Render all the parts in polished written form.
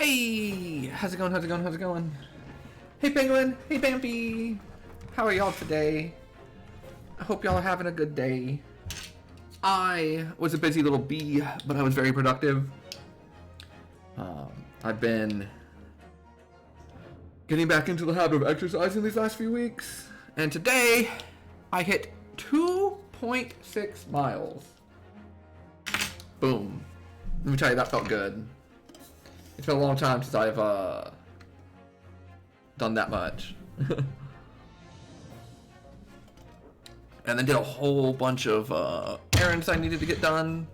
Hey, how's it going? How's it going? How's it going? Hey Penguin, hey Bampy, how are y'all today? I hope y'all are having a good day. I was a busy little bee, but I was very productive. I've been getting back into the habit of exercising these last few weeks, and today I hit 2.6 miles. Boom. Let me tell you, that felt good. It's been a long time since I've done that much. And then did a whole bunch of errands I needed to get done.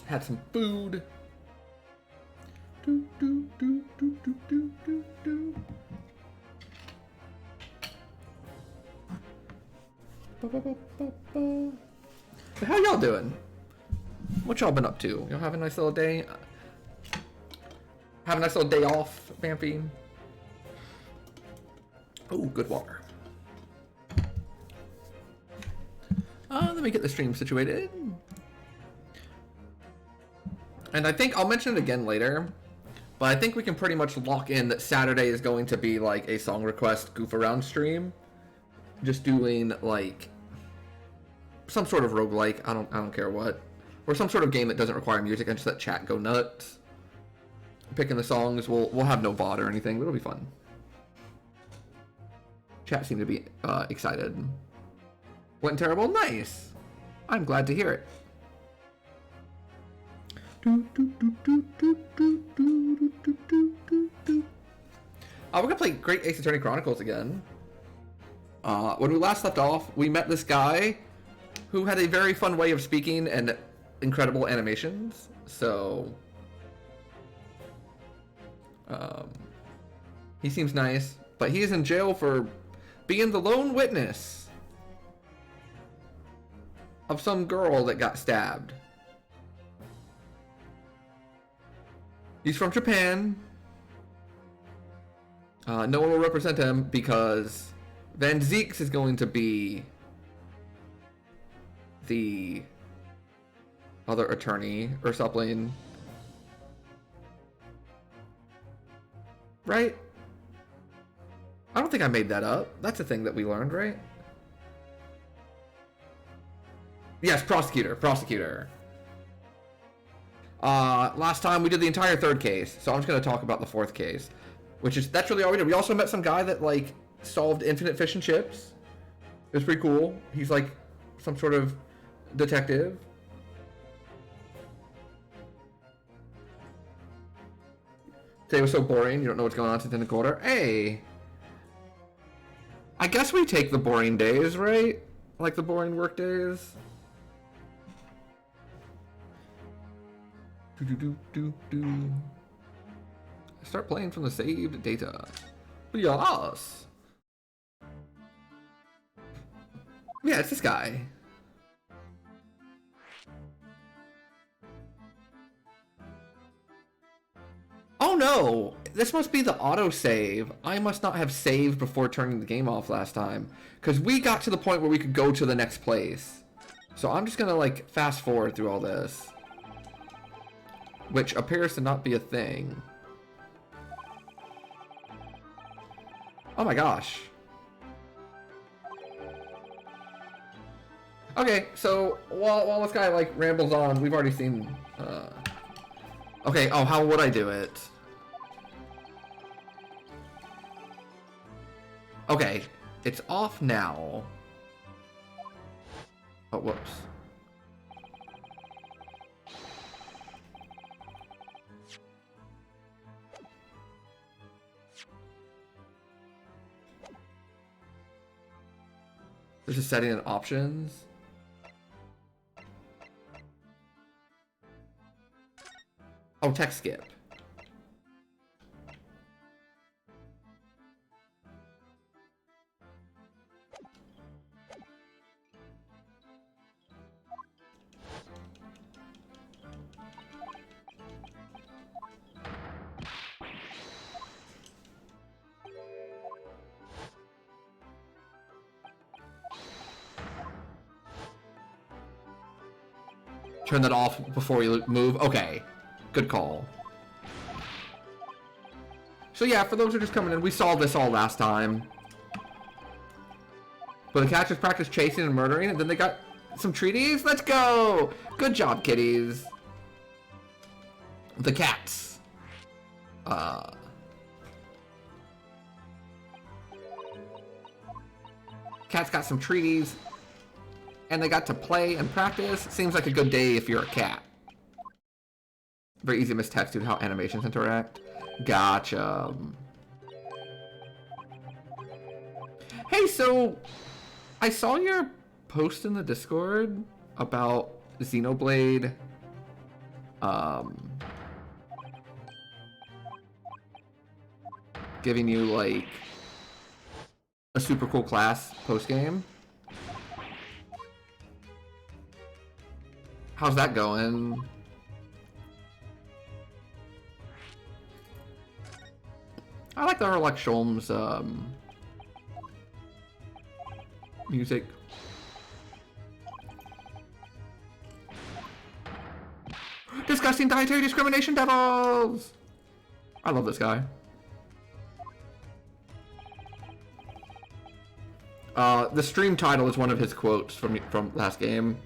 Had some food. How y'all doing? What y'all been up to? Y'all have a nice little day? Have a nice little day off, Bampy? Oh, good water. Let me get the stream situated. And I think I'll mention it again later, but I think we can pretty much lock in that Saturday is going to be like a song request goof around stream. Just doing like some sort of roguelike, I don't care what. Or some sort of game that doesn't require music and just let chat go nuts. Picking the songs, we'll have no VOD or anything, but it'll be fun. Chat seemed to be excited. Went terrible? Nice. I'm glad to hear it. We're gonna play Great Ace Attorney Chronicles again. When we last left off, we met this guy who had a very fun way of speaking and incredible animations. So he seems nice, but he is in jail for being the lone witness of some girl that got stabbed. He's from Japan. No one will represent him because Van Zeeks is going to be the other attorney or something. Right? I don't think I made that up. That's a thing that we learned, right? Yes, prosecutor. Last time we did the entire third case, so I'm just gonna talk about the fourth case, that's really all we did. We also met some guy that like solved infinite fish and chips. It was pretty cool. He's like some sort of detective. Today was so boring, you don't know what's going on since in the quarter. Hey! I guess we take the boring days, right? Like the boring work days. Start playing from the saved data. Yes! Yeah, it's this guy. Oh no! This must be the autosave. I must not have saved before turning the game off last time. Because we got to the point where we could go to the next place. So I'm just gonna like fast forward through all this. Which appears to not be a thing. Oh my gosh. Okay, so while this guy like rambles on, we've already seen okay, oh, how would I do it? Okay, it's off now. Oh, whoops. There's a setting in options. Oh, text skip. Turn that off before you move. Okay, good call. So yeah, for those who are just coming in, we saw this all last time. But the cats just practiced chasing and murdering, and then they got some treaties. Let's go! Good job, kitties. The cats. Cats got some treaties, and they got to play and practice. Seems like a good day if you're a cat. Very easy to miss text due to how animations interact. Gotcha. Hey, so I saw your post in the Discord about Xenoblade. Giving you like a super cool class post game. How's that going? I like the Erlek Sholm's music. Disgusting dietary discrimination devils! I love this guy. The stream title is one of his quotes from last game.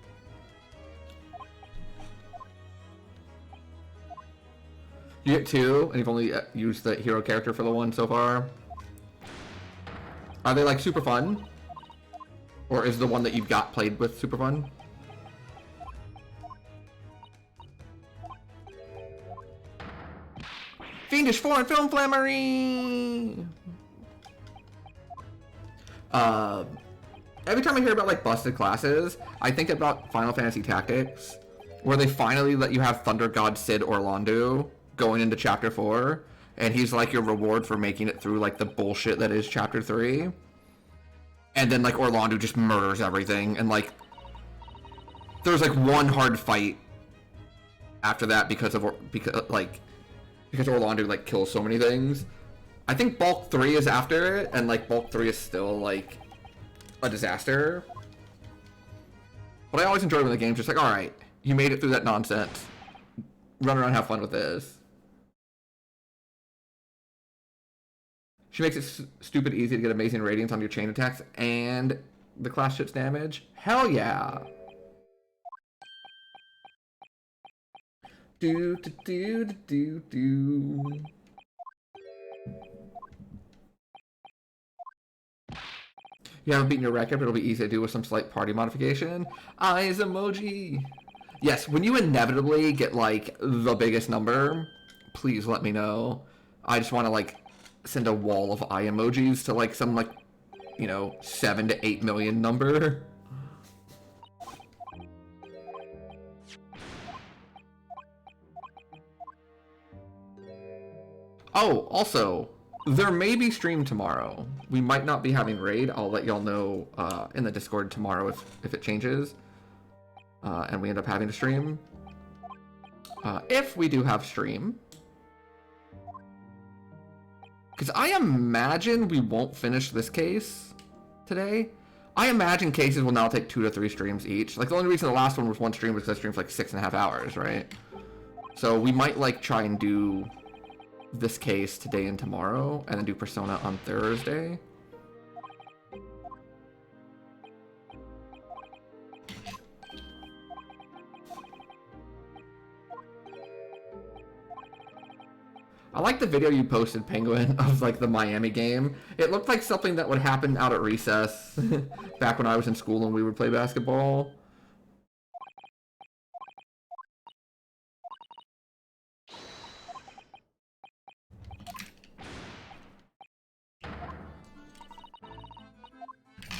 You get 2, and you've only used the hero character for the 1 so far. Are they like super fun? Or is the one that you've got played with super fun? Fiendish foreign film flammery! Every time I hear about like busted classes, I think about Final Fantasy Tactics, where they finally let you have Thunder God Cid Orlando going into Chapter 4, and he's like your reward for making it through like the bullshit that is Chapter 3. And then like Orlando just murders everything, and like there's like one hard fight after that because Orlando like kills so many things. I think Bulk 3 is after it, and like Bulk 3 is still like a disaster. But I always enjoy when the game's just like, alright, you made it through that nonsense. Run around and have fun with this. She makes it stupid easy to get amazing ratings on your chain attacks and the class shit's damage. Hell yeah! Do do do do do. You haven't beaten your record, but it'll be easy to do with some slight party modification. Eyes emoji. Yes, when you inevitably get like the biggest number, please let me know. I just want to like send a wall of eye emojis to like some like, you know, 7 to 8 million number. Oh, also, there may be stream tomorrow. We might not be having raid. I'll let y'all know in the Discord tomorrow if it changes. And we end up having to stream. If we do have stream. Because I imagine we won't finish this case today. I imagine cases will now take 2 to 3 streams each. Like the only reason the last one was 1 stream was because I streamed for like 6.5 hours, right? So we might like try and do this case today and tomorrow, and then do Persona on Thursday. I like the video you posted, Penguin, of like the Miami game. It looked like something that would happen out at recess back when I was in school and we would play basketball.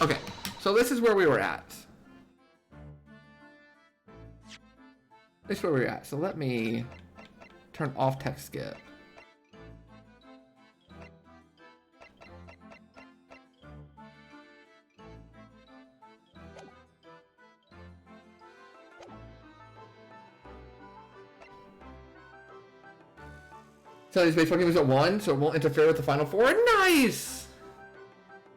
Okay, so this is where we were at. This is where we were at. So let me turn off text skip. So these baseball games at 1, so it won't interfere with the Final Four. Nice!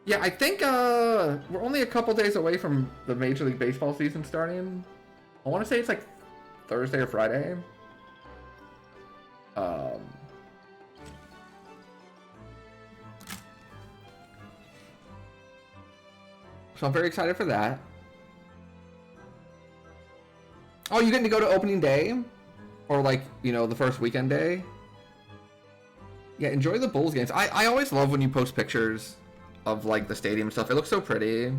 Yeah, I think we're only a couple days away from the Major League Baseball season starting. I want to say it's like Thursday or Friday. So I'm very excited for that. Oh, you getting to go to opening day? Or like, you know, the first weekend day? Yeah, enjoy the Bulls games. I always love when you post pictures of like the stadium stuff. It looks so pretty.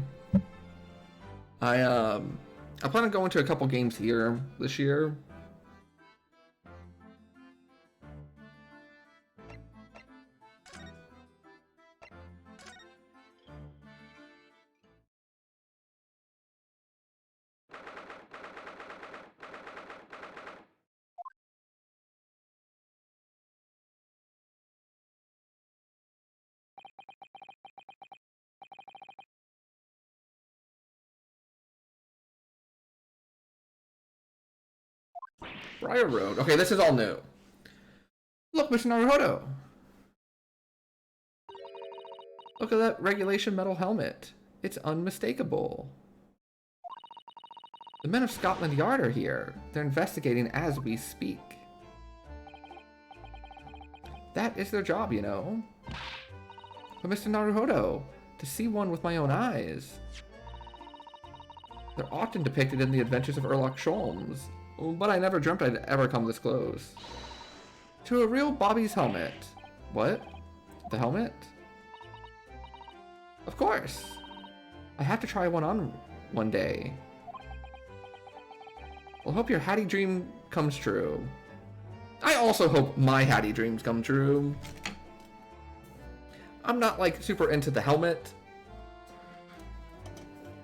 I plan on going to a couple games here this year. Briar Road. Okay, this is all new. Look, Mr. Naruhodo. Look at that regulation metal helmet. It's unmistakable. The men of Scotland Yard are here. They're investigating as we speak. That is their job, you know. But Mr. Naruhodo, to see one with my own eyes. They're often depicted in the adventures of Sherlock Sholmes, but I never dreamt I'd ever come this close. To a real Bobby's helmet. What? The helmet? Of course. I have to try one on one day. Well, hope your Hattie dream comes true. I also hope my Hattie dreams come true. I'm not like super into the helmet,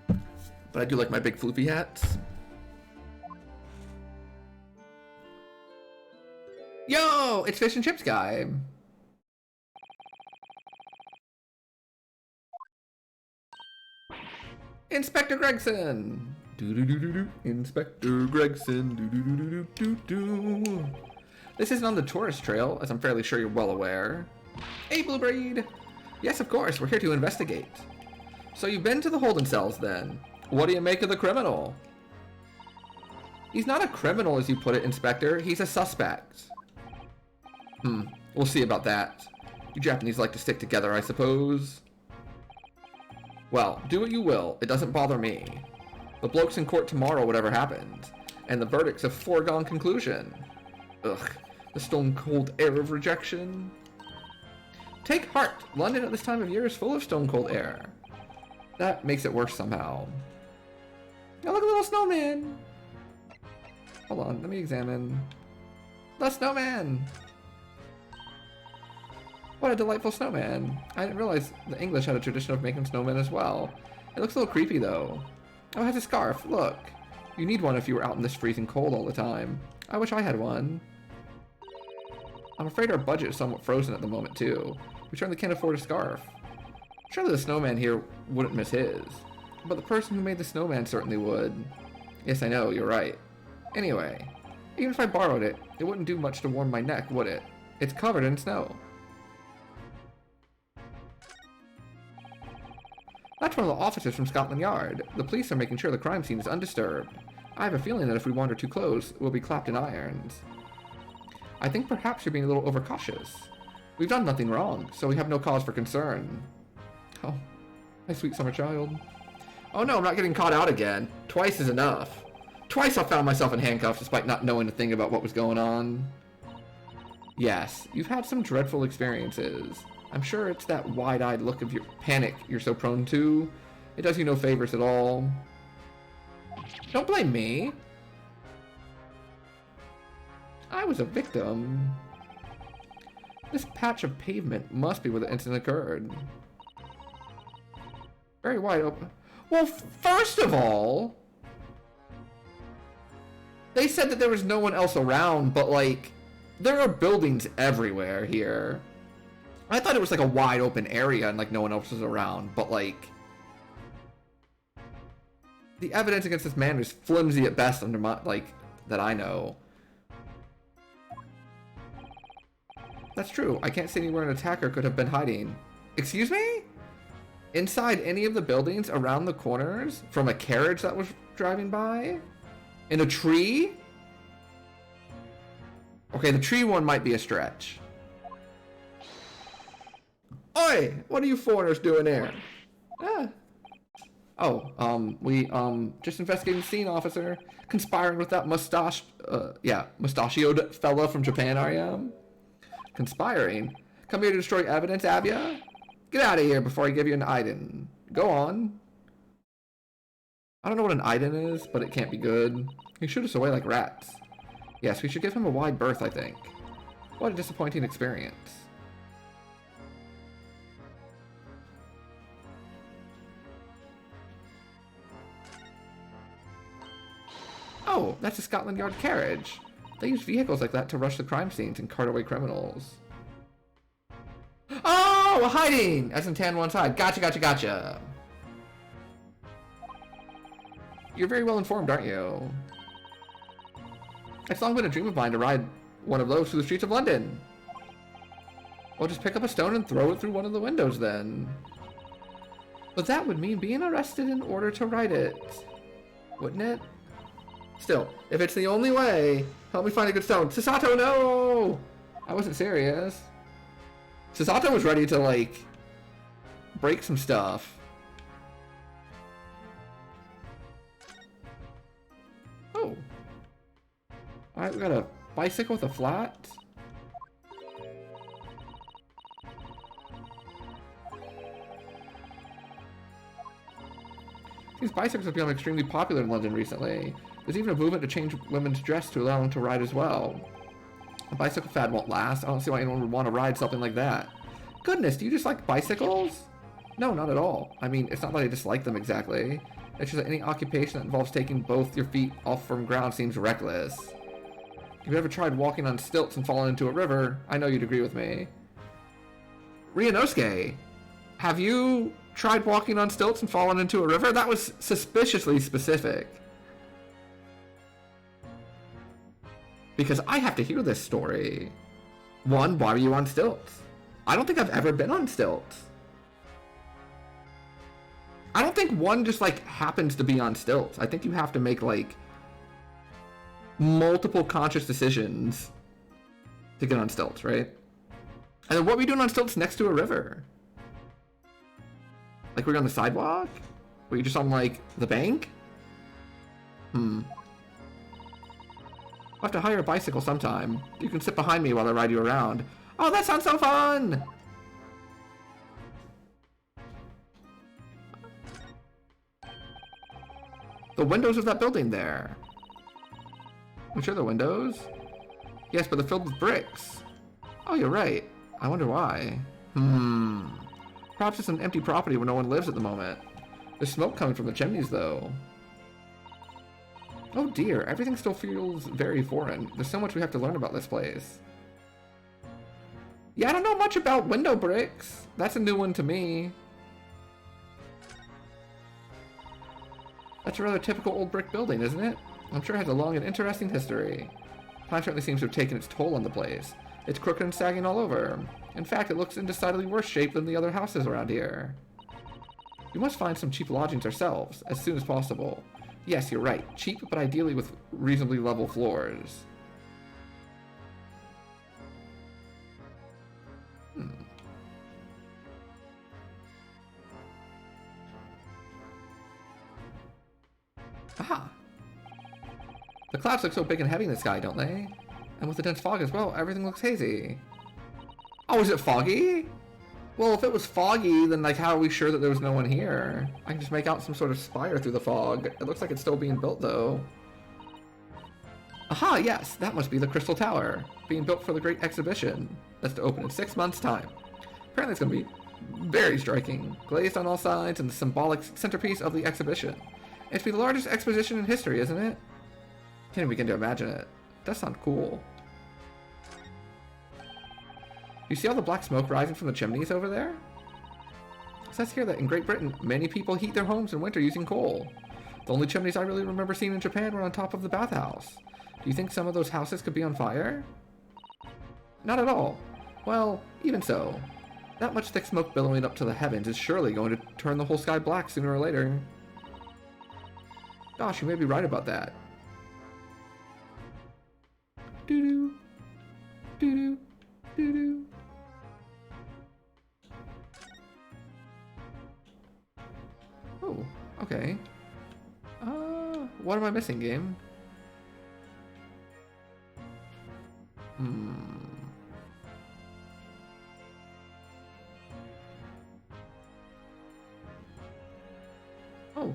but I do like my big floofy hats. Yo, it's Fish and Chips guy. Inspector Gregson. Do-do-do-do-do. Inspector Gregson. Do-do-do-do-do-do-do. This isn't on the tourist trail, as I'm fairly sure you're well aware. Hey, Bluebreed. Yes, of course. We're here to investigate. So you've been to the holding cells, then. What do you make of the criminal? He's not a criminal, as you put it, Inspector. He's a suspect. We'll see about that. You Japanese like to stick together, I suppose. Well, do what you will. It doesn't bother me. The bloke's in court tomorrow, whatever happens. And the verdict's a foregone conclusion. Ugh, the stone-cold air of rejection. Take heart! London at this time of year is full of stone-cold air. That makes it worse somehow. Now look at the little snowman! Hold on, let me examine. The snowman! What a delightful snowman. I didn't realize the English had a tradition of making snowmen as well. It looks a little creepy though. Oh, it has a scarf, look. You need one if you were out in this freezing cold all the time. I wish I had one. I'm afraid our budget is somewhat frozen at the moment too. We certainly can't afford a scarf. Surely the snowman here wouldn't miss his. But the person who made the snowman certainly would. Yes, I know, you're right. Anyway, even if I borrowed it, it wouldn't do much to warm my neck, would it? It's covered in snow. That's one of the officers from Scotland Yard. The police are making sure the crime scene is undisturbed. I have a feeling that if we wander too close, we'll be clapped in irons. I think perhaps you're being a little overcautious. We've done nothing wrong, so we have no cause for concern. Oh, my sweet summer child. Oh no, I'm not getting caught out again. Twice is enough. Twice I found myself in handcuffs despite not knowing a thing about what was going on. Yes, you've had some dreadful experiences. I'm sure it's that wide-eyed look of your panic you're so prone to. It does you no favors at all. Don't blame me. I was a victim. This patch of pavement must be where the incident occurred. Very wide open. Well, first of all, they said that there was no one else around, but like, there are buildings everywhere here. I thought it was like a wide open area and like no one else was around, but like, the evidence against this man is flimsy at best under my, like, that I know. That's true. I can't see anywhere an attacker could have been hiding. Excuse me? Inside any of the buildings around the corners from a carriage that was driving by? In a tree? Okay, the tree one might be a stretch. Oi! What are you foreigners doing here? Ah. We, just investigating the scene, officer. Conspiring with that mustachioed fella from Japan, are ya? Conspiring? Come here to destroy evidence, have ya? Get out of here before I give you an Iden. Go on. I don't know what an Iden is, but it can't be good. He shoot us away like rats. Yes, we should give him a wide berth, I think. What a disappointing experience. Oh, that's a Scotland Yard carriage. They use vehicles like that to rush the crime scenes and cart away criminals. Oh, hiding! As in Tan one's hide. Gotcha, gotcha, gotcha. You're very well informed, aren't you? It's long been a dream of mine to ride one of those through the streets of London. Well, just pick up a stone and throw it through one of the windows then. But that would mean being arrested in order to ride it. Wouldn't it? Still, if it's the only way, help me find a good stone. Sasato, no! I wasn't serious. Sasato was ready to, like, break some stuff. Oh. Alright, we got a bicycle with a flat. These bicycles have become extremely popular in London recently. There's even a movement to change women's dress to allow them to ride as well. A bicycle fad won't last. I don't see why anyone would want to ride something like that. Goodness, do you just like bicycles? No, not at all. I mean, it's not that I dislike them exactly. It's just that any occupation that involves taking both your feet off from ground seems reckless. If you ever tried walking on stilts and fallen into a river, I know you'd agree with me. Ryunosuke, have you tried walking on stilts and fallen into a river? That was suspiciously specific. Because I have to hear this story. One, why were you on stilts? I don't think I've ever been on stilts. I don't think one just, like, happens to be on stilts. I think you have to make, like, multiple conscious decisions to get on stilts, right? And then what were you doing on stilts next to a river? Like, were you on the sidewalk? Were you just on, like, the bank? I'll have to hire a bicycle sometime. You can sit behind me while I ride you around. Oh, that sounds so fun! The windows of that building there. Which are the windows? Yes, but they're filled with bricks. Oh, you're right. I wonder why. Perhaps it's an empty property where no one lives at the moment. There's smoke coming from the chimneys, though. Oh dear, everything still feels very foreign. There's so much we have to learn about this place. Yeah, I don't know much about window bricks. That's a new one to me. That's a rather typical old brick building, isn't it? I'm sure it has a long and interesting history. Time certainly seems to have taken its toll on the place. It's crooked and sagging all over. In fact, it looks in decidedly worse shape than the other houses around here. We must find some cheap lodgings ourselves, as soon as possible. Yes, you're right. Cheap, but ideally with reasonably level floors. Aha! The clouds look so big and heavy in the sky, don't they? And with the dense fog as well, everything looks hazy. Oh, is it foggy? Well, if it was foggy, then, like, how are we sure that there was no one here? I can just make out some sort of spire through the fog. It looks like it's still being built, though. Aha, yes, that must be the Crystal Tower, being built for the Great Exhibition. That's to open in 6 months' time. Apparently it's going to be very striking, glazed on all sides, and the symbolic centerpiece of the exhibition. It's to be the largest exposition in history, isn't it? Can't even begin to imagine it. It does sound cool. You see all the black smoke rising from the chimneys over there? It says here that in Great Britain, many people heat their homes in winter using coal. The only chimneys I really remember seeing in Japan were on top of the bathhouse. Do you think some of those houses could be on fire? Not at all. Well, even so. That much thick smoke billowing up to the heavens is surely going to turn the whole sky black sooner or later. Gosh, you may be right about that. Doo-doo. Doo-doo. Doo-doo. Oh, Okay. What am I missing, game? Oh.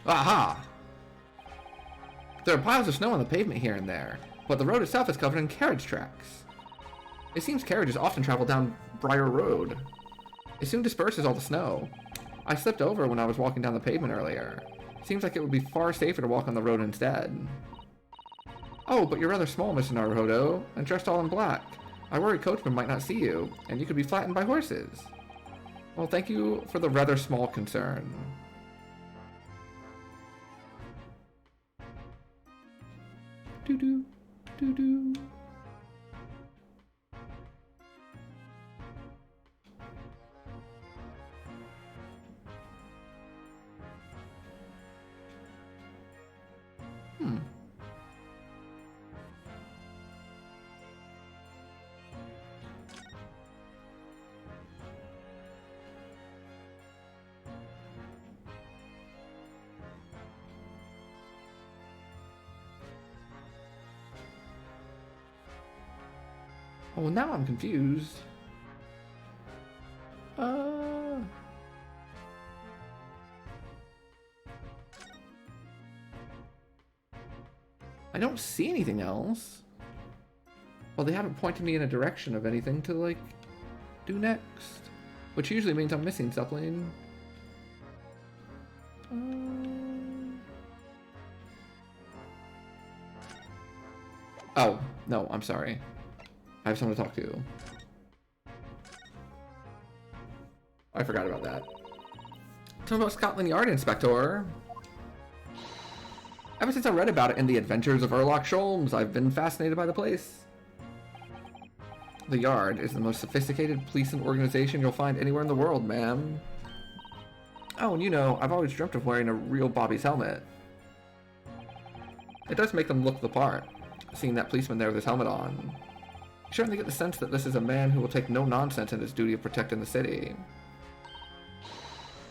Aha! There are piles of snow on the pavement here and there, but the road itself is covered in carriage tracks. It seems carriages often travel down Briar Road. It soon disperses all the snow. I slipped over when I was walking down the pavement earlier. Seems like it would be far safer to walk on the road instead. Oh, but you're rather small, Mr. Naruhodo, and dressed all in black. I worry coachmen might not see you, and you could be flattened by horses. Well, thank you for the rather small concern. Doo-doo, doo-doo. Oh, well, now I'm confused. I don't see anything else. Well, they haven't pointed me in a direction of anything to, like, do next. Which usually means I'm missing something. Oh, no, I'm sorry. I have someone to talk to. I forgot about that. Tell me about Scotland Yard, Inspector. Ever since I read about it in The Adventures of Sherlock Sholmes, I've been fascinated by the place. The Yard is the most sophisticated policing organization you'll find anywhere in the world, ma'am. Oh, and you know, I've always dreamt of wearing a real Bobby's helmet. It does make them look the part, seeing that policeman there with his helmet on. You certainly get the sense that this is a man who will take no nonsense in his duty of protecting the city.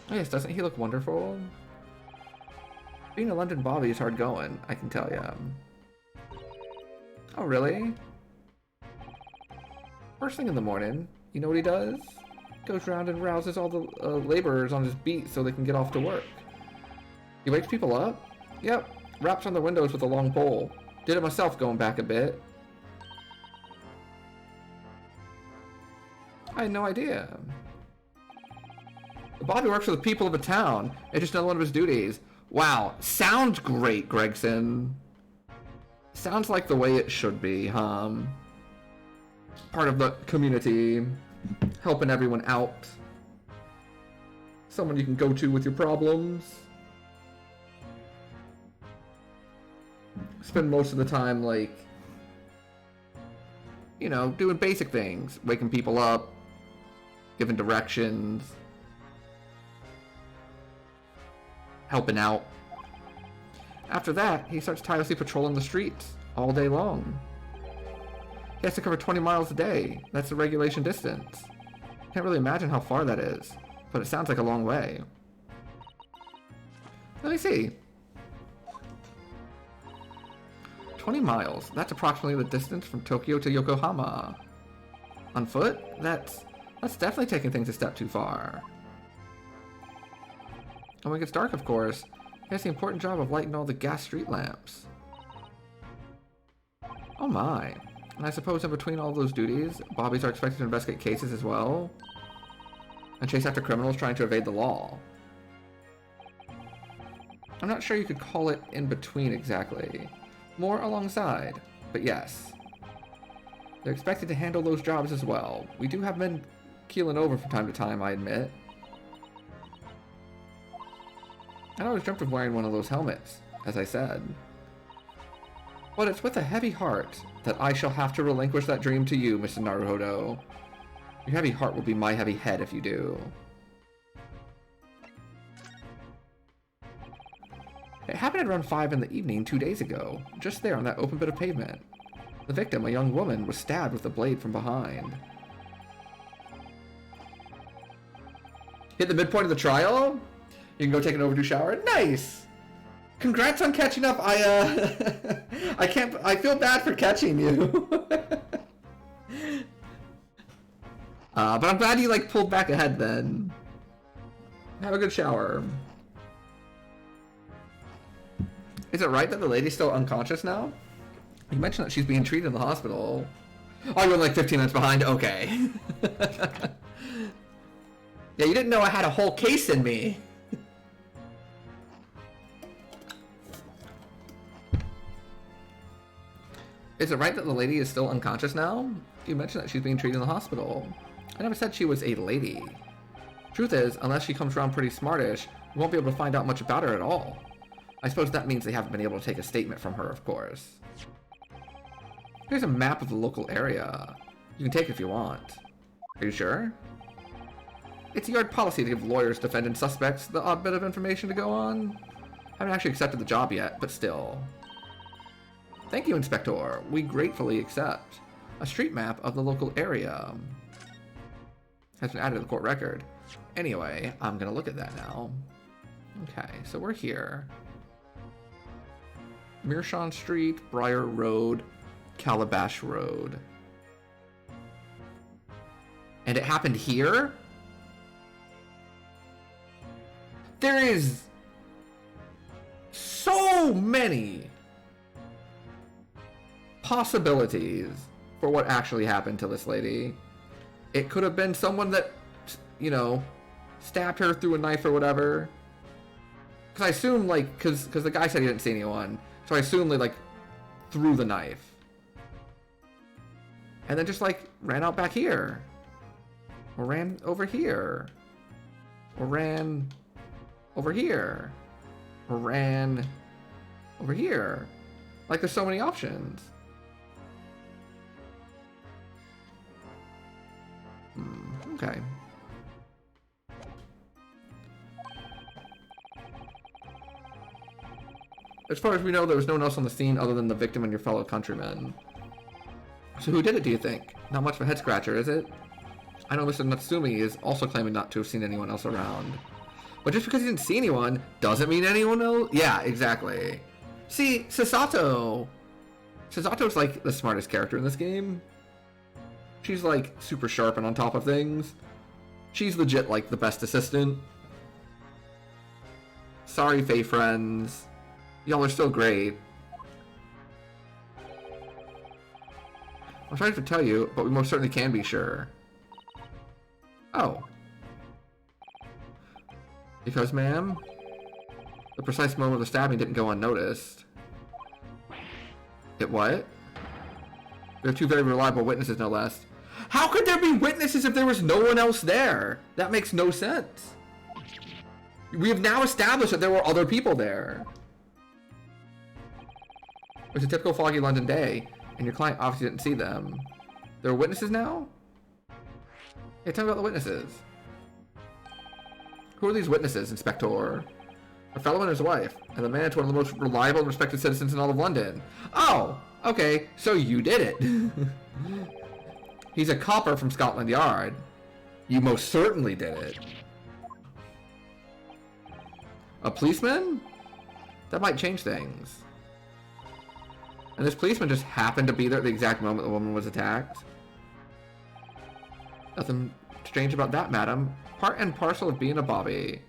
Oh yes, doesn't he look wonderful? Being a London Bobby is hard going, I can tell ya. Oh, really? First thing in the morning, you know what he does? Goes around and rouses all the laborers on his beat so they can get off to work. He wakes people up? Yep, raps on their windows with a long pole. Did it myself going back a bit. I had no idea. The Bobby works for the people of a town. It's just another one of his duties. Wow, sounds great, Gregson. Sounds like the way it should be, huh? Part of the community, helping everyone out. Someone you can go to with your problems. Spend most of the time, like, you know, doing basic things. Waking people up, giving directions, helping out. After that, he starts tirelessly patrolling the streets all day long. He has to cover 20 miles a day. That's the regulation distance. Can't really imagine how far that is, but it sounds like a long way. Let me see. 20 miles. That's approximately the distance from Tokyo to Yokohama. On foot? That's definitely taking things a step too far. And when it gets dark, of course, he has the important job of lighting all the gas street lamps. Oh my. And I suppose in between all those duties, Bobbies are expected to investigate cases as well? And chase after criminals trying to evade the law. I'm not sure you could call it in between exactly. More alongside, but yes. They're expected to handle those jobs as well. We do have men keeling over from time to time, I admit. I always dreamt of wearing one of those helmets, as I said. But it's with a heavy heart that I shall have to relinquish that dream to you, Mr. Naruhodo. Your heavy heart will be my heavy head if you do. It happened at around 5 in the evening 2 days ago, just there on that open bit of pavement. The victim, a young woman, was stabbed with a blade from behind. Hit the midpoint of the trial? You can go take an overdue shower? Nice! Congrats on catching up. I feel bad for catching you. But I'm glad you, like, pulled back ahead then. Have a good shower. Is it right that the lady's still unconscious now? You mentioned that she's being treated in the hospital. Oh, you're like 15 minutes behind? Okay. Yeah, you didn't know I had a whole case in me. Is it right that the lady is still unconscious now? You mentioned that she's being treated in the hospital. I never said she was a lady. Truth is, unless she comes around pretty smartish, we won't be able to find out much about her at all. I suppose that means they haven't been able to take a statement from her, of course. Here's a map of the local area. You can take it if you want. Are you sure? It's yard policy to give lawyers, defendant, suspects the odd bit of information to go on. I haven't actually accepted the job yet, but still. Thank you, Inspector. We gratefully accept. A street map of the local area has been added to the court record. Anyway, I'm gonna look at that now. Okay, so we're here. Meerschaum Street, Briar Road, Calabash Road. And it happened here? There is so many possibilities for what actually happened to this lady. It could have been someone that, you know, stabbed her through a knife or whatever. Because I assume, like, because the guy said he didn't see anyone, so I assume they, like, threw the knife. And then just, like, ran out back here. Or ran over here. Or ran over here. Or ran over here. Like, there's so many options. Okay. As far as we know, there was no one else on the scene other than the victim and your fellow countrymen. So who did it, do you think? Not much of a head-scratcher, is it? I know Mr. Natsumi is also claiming not to have seen anyone else around. But just because he didn't see anyone, doesn't mean anyone else? Yeah, exactly. See, Sasato! Sasato's like the smartest character in this game. She's like super sharp and on top of things. She's legit like the best assistant. Sorry, Fae friends. Y'all are still great. I'm sorry to tell you, but we most certainly can be sure. Oh. Because, ma'am, the precise moment of the stabbing didn't go unnoticed. It what? There are two very reliable witnesses, no less. How could there be witnesses if there was no one else there? That makes no sense. We have now established that there were other people there. It was a typical foggy London day, and your client obviously didn't see them. There are witnesses now? Hey, tell me about the witnesses. Who are these witnesses, Inspector? A fellow and his wife, and the man is one of the most reliable and respected citizens in all of London. Oh, okay, so you did it. He's a copper from Scotland Yard. You most certainly did it. A policeman? That might change things. And this policeman just happened to be there at the exact moment the woman was attacked. Nothing strange about that, madam. Part and parcel of being a bobby.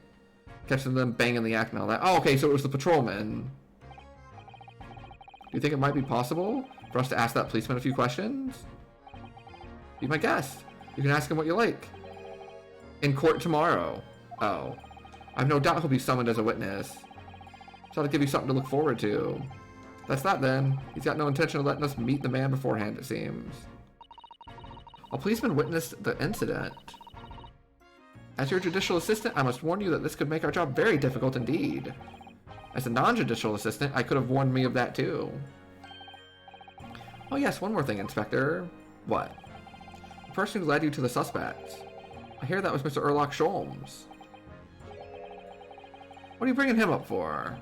Catching them banging the act and all that. Oh, okay, so it was the patrolman. Do you think it might be possible for us to ask that policeman a few questions? Be my guest. You can ask him what you like. In court tomorrow. Oh. I've no doubt he'll be summoned as a witness. So I'll give you something to look forward to. That's that then. He's got no intention of letting us meet the man beforehand, it seems. A policeman witnessed the incident. As your judicial assistant, I must warn you that this could make our job very difficult indeed. As a non-judicial assistant, I could have warned me of that too. Oh yes, one more thing, Inspector. What? The person who led you to the suspect. I hear that was Mr. Erlock Sholmes. What are you bringing him up for?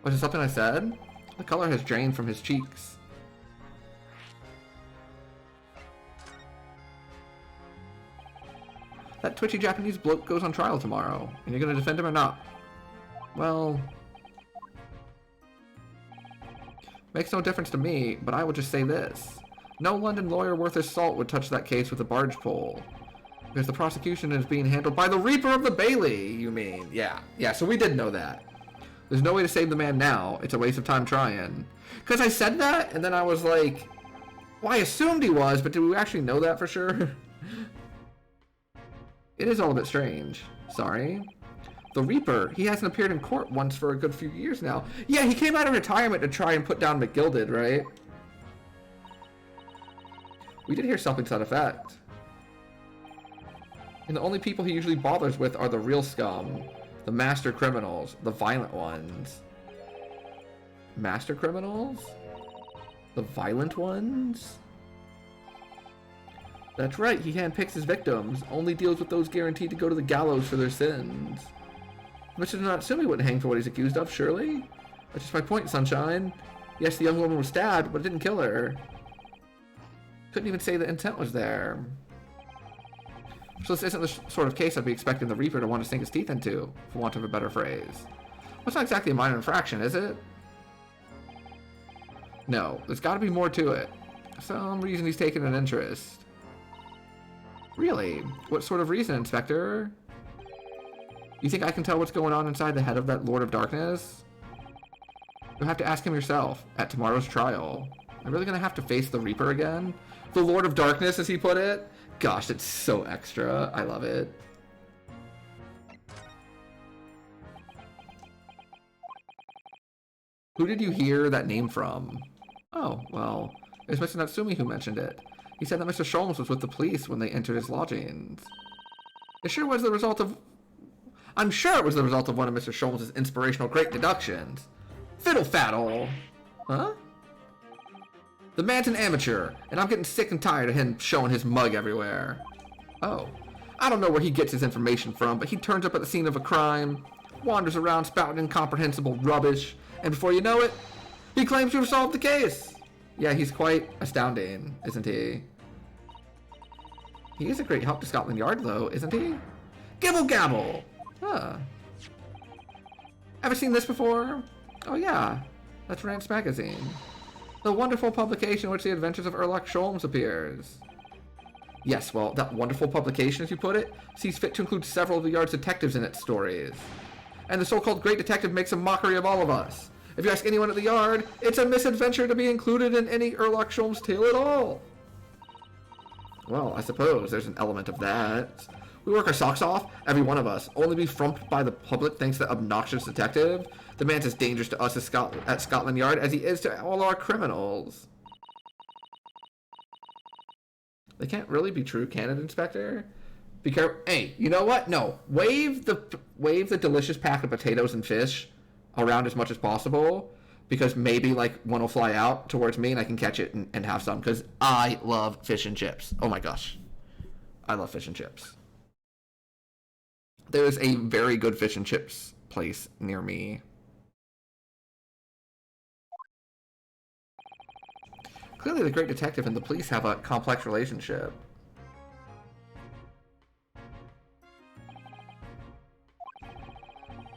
Was it something I said? The color has drained from his cheeks. That twitchy Japanese bloke goes on trial tomorrow, and you're gonna defend him or not? Well... Makes no difference to me, but I will just say this. No London lawyer worth his salt would touch that case with a barge pole. Because the prosecution is being handled by the Reaper of the Bailey, you mean? Yeah, so we did know that. There's no way to save the man now. It's a waste of time trying. Because I said that, and then I was like, well, I assumed he was, but do we actually know that for sure? It is all a bit strange. Sorry. The Reaper, he hasn't appeared in court once for a good few years now. Yeah, he came out of retirement to try and put down McGilded, right? We did hear something to that effect. And the only people he usually bothers with are the real scum. The master criminals. The violent ones. Master criminals? The violent ones? That's right, he handpicks his victims. Only deals with those guaranteed to go to the gallows for their sins. Which does not assume he wouldn't hang for what he's accused of, surely? That's just my point, Sunshine. Yes, the young woman was stabbed, but it didn't kill her. Couldn't even say the intent was there. So this isn't the sort of case I'd be expecting the Reaper to want to sink his teeth into, for want of a better phrase. Well, it's not exactly a minor infraction, is it? No, there's got to be more to it. Some reason he's taken an interest. Really? What sort of reason, Inspector? You think I can tell what's going on inside the head of that Lord of Darkness? You'll have to ask him yourself at tomorrow's trial. I'm really gonna have to face the Reaper again? The Lord of Darkness, as he put it? Gosh, it's so extra. I love it. Who did you hear that name from? Oh, well, it was Mr. Natsumi who mentioned it. He said that Mr. Sholmes was with the police when they entered his lodgings. It sure was the result of... I'm sure it was the result of one of Mr. Sholmes' inspirational great deductions. Fiddle faddle! Huh? The man's an amateur, and I'm getting sick and tired of him showing his mug everywhere. Oh. I don't know where he gets his information from, but he turns up at the scene of a crime, wanders around spouting incomprehensible rubbish, and before you know it, he claims to have solved the case. Yeah, he's quite astounding, isn't he? He is a great help to Scotland Yard, though, isn't he? Gibble gabble! Huh. Ever seen this before? Oh yeah, that's Rance Magazine. The wonderful publication in which the adventures of Sherlock Sholmes appears. Yes, well, that wonderful publication, as you put it, sees fit to include several of the Yard's detectives in its stories. And the so-called great detective makes a mockery of all of us. If you ask anyone at the Yard, it's a misadventure to be included in any Sherlock Sholmes tale at all. Well, I suppose there's an element of that. We work our socks off, every one of us, only be frumped by the public thanks to that obnoxious detective. The man's as dangerous to us at Scotland Yard as he is to all our criminals. They can't really be true, can it, Inspector? Be careful. Hey, you know what? No. Wave the delicious pack of potatoes and fish around as much as possible, because maybe like one will fly out towards me and I can catch it and have some, because I love fish and chips. Oh my gosh. I love fish and chips. There is a very good fish and chips place near me. Clearly the great detective and the police have a complex relationship.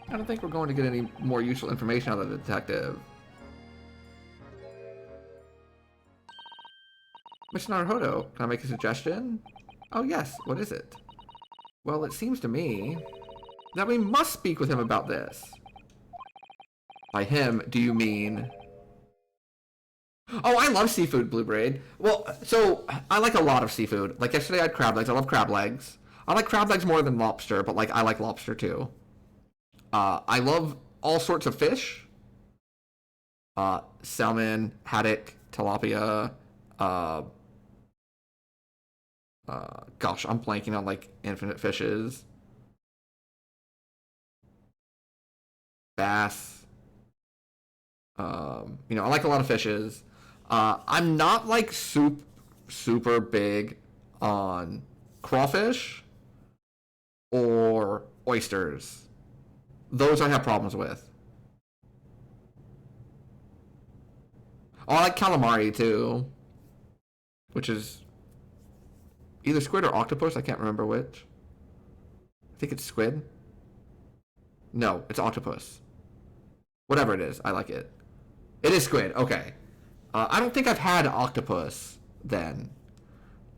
I don't think we're going to get any more useful information out of the detective. Mr. Naruhodo, can I make a suggestion? Oh yes, what is it? Well, it seems to me that we must speak with him about this. By him, do you mean... Oh, I love seafood, Blue Braid. Well, so, I like a lot of seafood. Like yesterday I had crab legs. I love crab legs. I like crab legs more than lobster, but like I like lobster too. I love all sorts of fish. Salmon, haddock, tilapia, gosh, I'm blanking on like infinite fishes. Bass. You know, I like a lot of fishes. I'm not like super big on crawfish or oysters. Those I have problems with. Oh, I like calamari too, which is either squid or octopus. I can't remember which. I think it's squid. No, it's octopus. Whatever it is, I like it. It is squid. Okay. I don't think I've had octopus then.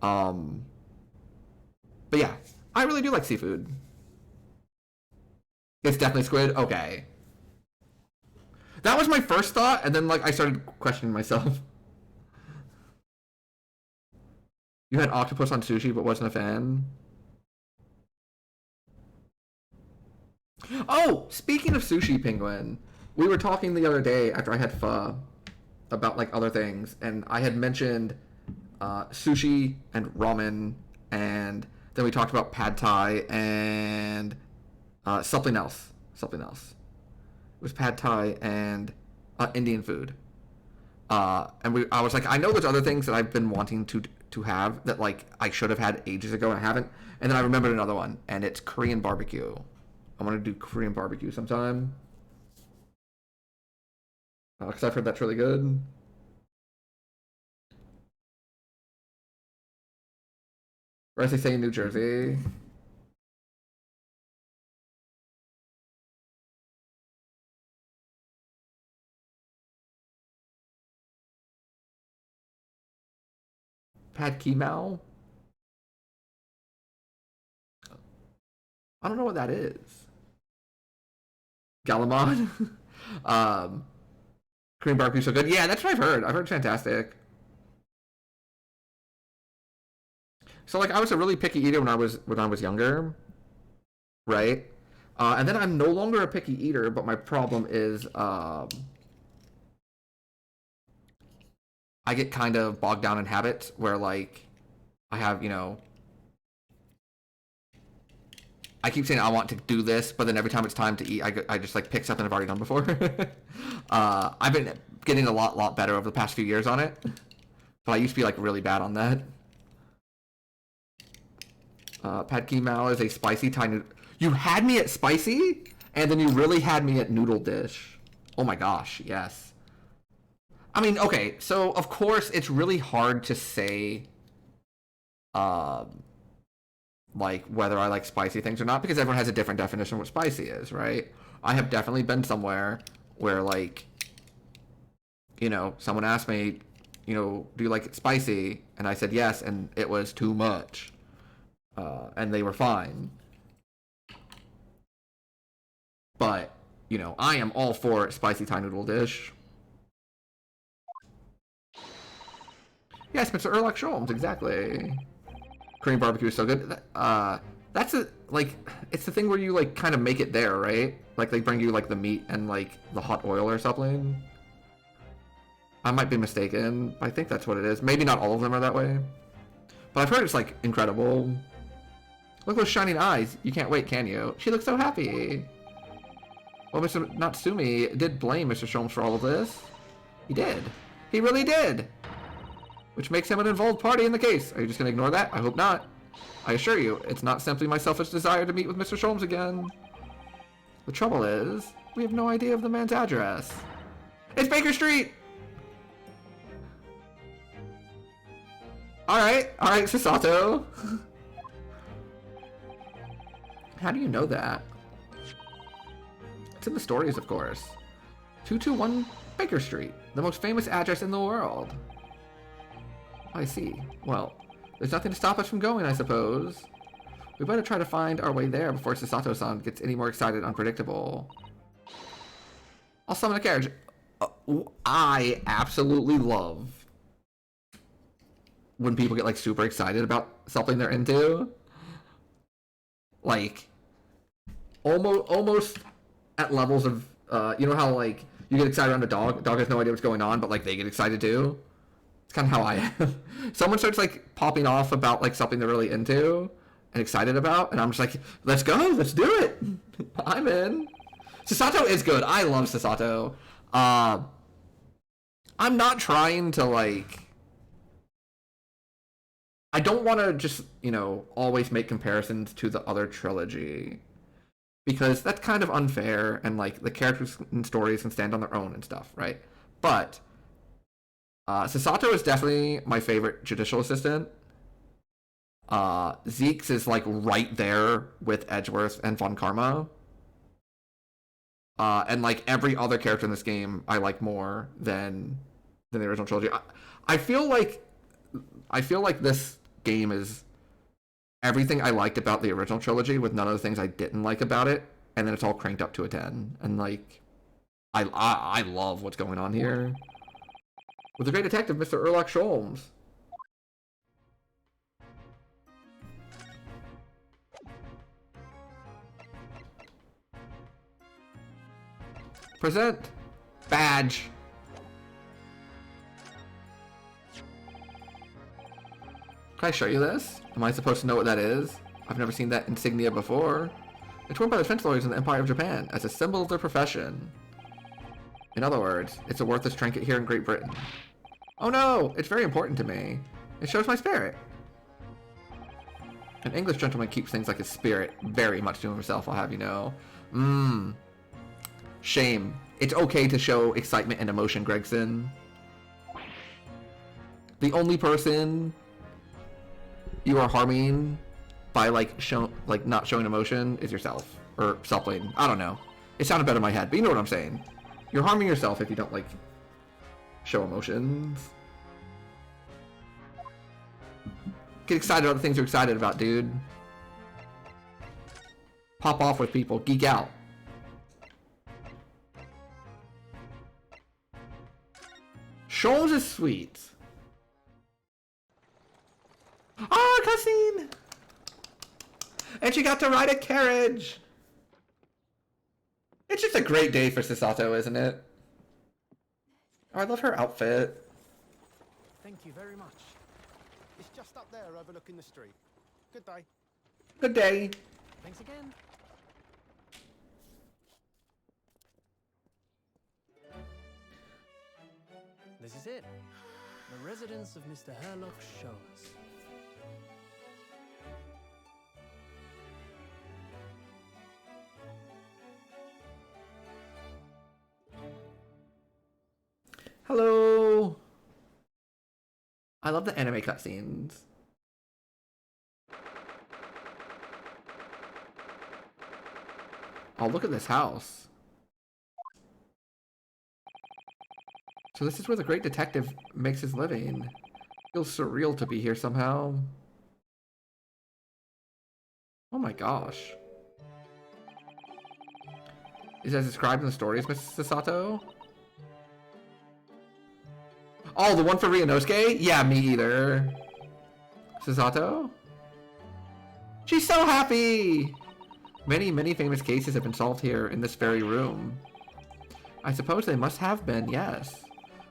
Um, but yeah, I really do like seafood. It's definitely squid. Okay. That was my first thought, and then like I started questioning myself. You had octopus on sushi, but wasn't a fan. Oh, speaking of sushi, Penguin, we were talking the other day after I had pho about like other things, and I had mentioned sushi and ramen, and then we talked about pad thai and something else. Something else. It was pad thai and Indian food. I was like, I know there's other things that I've been wanting to have that like I should have had ages ago and I haven't. And then I remembered another one, and it's Korean barbecue. I want to do Korean barbecue sometime because I've heard that's really good. Or as they say in New Jersey. Pad Ki Mao? I don't know what that is. Galamon? um, Korean barbecue so good. Yeah, that's what I've heard. I've heard it's fantastic. So like I was a really picky eater when I was younger, right? And then I'm no longer a picky eater, but my problem is I get kind of bogged down in habits where like I have, I keep saying I want to do this, but then every time it's time to eat, I just like pick something I've already done before. I've been getting a lot better over the past few years on it, but I used to be like really bad on that. Pad Ki Mao is a spicy Thai noodle. You had me at spicy, and then you really had me at noodle dish. Oh my gosh, yes. I mean, okay, so of course it's really hard to say, um, like whether I like spicy things or not because everyone has a different definition of what spicy is, right? I have definitely been somewhere where like, someone asked me, do you like it spicy? And I said yes, and it was too much. And they were fine. But, I am all for spicy Thai noodle dish. Yes, Mr. Erlach Sholmes, exactly. Korean barbecue is so good. That's it's the thing where you like kind of make it there, right? Like they bring you like the meat and like the hot oil or something. I might be mistaken, but I think that's what it is. Maybe not all of them are that way. But I've heard it's like incredible. Look at those shining eyes. You can't wait, can you? She looks so happy. Well, Mr. Natsumi did blame Mr. Sholmes for all of this. He did. He really did. Which makes him an involved party in the case. Are you just going to ignore that? I hope not. I assure you, it's not simply my selfish desire to meet with Mr. Sholmes again. The trouble is, we have no idea of the man's address. It's Baker Street! Alright, Sasato. How do you know that? It's in the stories, of course. 221 Baker Street, the most famous address in the world. I see. Well, there's nothing to stop us from going, I suppose. We better try to find our way there before Sasato-san gets any more excited and unpredictable. I'll summon a carriage. I absolutely love when people get like super excited about something they're into. Like, almost at levels of, you know how like you get excited around a dog? Dog has no idea what's going on, but like they get excited too. It's kind of how I am. Someone starts like popping off about like something they're really into and excited about, and I'm just like, let's go, let's do it. I'm in. Sasato is good. I love Sasato. I'm not trying to like. I don't want to just always make comparisons to the other trilogy because that's kind of unfair, and like the characters and stories can stand on their own and stuff, right? But Sasato is definitely my favorite judicial assistant. Zeke's is like right there with Edgeworth and Von Karma. And like every other character in this game, I like more than the original trilogy. I feel like this game is everything I liked about the original trilogy with none of the things I didn't like about it, and then it's all cranked up to a 10. And like, I love what's going on here with the great detective, Mr. Erlock Sholmes. Present badge. Can I show you this? Am I supposed to know what that is? I've never seen that insignia before. It's worn by the defense lawyers in the Empire of Japan as a symbol of their profession. In other words, it's a worthless trinket here in Great Britain. Oh no, it's very important to me. It shows my spirit. An English gentleman keeps things like his spirit very much to himself, I'll have you know. Shame. It's okay to show excitement and emotion, Gregson. The only person you are harming by like not showing emotion is yourself. Or something. I don't know. It sounded better in my head, but you know what I'm saying. You're harming yourself if you don't like show emotions. Get excited about the things you're excited about, dude. Pop off with people. Geek out. Sholmes is sweet. Oh, cutscene! And she got to ride a carriage! It's just a great day for Sasato, isn't it? Oh, I love her outfit. Thank you very much. It's just up there overlooking the street. Good day. Good day. Thanks again. This is it. The residence of Mr. Herlock Sholmes. Hello. I love the anime cutscenes. Oh, look at this house. So this is where the great detective makes his living. Feels surreal to be here somehow. Oh my gosh. Is as described in the stories, Mrs. Sasato? Oh, the one for Ryunosuke? Yeah, me either. Sasato? She's so happy! Many, many famous cases have been solved here in this very room. I suppose they must have been, yes.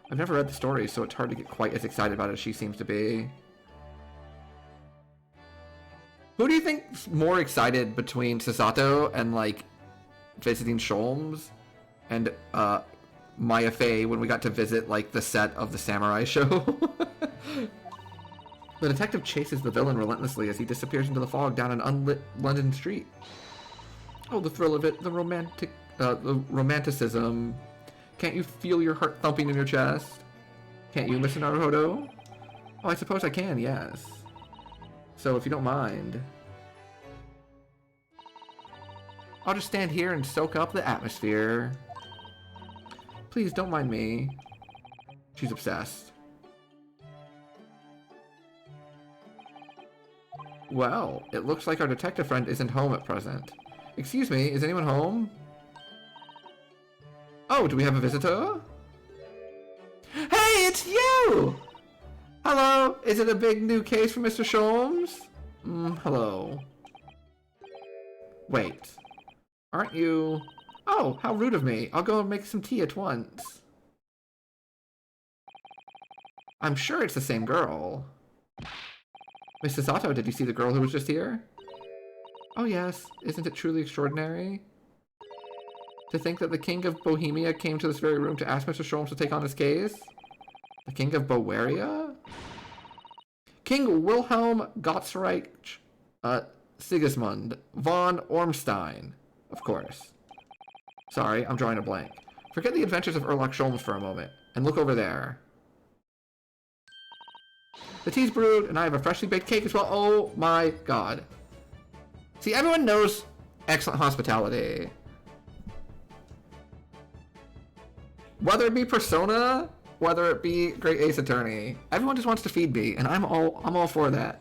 I've never read the stories, so it's hard to get quite as excited about it as she seems to be. Who do you think's more excited between Sasato and, like, visiting Sholmes and, Maya Fey when we got to visit, like, the set of the samurai show? The detective chases the villain relentlessly as he disappears into the fog down an unlit London street. Oh, the thrill of it, the romanticism. Can't you feel your heart thumping in your chest? Can't you, Mr. Naruhodo? Oh, I suppose I can, yes. So, if you don't mind, I'll just stand here and soak up the atmosphere. Please, don't mind me. She's obsessed. Well, it looks like our detective friend isn't home at present. Excuse me, is anyone home? Oh, do we have a visitor? Hey, it's you! Hello, is it a big new case for Mr. Sholmes? Hello. Wait, aren't you... Oh, how rude of me. I'll go and make some tea at once. I'm sure it's the same girl. Miss Sasato, did you see the girl who was just here? Oh yes, isn't it truly extraordinary? To think that the King of Bohemia came to this very room to ask Mr. Sholmes to take on his case? The King of Bowaria? King Wilhelm Gottsreich Sigismund von Ormstein, of course. Sorry, I'm drawing a blank. Forget the adventures of Erlock Sholmes for a moment, and look over there. The tea's brewed, and I have a freshly baked cake as well. Oh my god. See, everyone knows excellent hospitality. Whether it be Persona, whether it be Great Ace Attorney, everyone just wants to feed me, and I'm all for that.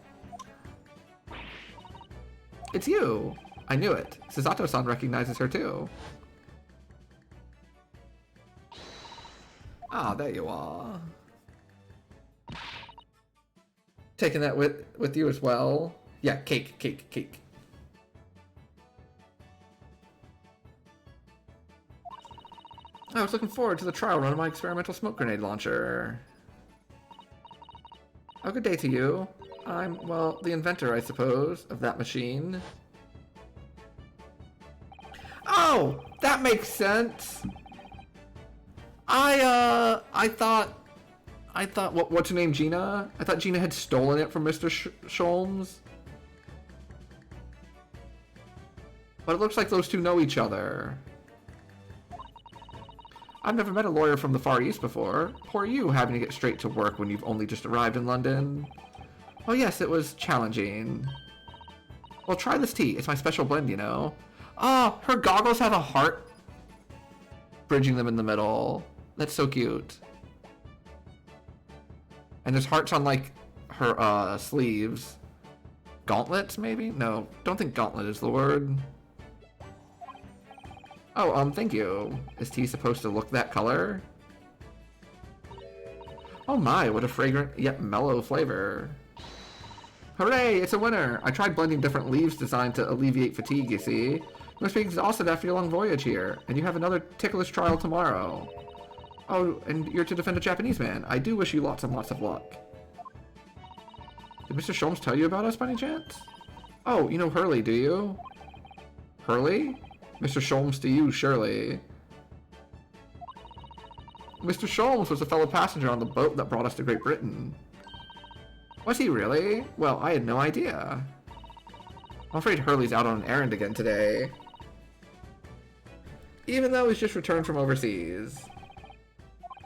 It's you. I knew it. Susato-san recognizes her too. Ah, there you are. Taking that with you as well. Yeah, cake. I was looking forward to the trial run of my experimental smoke grenade launcher. Oh, good day to you. I'm, well, the inventor, I suppose, of that machine. Oh, that makes sense. I thought, what's her name, Gina? I thought Gina had stolen it from Mr. Sholmes. But it looks like those two know each other. I've never met a lawyer from the Far East before. Poor you, having to get straight to work when you've only just arrived in London. Oh yes, it was challenging. Well, try this tea. It's my special blend, you know. Oh, her goggles have a heart bridging them in the middle. That's so cute. And there's hearts on, like, her sleeves. Gauntlets, maybe? No, don't think gauntlet is the word. Oh, thank you. Is tea supposed to look that color? Oh my, what a fragrant yet mellow flavor. Hooray, it's a winner! I tried blending different leaves designed to alleviate fatigue, you see. You must be exhausted after your long voyage here, and you have another ticklish trial tomorrow. Oh, and you're to defend a Japanese man. I do wish you lots and lots of luck. Did Mr. Sholmes tell you about us by any chance? Oh, you know Hurley, do you? Hurley? Mr. Sholmes to you, surely. Mr. Sholmes was a fellow passenger on the boat that brought us to Great Britain. Was he really? Well, I had no idea. I'm afraid Hurley's out on an errand again today. Even though he's just returned from overseas.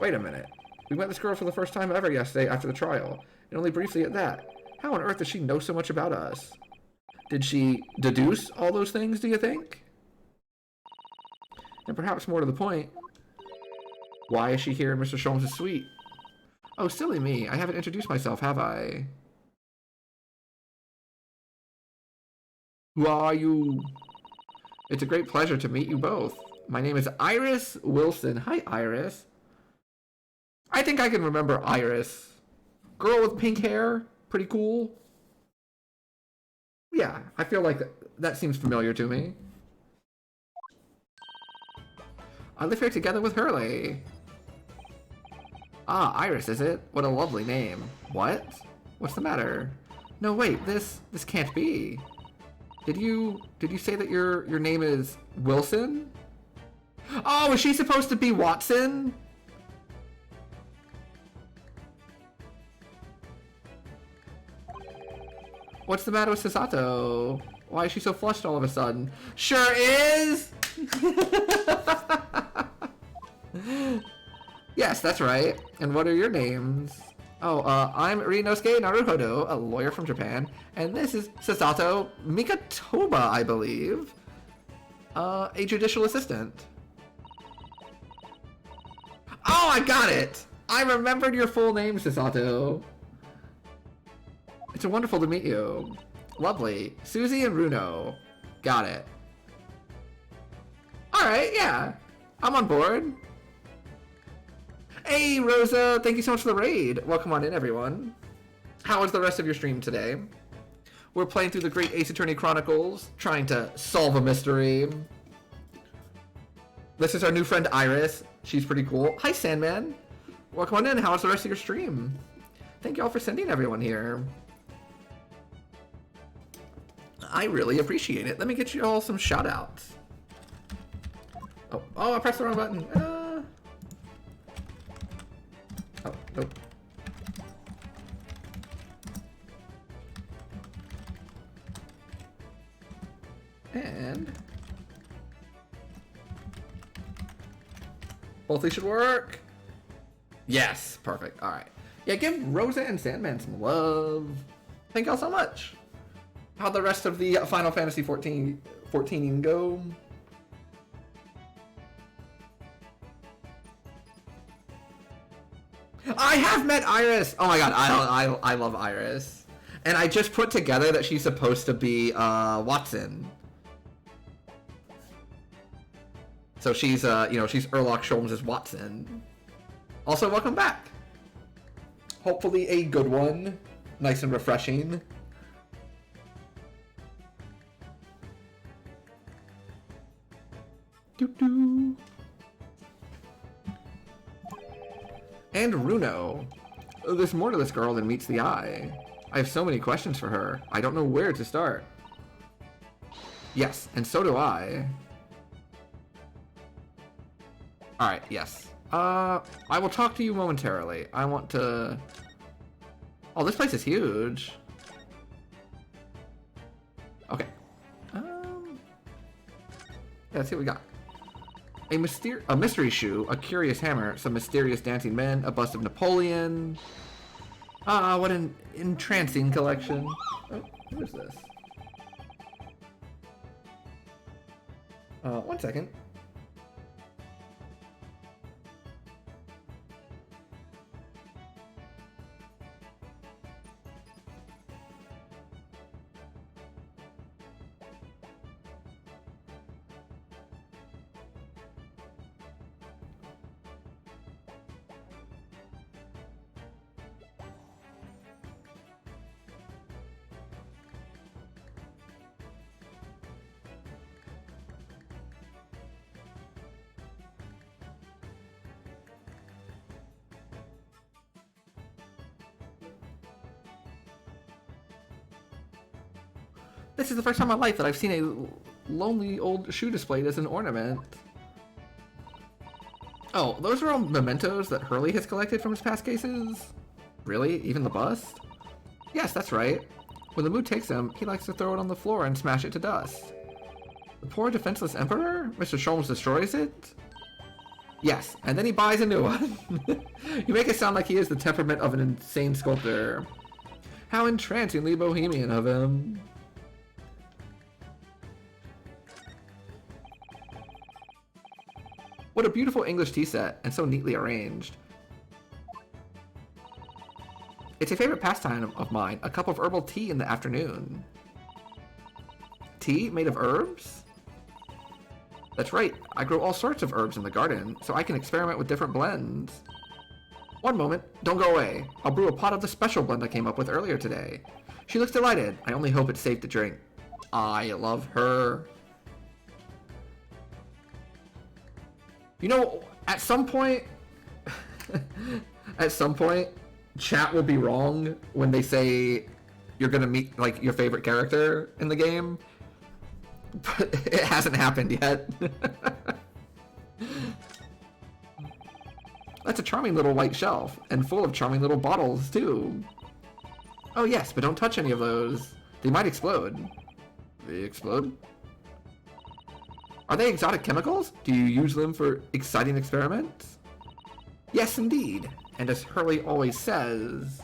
Wait a minute. We met this girl for the first time ever yesterday after the trial, and only briefly at that. How on earth does she know so much about us? Did she deduce all those things, do you think? And perhaps more to the point, why is she here in Mr. Sholmes' suite? Oh, silly me. I haven't introduced myself, have I? Who are you? It's a great pleasure to meet you both. My name is Iris Wilson. Hi, Iris. I think I can remember Iris. Girl with pink hair. Pretty cool. Yeah, I feel like that seems familiar to me. I live here together with Hurley. Ah, Iris, is it? What a lovely name. What? What's the matter? No, wait, this can't be. Did you say that your name is Wilson? Oh, is she supposed to be Watson? What's the matter with Susato? Why is she so flushed all of a sudden? Sure is! Yes, that's right. And what are your names? Oh, I'm Rinosuke Naruhodo, a lawyer from Japan, and this is Susato Mikatoba, I believe. A judicial assistant. Oh, I got it! I remembered your full name, Susato. It's wonderful to meet you. Lovely. Susie and Runo. Got it. Alright, yeah. I'm on board. Hey, Rosa, thank you so much for the raid. Welcome on in, everyone. How was the rest of your stream today? We're playing through the Great Ace Attorney Chronicles, trying to solve a mystery. This is our new friend, Iris. She's pretty cool. Hi, Sandman. Welcome on in. How was the rest of your stream? Thank you all for sending everyone here. I really appreciate it. Let me get you all some shout-outs. Oh, I pressed the wrong button. Oh, nope. And both these should work. Yes, perfect. All right. Yeah, give Rosa and Sandman some love. Thank y'all so much. How'd the rest of the Final Fantasy 14 go? I have met Iris! Oh my god, I love Iris. And I just put together that she's supposed to be Watson. So she's, she's Erlock Sholmes' Watson. Also, welcome back. Hopefully a good one. Nice and refreshing. Doo-doo. And Runo. Oh, there's more to this girl than meets the eye. I have so many questions for her. I don't know where to start. Yes, and so do I. Alright, yes. I will talk to you momentarily. I want to... Oh, this place is huge. Okay. Yeah, let's see what we got. A mystery shoe, a curious hammer, some mysterious dancing men, a bust of Napoleon. Ah, what an entrancing collection. Oh, what is this? 1 second. This is the first time in my life that I've seen a lonely old shoe displayed as an ornament. Oh, those are all mementos that Hurley has collected from his past cases? Really? Even the bust? Yes, that's right. When the mood takes him, he likes to throw it on the floor and smash it to dust. The poor defenseless emperor? Mr. Sholmes destroys it? Yes, and then he buys a new one. You make it sound like he is the temperament of an insane sculptor. How entrancingly bohemian of him. What a beautiful English tea set, and so neatly arranged. It's a favorite pastime of mine, a cup of herbal tea in the afternoon. Tea made of herbs? That's right, I grow all sorts of herbs in the garden, so I can experiment with different blends. One moment, don't go away. I'll brew a pot of the special blend I came up with earlier today. She looks delighted. I only hope it's safe to drink. I love her. You know, at some point, chat will be wrong when they say you're gonna meet, like, your favorite character in the game. But it hasn't happened yet. That's a charming little white shelf, and full of charming little bottles, too. Oh yes, but don't touch any of those. They might explode. They explode? Are they exotic chemicals? Do you use them for exciting experiments? Yes, indeed. And as Hurley always says...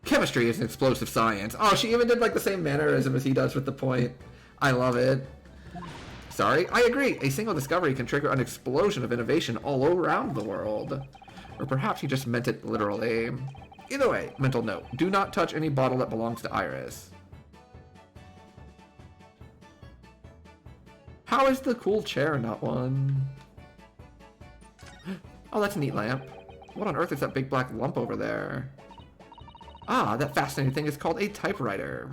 Chemistry is an explosive science. Oh, she even did like the same mannerism as he does with the point. I love it. Sorry, I agree. A single discovery can trigger an explosion of innovation all around the world. Or perhaps he just meant it literally. Either way, mental note. Do not touch any bottle that belongs to Iris. How is the cool chair not one? Oh, that's a neat lamp. What on earth is that big black lump over there? Ah, that fascinating thing is called a typewriter.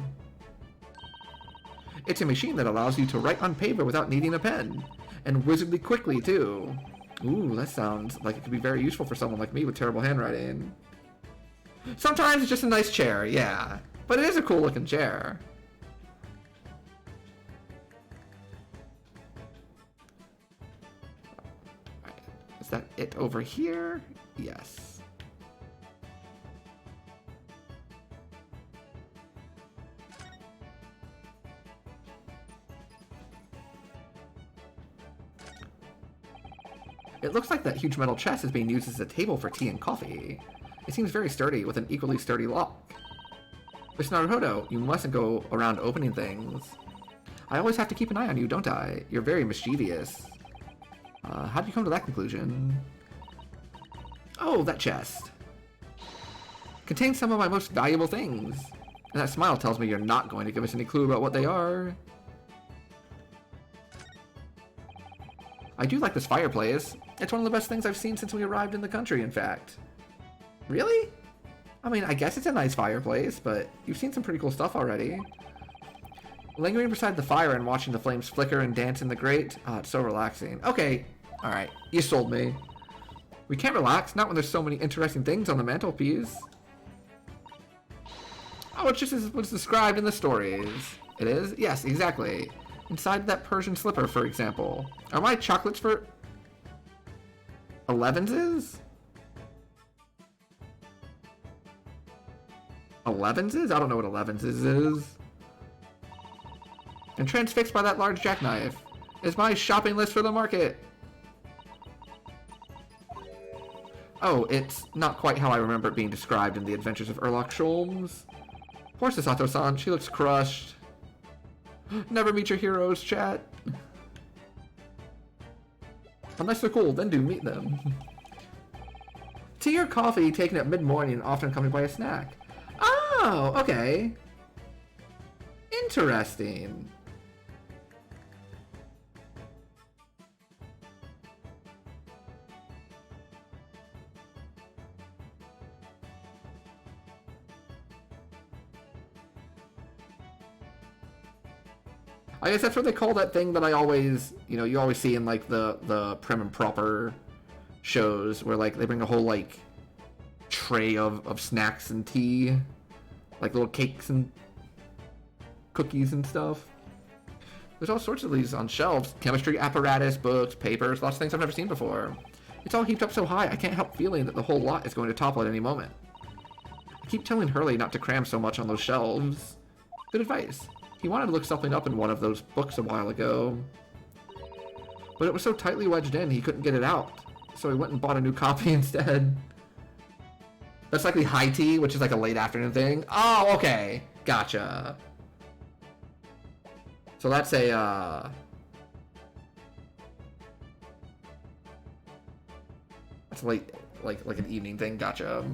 It's a machine that allows you to write on paper without needing a pen. And wizardly quickly, too. Ooh, that sounds like it could be very useful for someone like me with terrible handwriting. Sometimes it's just a nice chair, yeah. But it is a cool looking chair. Is that it over here? Yes. It looks like that huge metal chest is being used as a table for tea and coffee. It seems very sturdy, with an equally sturdy lock. Miss Naruhodo, you mustn't go around opening things. I always have to keep an eye on you, don't I? You're very mischievous. How did you come to that conclusion? Oh, that chest. Contains some of my most valuable things. And that smile tells me you're not going to give us any clue about what they are. I do like this fireplace. It's one of the best things I've seen since we arrived in the country, in fact. Really? I mean, I guess it's a nice fireplace, but you've seen some pretty cool stuff already. Lingering beside the fire and watching the flames flicker and dance in the grate. Oh, it's so relaxing. Okay, alright, you sold me. We can't relax, not when there's so many interesting things on the mantelpiece. Oh, it's just as what's described in the stories. It is? Yes, exactly. Inside that Persian slipper, for example. Are my chocolates for 11s? 11s? I don't know what 11s is. And transfixed by that large jackknife is my shopping list for the market. Oh, it's not quite how I remember it being described in the Adventures of Erlock Sholmes. Poor Sasato-san, she looks crushed. Never meet your heroes, chat. Unless they're cool, then do meet them. Tea or coffee taken at mid-morning, often accompanied by a snack. Oh, okay. Interesting. I guess that's what they call that thing that I always, you always see in like the prim and proper shows where like they bring a whole like tray of snacks and tea, like little cakes and cookies and stuff. There's all sorts of these on shelves. Chemistry apparatus, books, papers, lots of things I've never seen before. It's all heaped up so high, I can't help feeling that the whole lot is going to topple at any moment. I keep telling Hurley not to cram so much on those shelves. Good advice. He wanted to look something up in one of those books a while ago. But it was so tightly wedged in, he couldn't get it out. So he went and bought a new copy instead. That's likely high tea, which is like a late afternoon thing. Oh, okay. Gotcha. So that's a, that's late, like an evening thing. Gotcha.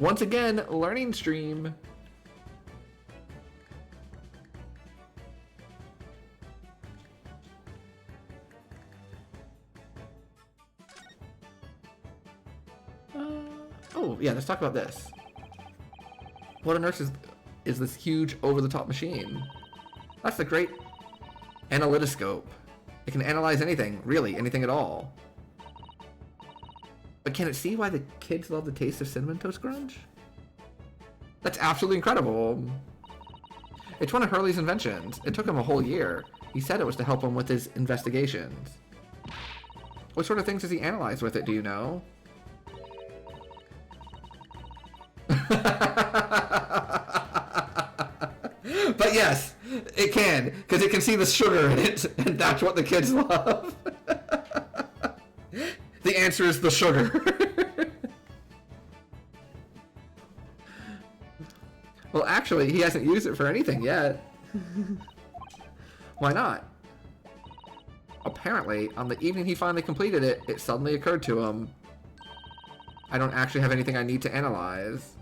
Once again, learning stream. Oh, yeah, let's talk about this. What on earth is this huge over-the-top machine? That's the great analytoscope. It can analyze anything, really, anything at all. But can it see why the kids love the taste of Cinnamon Toast Crunch? That's absolutely incredible. It's one of Hurley's inventions. It took him a whole year. He said it was to help him with his investigations. What sort of things does he analyze with it, do you know? But yes, it can, because it can see the sugar in it, and that's what the kids love. The answer is the sugar. Well, actually, he hasn't used it for anything yet. Why not? Apparently, on the evening he finally completed it, it suddenly occurred to him. I don't actually have anything I need to analyze.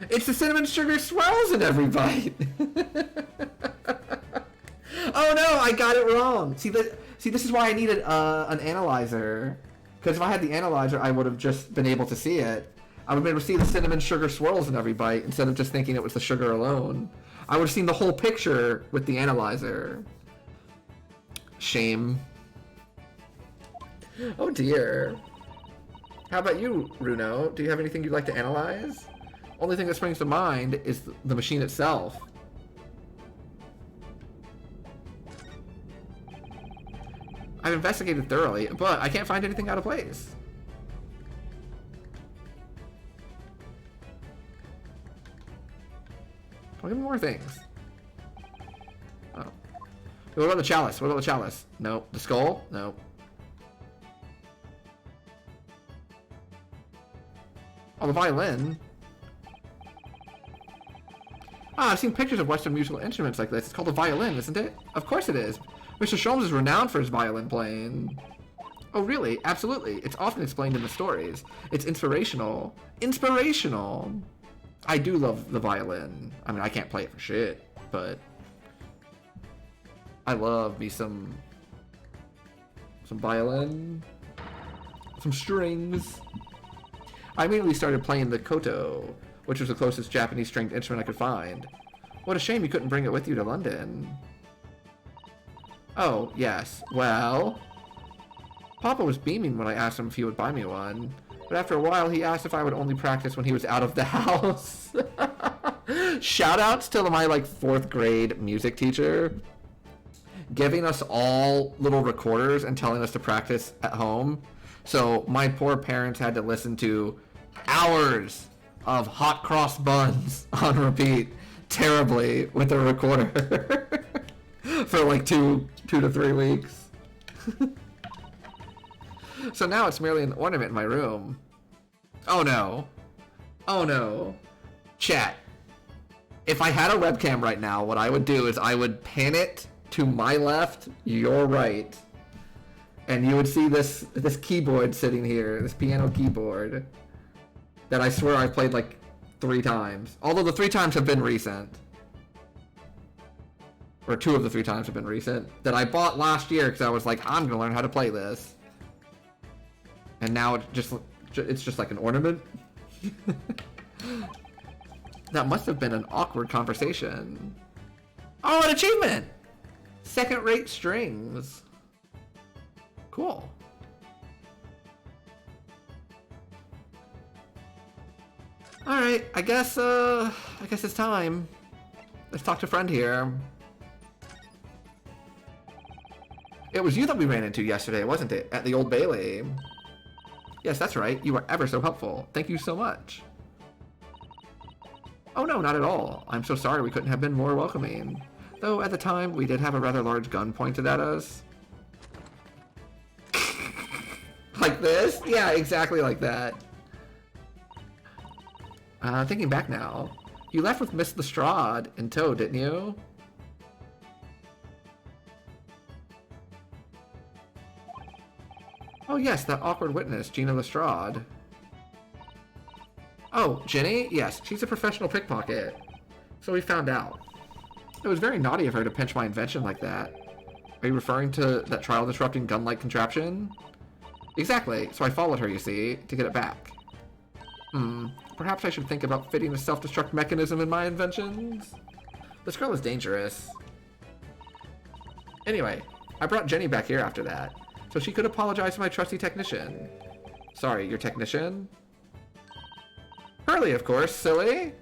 It's the cinnamon sugar swirls in every bite. Oh no, I got it wrong. See, this is why I needed an analyzer. Because if I had the analyzer, I would have just been able to see it. I would have been able to see the cinnamon sugar swirls in every bite instead of just thinking it was the sugar alone. I would have seen the whole picture with the analyzer. Shame. Oh dear. How about you, Runo? Do you have anything you'd like to analyze? Only thing that springs to mind is the machine itself. I've investigated thoroughly, but I can't find anything out of place. Don't give me more things. Oh. What about the chalice? What about the chalice? No. The skull? No. Oh, the violin. Ah, I've seen pictures of Western musical instruments like this. It's called a violin, isn't it? Of course it is. Mr. Sholmes is renowned for his violin playing. Oh, really? Absolutely. It's often explained in the stories. It's inspirational. Inspirational! I do love the violin. I mean, I can't play it for shit, but I love me some violin, some strings. I immediately started playing the koto, which was the closest Japanese stringed instrument I could find. What a shame you couldn't bring it with you to London. Oh, yes. Well, Papa was beaming when I asked him if he would buy me one. But after a while, he asked if I would only practice when he was out of the house. Shoutouts to my, like, 4th grade music teacher giving us all little recorders and telling us to practice at home. So my poor parents had to listen to hours of hot cross buns on repeat terribly with a recorder for like two to 3 weeks. So now it's merely an ornament in my room. Oh no. Oh no. Chat. If I had a webcam right now, what I would do is I would pan it to my left, your right. And you would see this keyboard sitting here, this piano keyboard, that I swear I've played like 3 times. Although the 3 times have been recent. Or 2 of the 3 times have been recent. That I bought last year because I was like, I'm gonna learn how to play this. And now it's just like an ornament. That must have been an awkward conversation. Oh, an achievement! Second-rate strings. Cool. Alright, I guess it's time. Let's talk to friend here. It was you that we ran into yesterday, wasn't it? At the Old Bailey. Yes, that's right. You were ever so helpful. Thank you so much. Oh no, not at all. I'm so sorry we couldn't have been more welcoming. Though at the time, we did have a rather large gun pointed at us. Like this? Yeah, exactly like that. Thinking back now, you left with Miss Lestrade in tow, didn't you? Oh yes, that awkward witness, Gina Lestrade. Oh, Jenny? Yes, she's a professional pickpocket. So we found out. It was very naughty of her to pinch my invention like that. Are you referring to that trial-disrupting gun-like contraption? Exactly, so I followed her, you see, to get it back. Perhaps I should think about fitting a self-destruct mechanism in my inventions? This girl is dangerous. Anyway, I brought Jenny back here after that, so she could apologize to my trusty technician. Sorry, your technician? Hurley, of course, silly!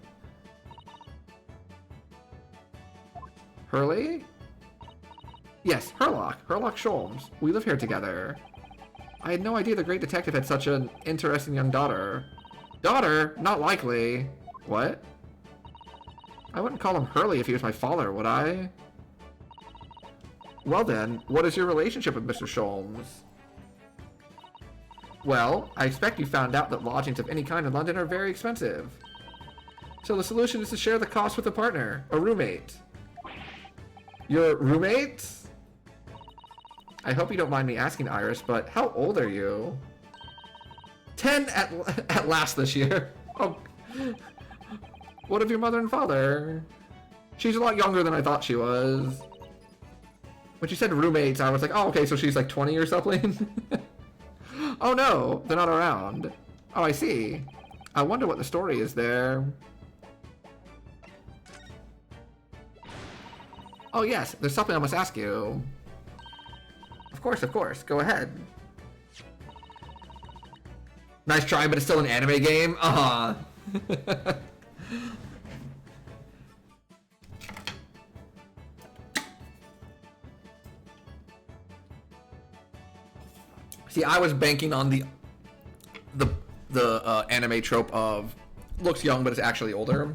Hurley? Yes, Herlock Sholmes. We live here together. I had no idea the great detective had such an interesting young daughter. Daughter? Not likely. What? I wouldn't call him Hurley if he was my father, would I? Well then, what is your relationship with Mr. Sholmes? Well, I expect you found out that lodgings of any kind in London are very expensive. So the solution is to share the cost with a partner, a roommate. Your roommate? I hope you don't mind me asking, Iris, but how old are you? 10 at last this year. Oh, what of your mother and father? She's a lot younger than I thought she was. When she said roommates, I was like, oh, okay, so she's like 20 or something? Oh no, they're not around. Oh, I see. I wonder what the story is there. Oh yes, there's something I must ask you. Of course, go ahead. Nice try, but it's still an anime game? See, I was banking on the anime trope of looks young but is actually older.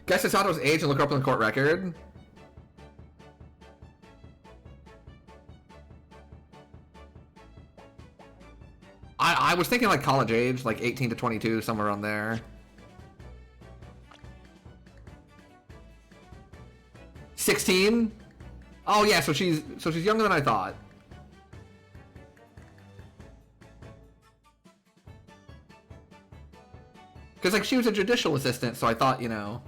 Guess Hisato's age and look her up on the court record. I was thinking like college age, like 18 to 22, somewhere around there. 16? Oh yeah, so she's younger than I thought. Because like she was a judicial assistant, so I thought, you know.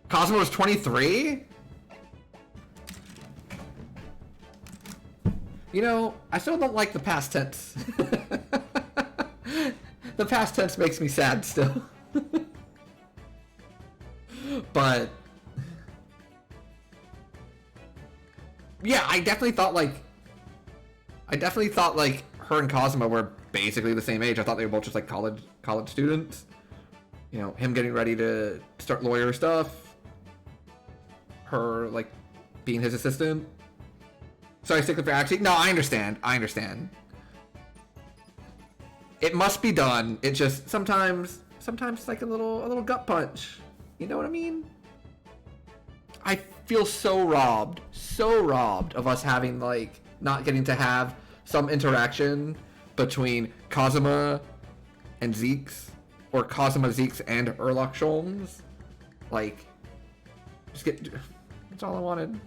Cosmo was 23? You know, I still don't like the past tense. The past tense makes me sad still. But yeah, I definitely thought like her and Cosmo were basically the same age. I thought they were both just like college students. You know, him getting ready to start lawyer stuff. Her like being his assistant. Sorry, stickler for actually. No, I understand. It must be done. It just sometimes it's like a little gut punch. You know what I mean? I feel so robbed of us having like not getting to have some interaction between Kazuma and Zeeks, or Kazuma, Zeeks, and Erlock Sholmes. Like, that's all I wanted.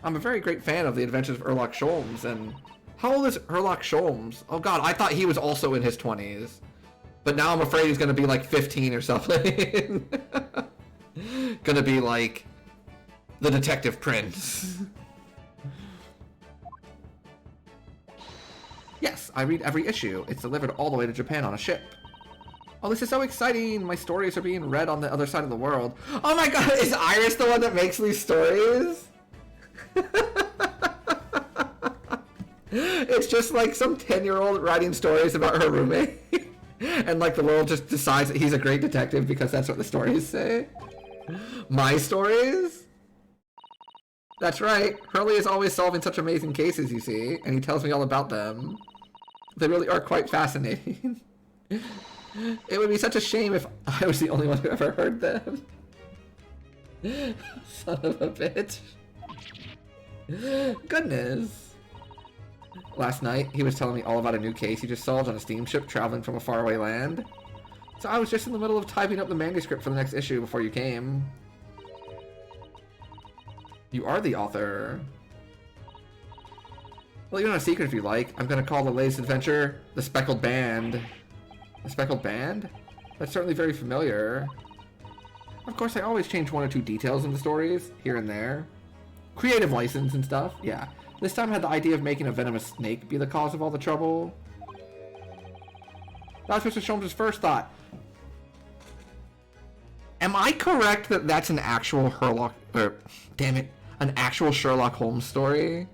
I'm a very great fan of the Adventures of Erlock Sholmes, and how old is Erlock Sholmes? Oh god, I thought he was also in his 20s. But now I'm afraid he's gonna be like 15 or something. Gonna be like the Detective Prince. Yes, I read every issue. It's delivered all the way to Japan on a ship. Oh, this is so exciting. My stories are being read on the other side of the world. Oh my god, is Iris the one that makes these stories? It's just like some 10-year-old writing stories about her roommate. And like the world just decides that he's a great detective because that's what the stories say. My stories? That's right. Hurley is always solving such amazing cases, you see, and he tells me all about them. They really are quite fascinating. It would be such a shame if I was the only one who ever heard them. Son of a bitch. Goodness. Last night, he was telling me all about a new case he just solved on a steamship traveling from a faraway land. So I was just in the middle of typing up the manuscript for the next issue before you came. You are the author. Well, you know a secret if you like. I'm gonna call the latest adventure The Speckled Band. The Speckled Band? That's certainly very familiar. Of course, I always change one or two details in the stories, here and there. Creative license and stuff, yeah. This time I had the idea of making a venomous snake be the cause of all the trouble. That was Mr. Sholmes' first thought. Am I correct that that's an actual an actual Sherlock Holmes story?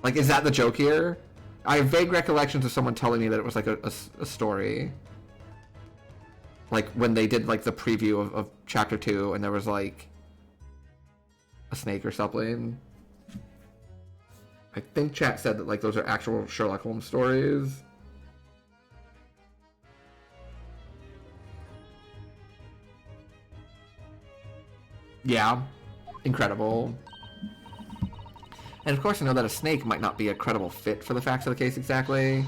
Like, is that the joke here? I have vague recollections of someone telling me that it was like a story. Like when they did like the preview of chapter 2 and there was like a snake or something. I think chat said that like those are actual Sherlock Holmes stories. Yeah, incredible. And of course I know that a snake might not be a credible fit for the facts of the case exactly.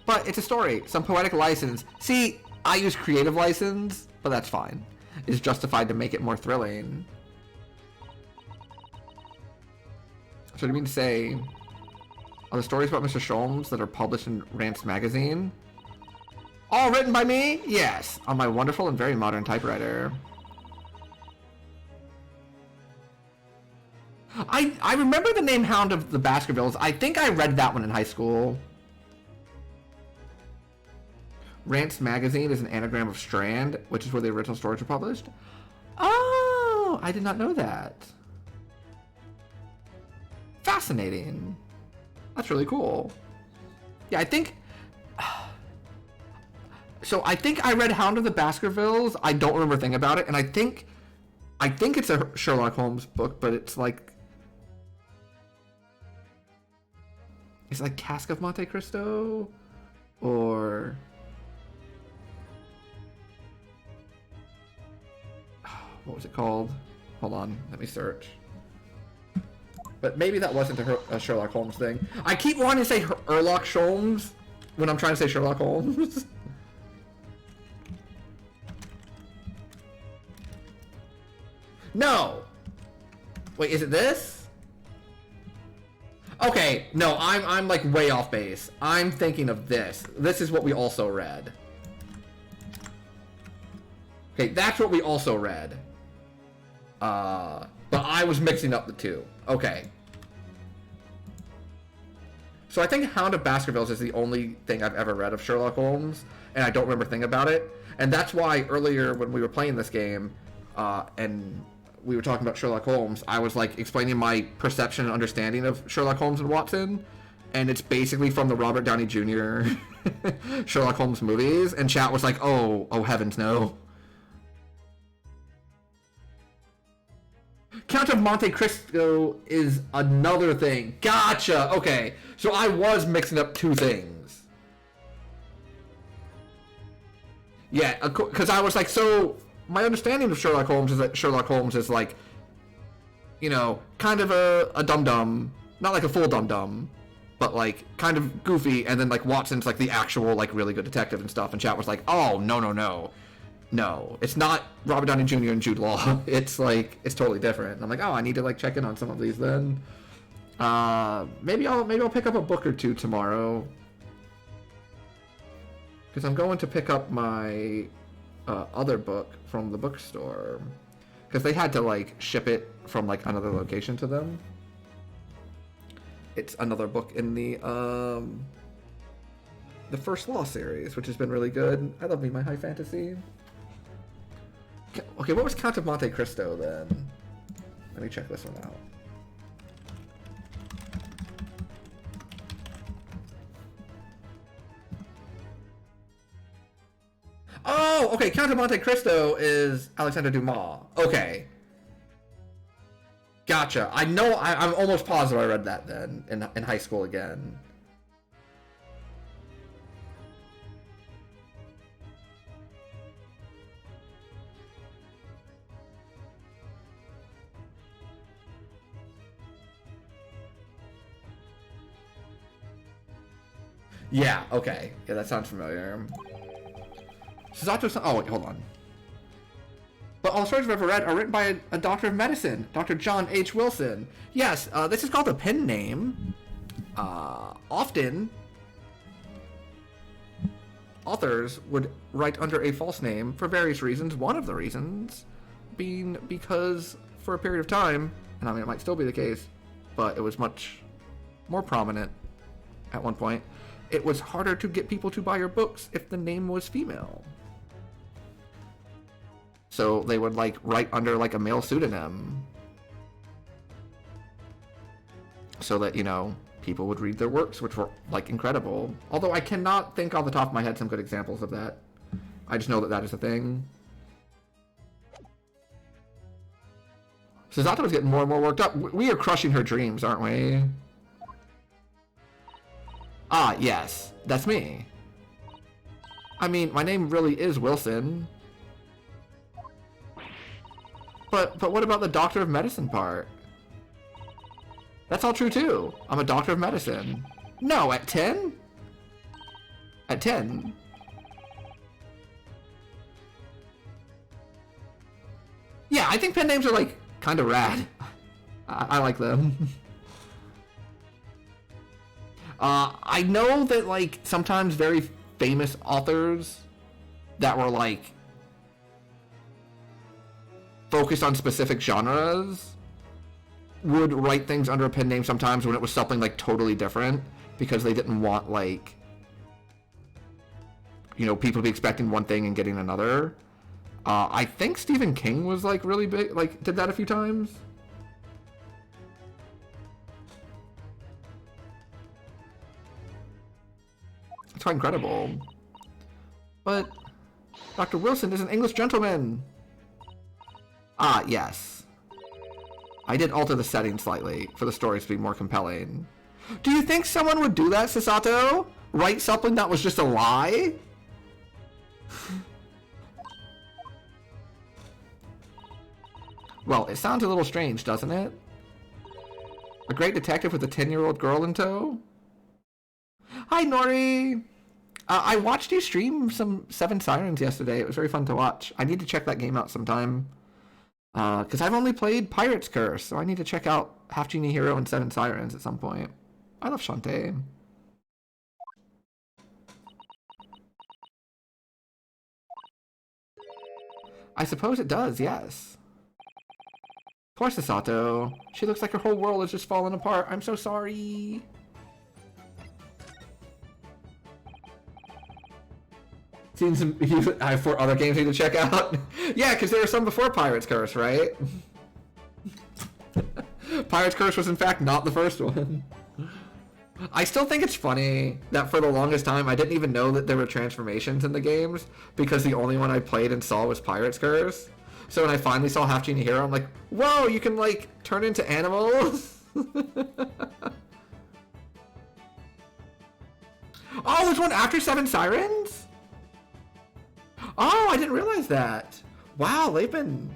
But it's a story, some poetic license. See, I use creative license, but that's fine. It's justified to make it more thrilling. So do you mean to say, are the stories about Mr. Sholmes that are published in Rance magazine all written by me? Yes, on my wonderful and very modern typewriter. I remember the name Hound of the Baskervilles. I think I read that one in high school. Rance magazine is an anagram of Strand, which is where the original stories were published. Oh, I did not know that. Fascinating. That's really cool. Yeah, I think... So I think I read Hound of the Baskervilles. I don't remember a thing about it, and I think it's a Sherlock Holmes book, but it's like... It's like Cask of Monte Cristo? Or... What was it called? Hold on, let me search. But maybe that wasn't a Sherlock Holmes thing. I keep wanting to say Sherlock Holmes when I'm trying to say Sherlock Holmes. No! Wait, is it this? Okay, no, I'm like way off base. I'm thinking of this. This is what we also read. Okay, that's what we also read. But I was mixing up the two. Okay. So I think Hound of Baskervilles is the only thing I've ever read of Sherlock Holmes, and I don't remember a thing about it. And that's why earlier when we were playing this game, and we were talking about Sherlock Holmes, I was like explaining my perception and understanding of Sherlock Holmes and Watson, and it's basically from the Robert Downey Jr. Sherlock Holmes movies, and chat was like, oh heavens no. Count of Monte Cristo is another thing. Gotcha. Okay. So I was mixing up two things. Yeah, because I was like, so my understanding of Sherlock Holmes is that Sherlock Holmes is like, you know, kind of a dum-dum. Not like a full dum-dum, but like kind of goofy. And then like Watson's like the actual like really good detective and stuff. And chat was like, oh, no. No, it's not Robert Downey Jr. and Jude Law. It's like, it's totally different. And I'm like, oh, I need to like check in on some of these then. Maybe I'll pick up a book or two tomorrow. Because I'm going to pick up my other book from the bookstore. Because they had to like ship it from like another location to them. It's another book in the First Law series, which has been really good. I love me my high fantasy. Okay, what was Count of Monte Cristo then? Let me check this one out. Oh, okay, Count of Monte Cristo is Alexander Dumas. Okay. Gotcha. I know, I'm almost positive I read that then in high school again. Yeah, okay. Yeah, that sounds familiar. Susato... Oh, wait, hold on. But all the stories I've ever read are written by a doctor of medicine, Dr. John H. Wilson. Yes, this is called a pen name. Often, authors would write under a false name for various reasons. One of the reasons being because for a period of time, and I mean it might still be the case, but it was much more prominent at one point, it was harder to get people to buy your books if the name was female. So they would like write under like a male pseudonym so that, you know, people would read their works, which were like incredible. Although I cannot think off the top of my head some good examples of that. I just know that that is a thing. Susato was getting more and more worked up. We are crushing her dreams, aren't we? Ah, yes. That's me. I mean, my name really is Wilson. But what about the doctor of medicine part? That's all true too. I'm a doctor of medicine. No, at 10? At 10. Yeah, I think pen names are like kind of rad. I like them. I know that like sometimes very famous authors that were like focused on specific genres would write things under a pen name sometimes when it was something like totally different because they didn't want like, you know, people to be expecting one thing and getting another. I think Stephen King was like really big, like did that a few times. It's quite incredible. But Dr. Wilson is an English gentleman. Ah, yes. I did alter the setting slightly for the stories to be more compelling. Do you think someone would do that, Susato? Write something that was just a lie? Well, it sounds a little strange, doesn't it? A great detective with a 10-year-old girl in tow? Hi, Nori! I watched you stream some Seven Sirens yesterday. It was very fun to watch. I need to check that game out sometime. Because I've only played Pirate's Curse, so I need to check out Half Genie Hero and Seven Sirens at some point. I love Shantae. I suppose it does, yes. Poor Sasato. She looks like her whole world is just falling apart. I'm so sorry. Seen some I have 4 other games I need to check out. Yeah, because there were some before Pirate's Curse, right? Pirate's Curse was in fact not the first one. I still think it's funny that for the longest time I didn't even know that there were transformations in the games because the only one I played and saw was Pirate's Curse. So when I finally saw Half Genie Hero, I'm like, whoa, you can like turn into animals? Oh, there's one after Seven Sirens? Oh, I didn't realize that. Wow, they've been...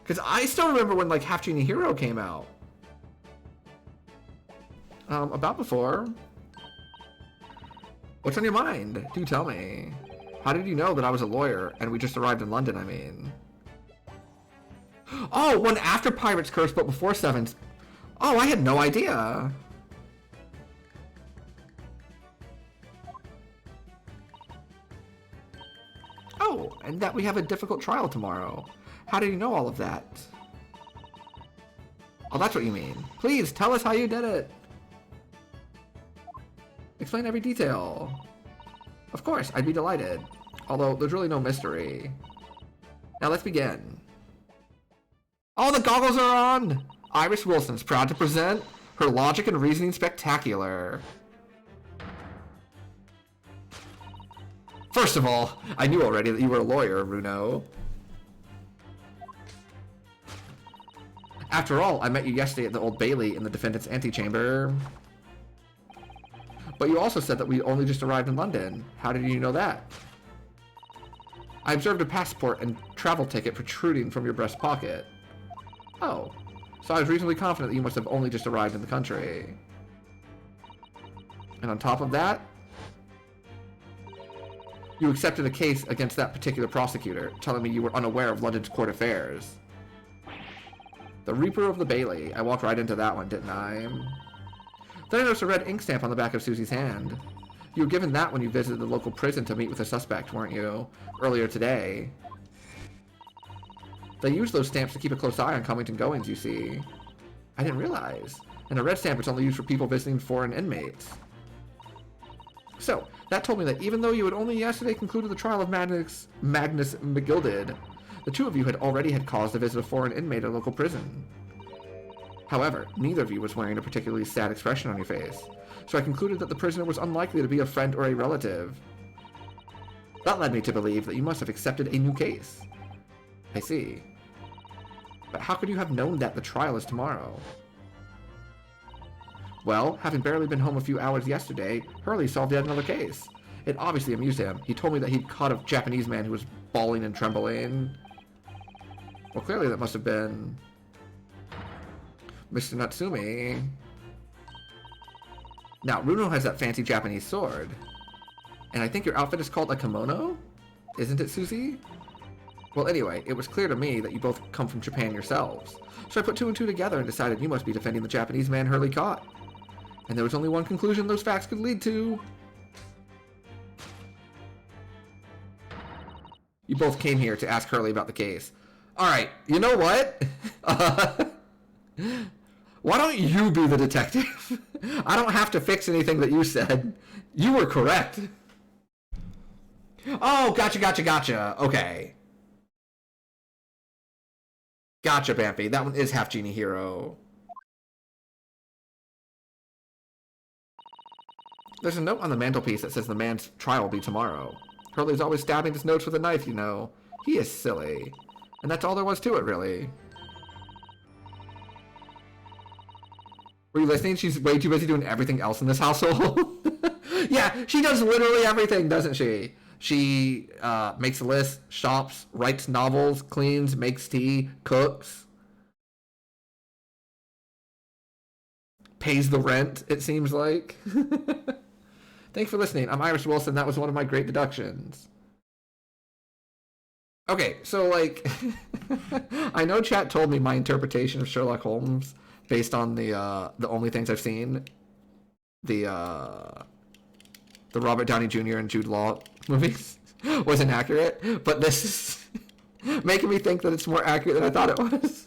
Because I still remember when like Half Genie Hero came out. About before. What's on your mind? Do tell me. How did you know that I was a lawyer and we just arrived in London, I mean? Oh, one after Pirate's Curse but before Seven's. Oh, I had no idea. Oh, and that we have a difficult trial tomorrow. How did you know all of that? Oh, that's what you mean. Please, tell us how you did it. Explain every detail. Of course, I'd be delighted. Although, there's really no mystery. Now let's begin. Oh, the goggles are on! Iris Wilson's proud to present her Logic and Reasoning Spectacular. First of all, I knew already that you were a lawyer, Runo. After all, I met you yesterday at the Old Bailey in the defendant's antechamber. But you also said that we only just arrived in London. How did you know that? I observed a passport and travel ticket protruding from your breast pocket. Oh, so I was reasonably confident that you must have only just arrived in the country. And on top of that, you accepted a case against that particular prosecutor, telling me you were unaware of London's court affairs. The Reaper of the Bailey. I walked right into that one, didn't I? Then I noticed a red ink stamp on the back of Susie's hand. You were given that when you visited the local prison to meet with a suspect, weren't you? Earlier today. They use those stamps to keep a close eye on comings and goings, you see. I didn't realize. And a red stamp is only used for people visiting foreign inmates. So, that told me that even though you had only yesterday concluded the trial of Magnus McGilded, the two of you had already had cause to visit a foreign inmate at a local prison. However, neither of you was wearing a particularly sad expression on your face, so I concluded that the prisoner was unlikely to be a friend or a relative. That led me to believe that you must have accepted a new case. I see. But how could you have known that the trial is tomorrow? Well, having barely been home a few hours yesterday, Hurley solved yet another case. It obviously amused him. He told me that he'd caught a Japanese man who was bawling and trembling. Well, clearly that must have been Mr. Natsumi. Now, Runo has that fancy Japanese sword. And I think your outfit is called a kimono? Isn't it, Susie? Well, anyway, it was clear to me that you both come from Japan yourselves. So I put two and two together and decided you must be defending the Japanese man Hurley caught. And there was only one conclusion those facts could lead to. You both came here to ask Hurley about the case. Alright, you know what? Why don't you be the detective? I don't have to fix anything that you said. You were correct. Oh, gotcha. Okay. Gotcha, Bampy. That one is Half Genie Hero. There's a note on the mantelpiece that says the man's trial will be tomorrow. Hurley's always stabbing his notes with a knife, you know. He is silly. And that's all there was to it, really. Were you listening? She's way too busy doing everything else in this household. Yeah, she does literally everything, doesn't she? She makes a list, shops, writes novels, cleans, makes tea, cooks, pays the rent, it seems like. Thanks for listening. I'm Iris Wilson. That was one of my great deductions. Okay, so like, I know chat told me my interpretation of Sherlock Holmes based on the only things I've seen, the Robert Downey Jr. and Jude Law movies was inaccurate, but this is making me think that it's more accurate than I thought it was.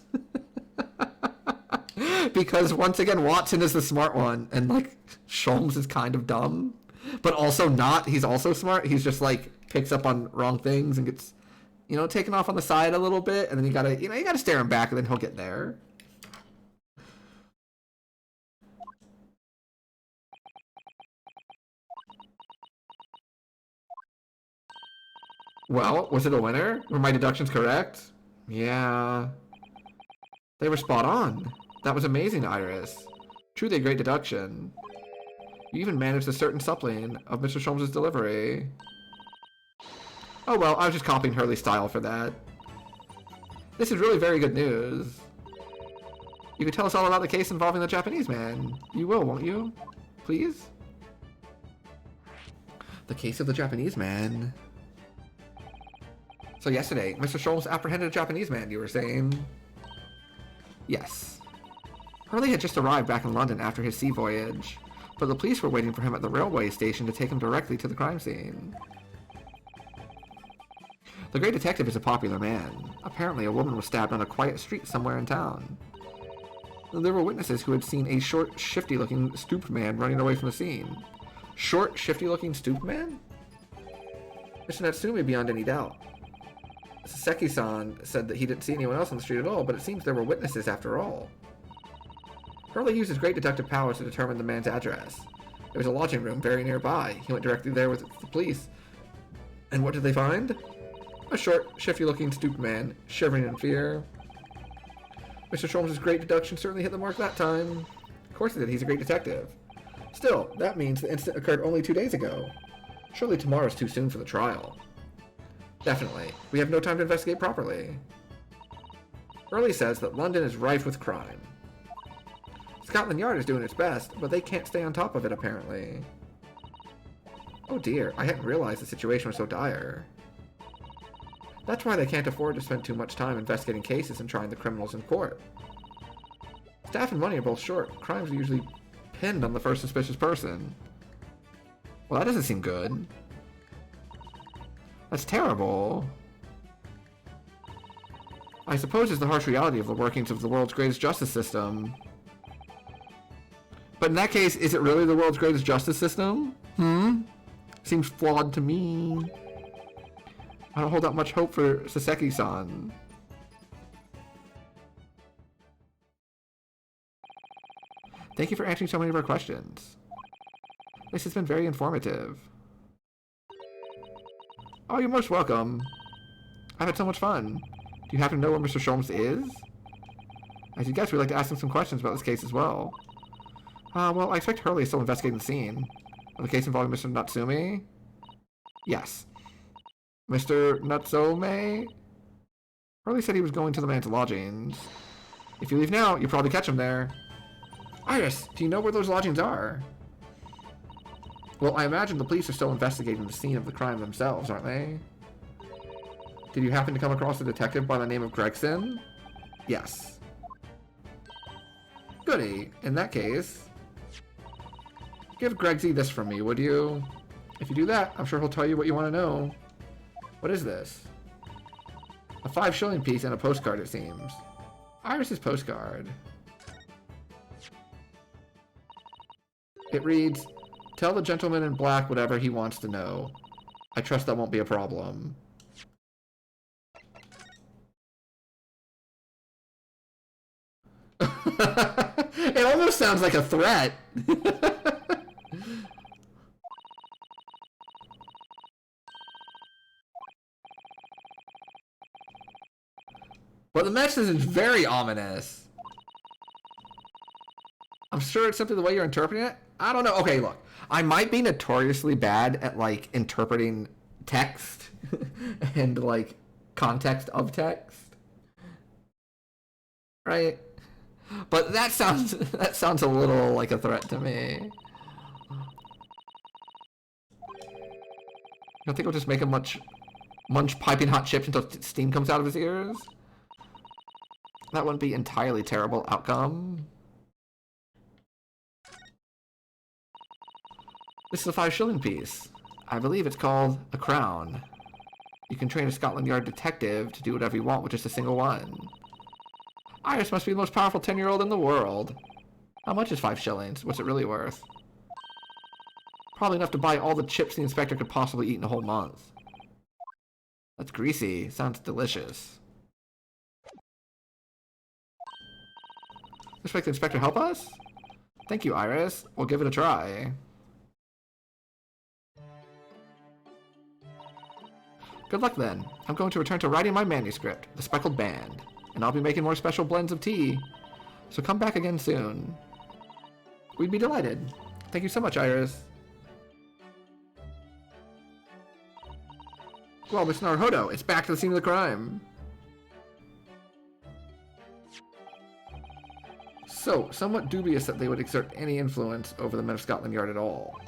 Because once again, Watson is the smart one, and like Sholmes is kind of dumb, but also not. He's also smart. He's just like picks up on wrong things and gets, taken off on the side a little bit, and then you gotta stare him back, and then he'll get there. Well, was it a winner? Were my deductions correct? Yeah. They were spot on. That was amazing, Iris. Truly a great deduction. You even managed a certain suppling of Mr. Sholmes' delivery. Oh well, I was just copying Hurley's style for that. This is really very good news. You could tell us all about the case involving the Japanese man. You will, won't you? Please? The case of the Japanese man. So yesterday, Mr. Sholmes apprehended a Japanese man, you were saying? Yes. Hurley had just arrived back in London after his sea voyage, but the police were waiting for him at the railway station to take him directly to the crime scene. The great detective is a popular man. Apparently, a woman was stabbed on a quiet street somewhere in town. There were witnesses who had seen a short, shifty-looking, stooped man running away from the scene. Short, shifty-looking, stooped man? Mr. Natsume beyond any doubt. Saseki-san said that he didn't see anyone else on the street at all, but it seems there were witnesses after all. Hurley used his great detective powers to determine the man's address. There was a lodging room very nearby. He went directly there with the police. And what did they find? A short, shifty-looking, stooped man, shivering in fear. Mr. Sholmes' great deduction certainly hit the mark that time. Of course it did. He's a great detective. Still, that means the incident occurred only 2 days ago. Surely tomorrow's too soon for the trial. Definitely. We have no time to investigate properly. Hurley says that London is rife with crime. Scotland Yard is doing its best, but they can't stay on top of it, apparently. Oh dear, I hadn't realized the situation was so dire. That's why they can't afford to spend too much time investigating cases and trying the criminals in court. Staff and money are both short. Crimes are usually pinned on the first suspicious person. Well, that doesn't seem good. That's terrible. I suppose it's the harsh reality of the workings of the world's greatest justice system. But in that case, is it really the world's greatest justice system? Seems flawed to me. I don't hold out much hope for Saseki-san. Thank you for answering so many of our questions. This has been very informative. Oh, you're most welcome. I've had so much fun. Do you happen to know where Mr. Sholmes is? As you guess, we'd like to ask him some questions about this case as well. Well, I expect Hurley is still investigating the scene. Of the case involving Mr. Natsume? Yes. Mr. Natsume? Hurley said he was going to the man's lodgings. If you leave now, you'll probably catch him there. Iris, do you know where those lodgings are? Well, I imagine the police are still investigating the scene of the crime themselves, aren't they? Did you happen to come across a detective by the name of Gregson? Yes. Goody. In that case, give Gregsy this from me, would you? If you do that, I'm sure he'll tell you what you want to know. What is this? A 5-shilling piece and a postcard, it seems. Iris's postcard. It reads, "Tell the gentleman in black whatever he wants to know. I trust that won't be a problem." It almost sounds like a threat. But the message is very ominous. I'm sure it's simply the way you're interpreting it. I don't know. Okay, look. I might be notoriously bad at, like, interpreting text and like context of text, right? But that sounds a little like a threat to me. I think we'll just make him munch piping hot chips until steam comes out of his ears. That wouldn't be entirely terrible outcome. This is a 5-shilling piece. I believe it's called a crown. You can train a Scotland Yard detective to do whatever you want with just a single one. Iris must be the most powerful 10-year-old in the world. How much is 5 shillings? What's it really worth? Probably enough to buy all the chips the inspector could possibly eat in a whole month. That's greasy. Sounds delicious. Expect the inspector help us? Thank you, Iris. We'll give it a try. Good luck then. I'm going to return to writing my manuscript, The Speckled Band, and I'll be making more special blends of tea. So come back again soon. We'd be delighted. Thank you so much, Iris. Well, Miss Naruhodo, it's back to the scene of the crime. So, somewhat dubious that they would exert any influence over the men of Scotland Yard at all.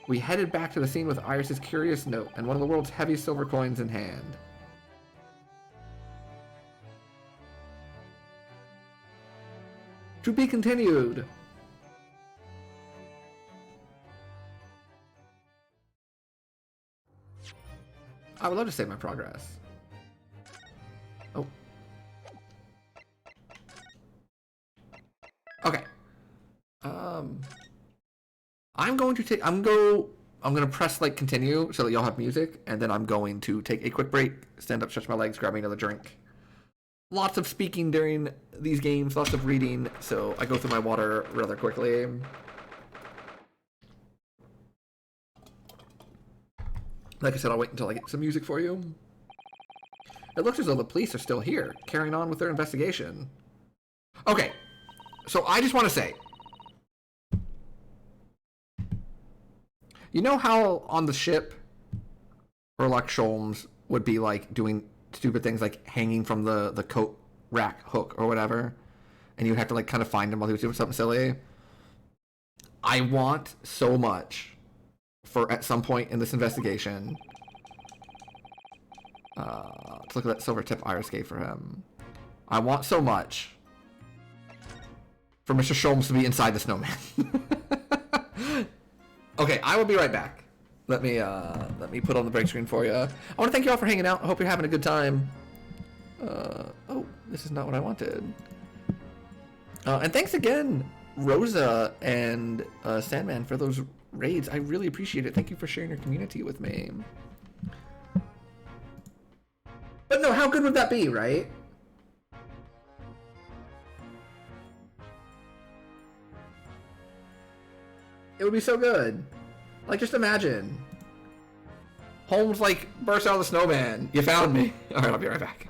We headed back to the scene with Iris's curious note and one of the world's heaviest silver coins in hand. To be continued. I would love to save my progress. Oh. Okay. I'm gonna press like continue so that y'all have music, and then I'm going to take a quick break, stand up, stretch my legs, grab me another drink. Lots of speaking during these games, lots of reading, so I go through my water rather quickly. Like I said, I'll wait until I get some music for you. It looks as though the police are still here, carrying on with their investigation. Okay, so I just want to say, you know how on the ship, Sherlock Sholmes would be like doing stupid things like hanging from the coat rack hook or whatever, and you'd have to like kind of find him while he was doing something silly? I want so much for at some point in this investigation. Let's look at that silver tip Iris gave for him. I want so much for Mr. Sholmes to be inside the snowman. Okay, I will be right back. Let me put on the break screen for you. I want to thank you all for hanging out. I hope you're having a good time. Oh, this is not what I wanted. And thanks again, Rosa and Sandman, for those raids. I really appreciate it. Thank you for sharing your community with me. But no, how good would that be, right? It would be so good. Like, just imagine. Holmes, like, bursts out of the snowman. You found me. Alright, I'll be right back.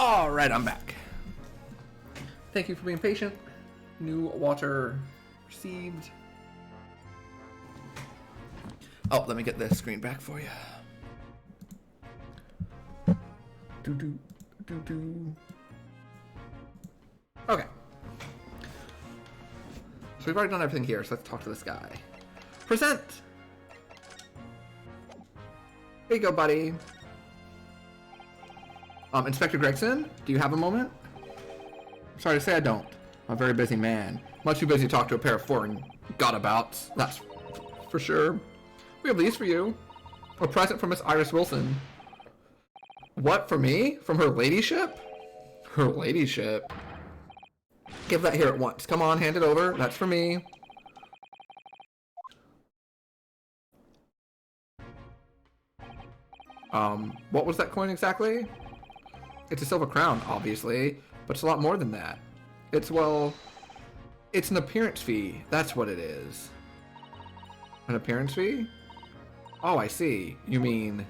Alright, I'm back. Thank you for being patient. New water received. Oh, let me get this screen back for you. Okay. So we've already done everything here, so let's talk to this guy. Present! Here you go, buddy. Inspector Gregson, do you have a moment? Sorry to say I don't. I'm a very busy man. Much too busy to talk to a pair of foreign godabouts, that's for sure. We have these for you. A present from Miss Iris Wilson. What, for me? From her ladyship? Her ladyship? Give that here at once. Come on, hand it over. That's for me. What was that coin exactly? It's a silver crown, obviously, but it's a lot more than that. It's, well, it's an appearance fee. That's what it is. An appearance fee? Oh, I see. You mean...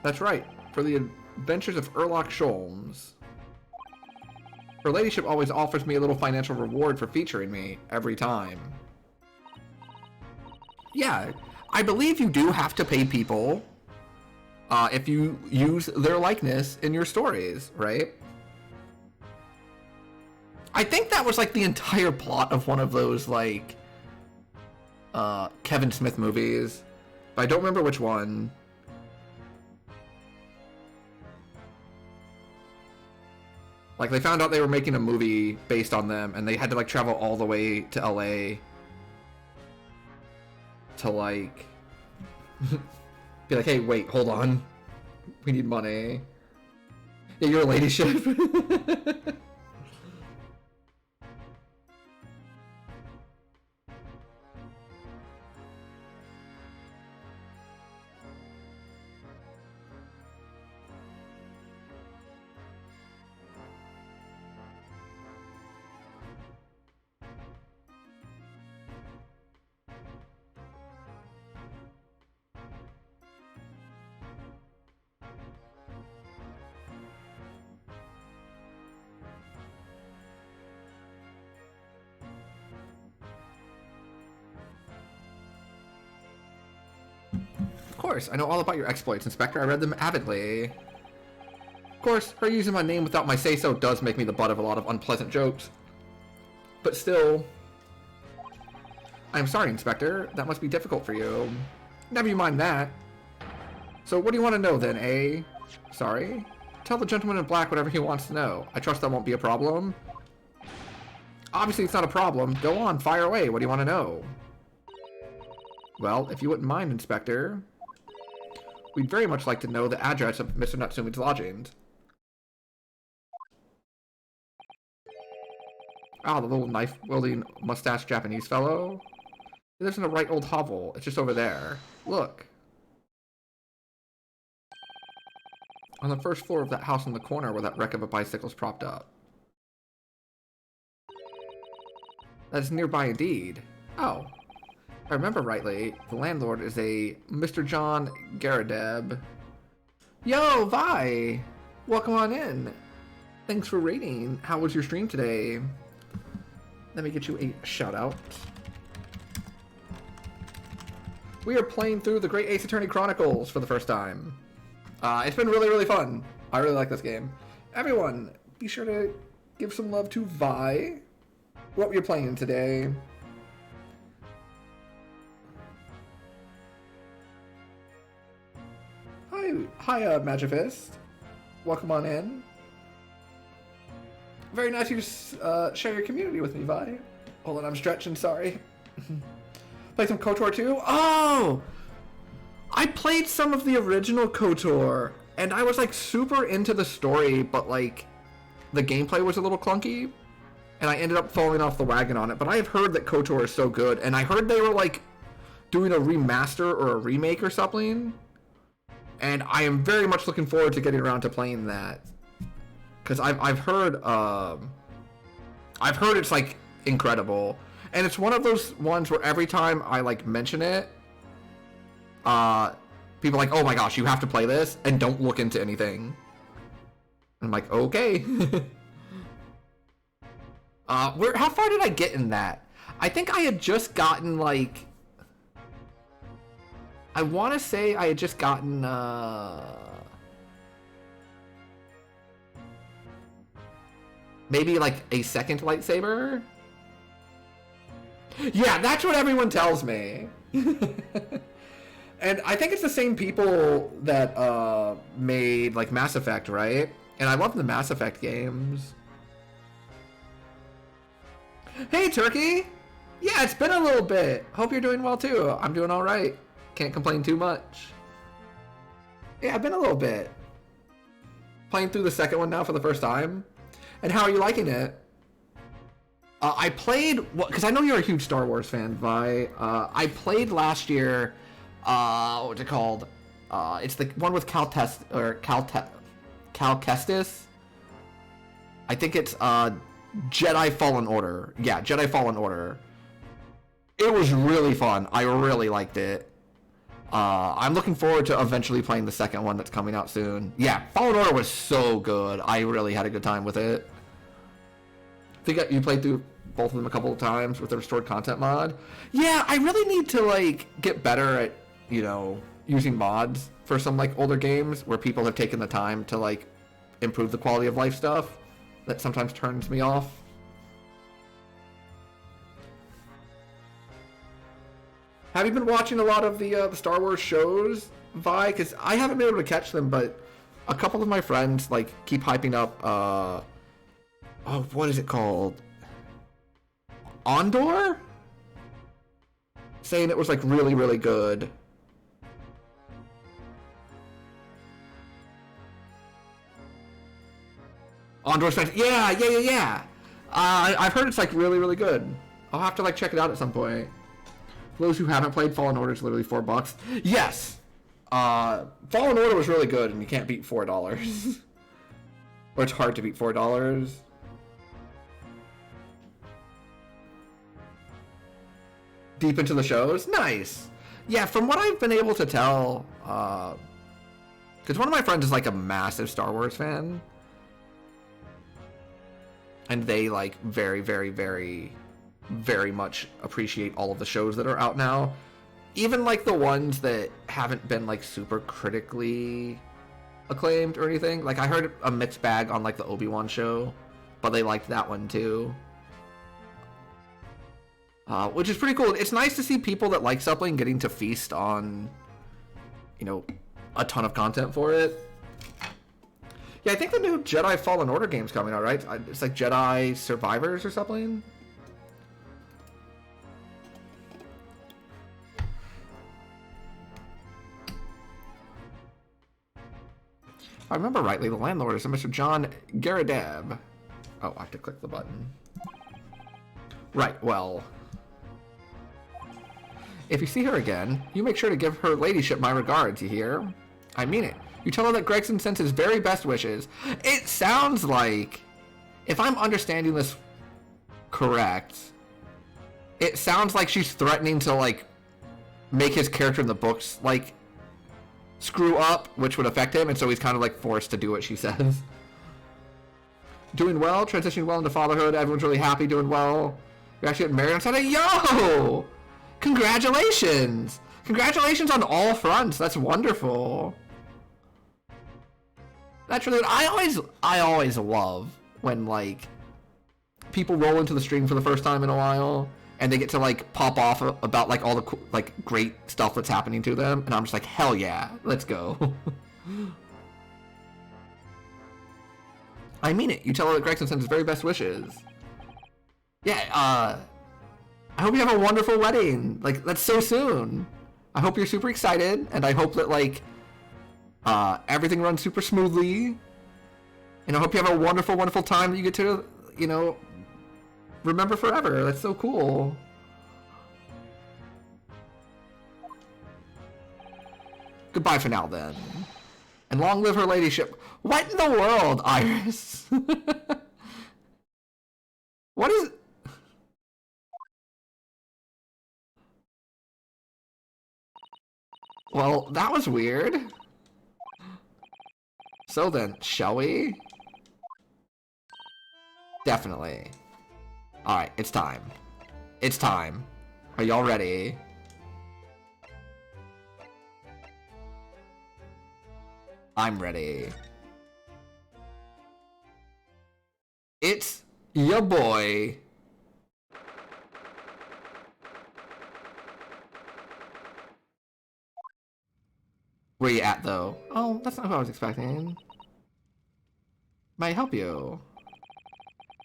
That's right. For the adventures of Erlock Sholmes. Her ladyship always offers me a little financial reward for featuring me every time. Yeah, I believe you do have to pay people if you use their likeness in your stories, right? I think that was like the entire plot of one of those like Kevin Smith movies, but I don't remember which one. Like, they found out they were making a movie based on them, and they had to, like, travel all the way to LA to, like, be like, hey, wait, hold on. We need money. Yeah, you're a ladyship. Of course, I know all about your exploits, Inspector. I read them avidly. Of course, her using my name without my say-so does make me the butt of a lot of unpleasant jokes. But still... I'm sorry, Inspector. That must be difficult for you. Never you mind that. So what do you want to know then, eh? Sorry? Tell the gentleman in black whatever he wants to know. I trust that won't be a problem. Obviously it's not a problem. Go on, fire away. What do you want to know? Well, if you wouldn't mind, Inspector, we'd very much like to know the address of Mr. Natsumi's lodgings. Ah, the little knife-wielding mustache Japanese fellow. He lives in a right old hovel. It's just over there. Look. On the first floor of that house in the corner where that wreck of a bicycle's propped up. That's nearby indeed. Oh. If I remember rightly, the landlord is a Mr. John Garadeb. Yo, Vi! Welcome on in. Thanks for raiding. How was your stream today? Let me get you a shout out. We are playing through the Great Ace Attorney Chronicles for the first time. It's been really, really fun. I really like this game. Everyone, be sure to give some love to Vi. What were you playing today? Hi, Magifist. Welcome on in. Very nice you share your community with me, Vi. Hold on, I'm stretching, sorry. Play some KOTOR 2? Oh! I played some of the original KOTOR, and I was like super into the story, but like the gameplay was a little clunky, and I ended up falling off the wagon on it. But I have heard that KOTOR is so good, and I heard they were like doing a remaster or a remake or something. And I am very much looking forward to getting around to playing that, because I've heard it's like incredible, and it's one of those ones where every time I like mention it, People are like, oh my gosh, you have to play this and don't look into anything. I'm like, okay. How far did I get in that? I think I had just gotten like, I want to say I had just gotten maybe like a second lightsaber. Yeah, that's what everyone tells me. And I think it's the same people that made like Mass Effect, right? And I love the Mass Effect games. Hey, Turkey! Yeah, it's been a little bit. Hope you're doing well too. I'm doing all right. Can't complain too much. Yeah, I've been a little bit. Playing through the second one now for the first time. And how are you liking it? I played, because I know you're a huge Star Wars fan, Vi. I played last year, what's it called? It's the one with Cal Kestis. I think it's Jedi Fallen Order. Yeah, Jedi Fallen Order. It was really fun. I really liked it. I'm looking forward to eventually playing the second one that's coming out soon. Yeah, Fallen Order was so good. I really had a good time with it. I think you played through both of them a couple of times with the restored content mod. Yeah, I really need to like get better at, you know, using mods for some like older games where people have taken the time to like improve the quality of life stuff. That sometimes turns me off. Have you been watching a lot of the Star Wars shows, Vi? Because I haven't been able to catch them, but a couple of my friends like keep hyping up. Oh, what is it called? Andor? Saying it was like really, really good. Andor's fantastic. Yeah. I've heard it's like really, really good. I'll have to like check it out at some point. For those who haven't played, Fallen Order is literally $4. Yes! Fallen Order was really good, and you can't beat $4. Or it's hard to beat $4. Deep into the shows? Nice! Yeah, from what I've been able to tell, because one of my friends is like a massive Star Wars fan. And they like very, very, very, very much appreciate all of the shows that are out now. Even like the ones that haven't been like super critically acclaimed or anything. Like I heard a mixed bag on like the Obi-Wan show, but they liked that one too. Which is pretty cool. It's nice to see people that like something getting to feast on, you know, a ton of content for it. Yeah, I think the new Jedi Fallen Order game's coming out, right? It's like Jedi Survivors or something. If I remember rightly, the landlord is a Mr. John Garadab. Oh, I have to click the button. Right, well. If you see her again, you make sure to give her ladyship my regards, you hear? I mean it. You tell her that Gregson sends his very best wishes. It sounds like, if I'm understanding this correct, it sounds like she's threatening to, like, make his character in the books, like, screw up, which would affect him, and so he's kind of, like, forced to do what she says. Doing well, transitioning well into fatherhood, everyone's really happy, doing well. You're actually getting married on Saturday? Yo! Congratulations! Congratulations on all fronts, that's wonderful. That's really good. I always love when like people roll into the stream for the first time in a while and they get to like pop off about like all the like great stuff that's happening to them, and I'm just like, hell yeah, let's go. I mean it. You tell her that Gregson sends his very best wishes. Yeah, I hope you have a wonderful wedding. Like, that's so soon. I hope you're super excited, and I hope that like everything runs super smoothly, and I hope you have a wonderful, wonderful time that you get to, you know, remember forever. That's so cool. Goodbye for now, then. And long live her ladyship. What in the world, Iris? What is... Well, that was weird. So then, shall we? Definitely. Alright, it's time. It's time. Are y'all ready? I'm ready. It's your boy. Where you at, though? Oh, that's not who I was expecting. May I help you?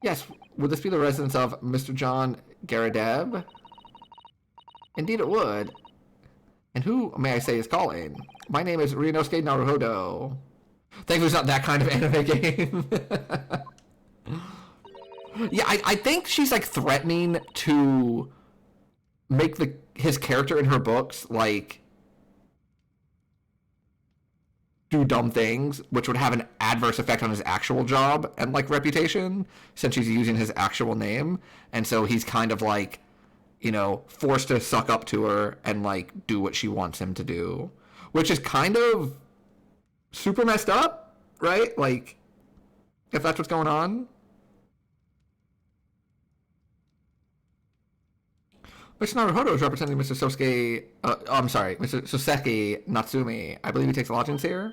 Yes, would this be the residence of Mr. John Garadeb? Indeed it would. And who, may I say, is calling? My name is Ryunosuke Naruhodo. Thankfully it's not that kind of anime game. Yeah, I think she's like threatening to make his character in her books like do dumb things, which would have an adverse effect on his actual job and like reputation, since he's using his actual name, and so he's kind of like, you know, forced to suck up to her and like do what she wants him to do, which is kind of super messed up, right? Like, if that's what's going on. Mr. Naruhodo is representing Mr. Sosuke. I'm sorry, Mr. Soseki Natsumi. I believe he takes lodgings here.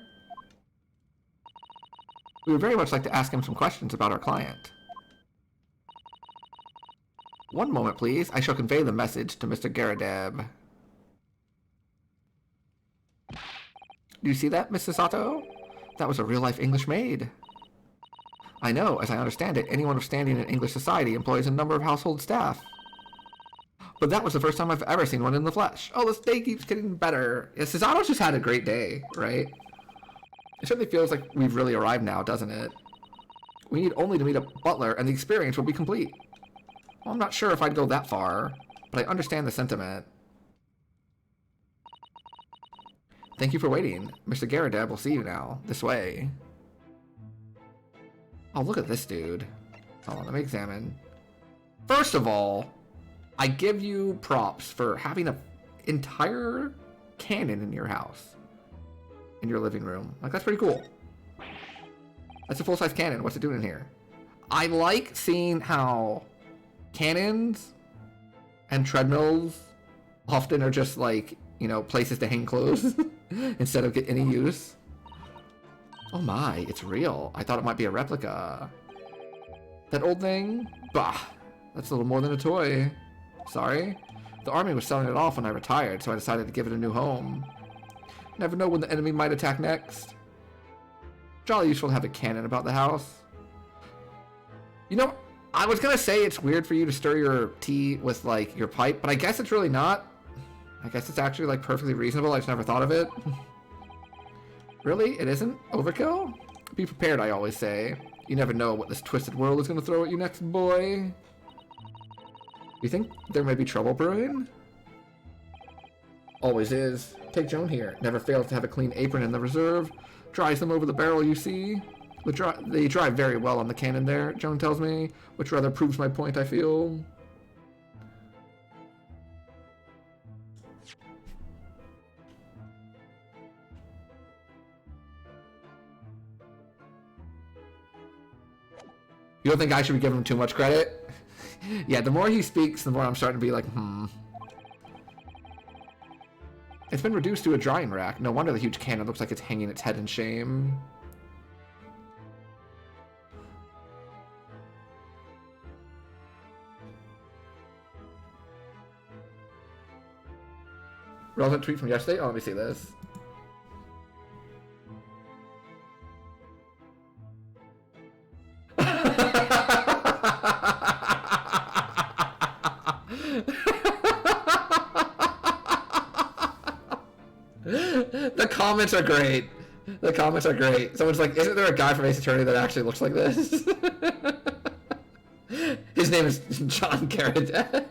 We would very much like to ask him some questions about our client. One moment, please. I shall convey the message to Mr. Garadeb. Do you see that, Mrs. Sato? That was a real-life English maid. I know. As I understand it, anyone of standing in English society employs a number of household staff. But that was the first time I've ever seen one in the flesh. Oh, this day keeps getting better. Yeah, Cesato's just had a great day, right? It certainly feels like we've really arrived now, doesn't it? We need only to meet a butler and the experience will be complete. Well, I'm not sure if I'd go that far, but I understand the sentiment. Thank you for waiting. Mr. Garadeb will see you now. This way. Oh, look at this dude. Hold on, let me examine. First of all, I give you props for having an entire cannon in your house. In your living room. Like, that's pretty cool. That's a full-size cannon. What's it doing in here? I like seeing how cannons and treadmills often are just like, you know, places to hang clothes instead of get any use. Oh my, it's real. I thought it might be a replica. That old thing? Bah, that's a little more than a toy. Sorry. The army was selling it off when I retired, so I decided to give it a new home. Never know when the enemy might attack next. Jolly useful to have a cannon about the house. You know, I was gonna say it's weird for you to stir your tea with, like, your pipe, but I guess it's really not. I guess it's actually, like, perfectly reasonable. I just never thought of it. Really? It isn't? Overkill? Be prepared, I always say. You never know what this twisted world is gonna throw at you next, boy. You think there may be trouble brewing? Always is. Take Joan here. Never fails to have a clean apron in the reserve. Dries them over the barrel, you see. They dry very well on the cannon there, Joan tells me, which rather proves my point, I feel. You don't think I should be giving him too much credit? Yeah, the more he speaks, the more I'm starting to be like, It's been reduced to a drying rack. No wonder the huge cannon looks like it's hanging its head in shame. Relevant tweet from yesterday? Oh, let me see this. The comments are great. The comments are great. Someone's like, isn't there a guy from Ace Attorney that actually looks like this? His name is John Carradine.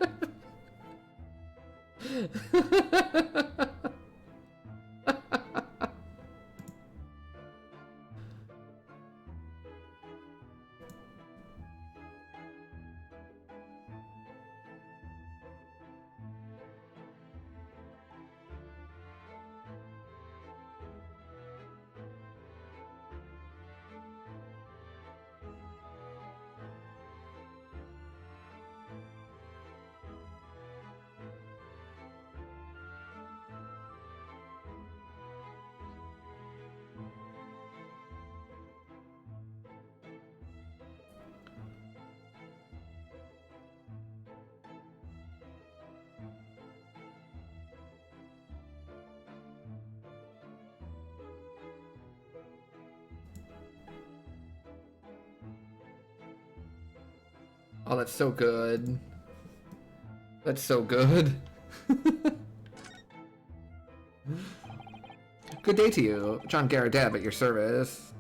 Oh, that's so good. That's so good. Good day to you. John Garadeb at your service.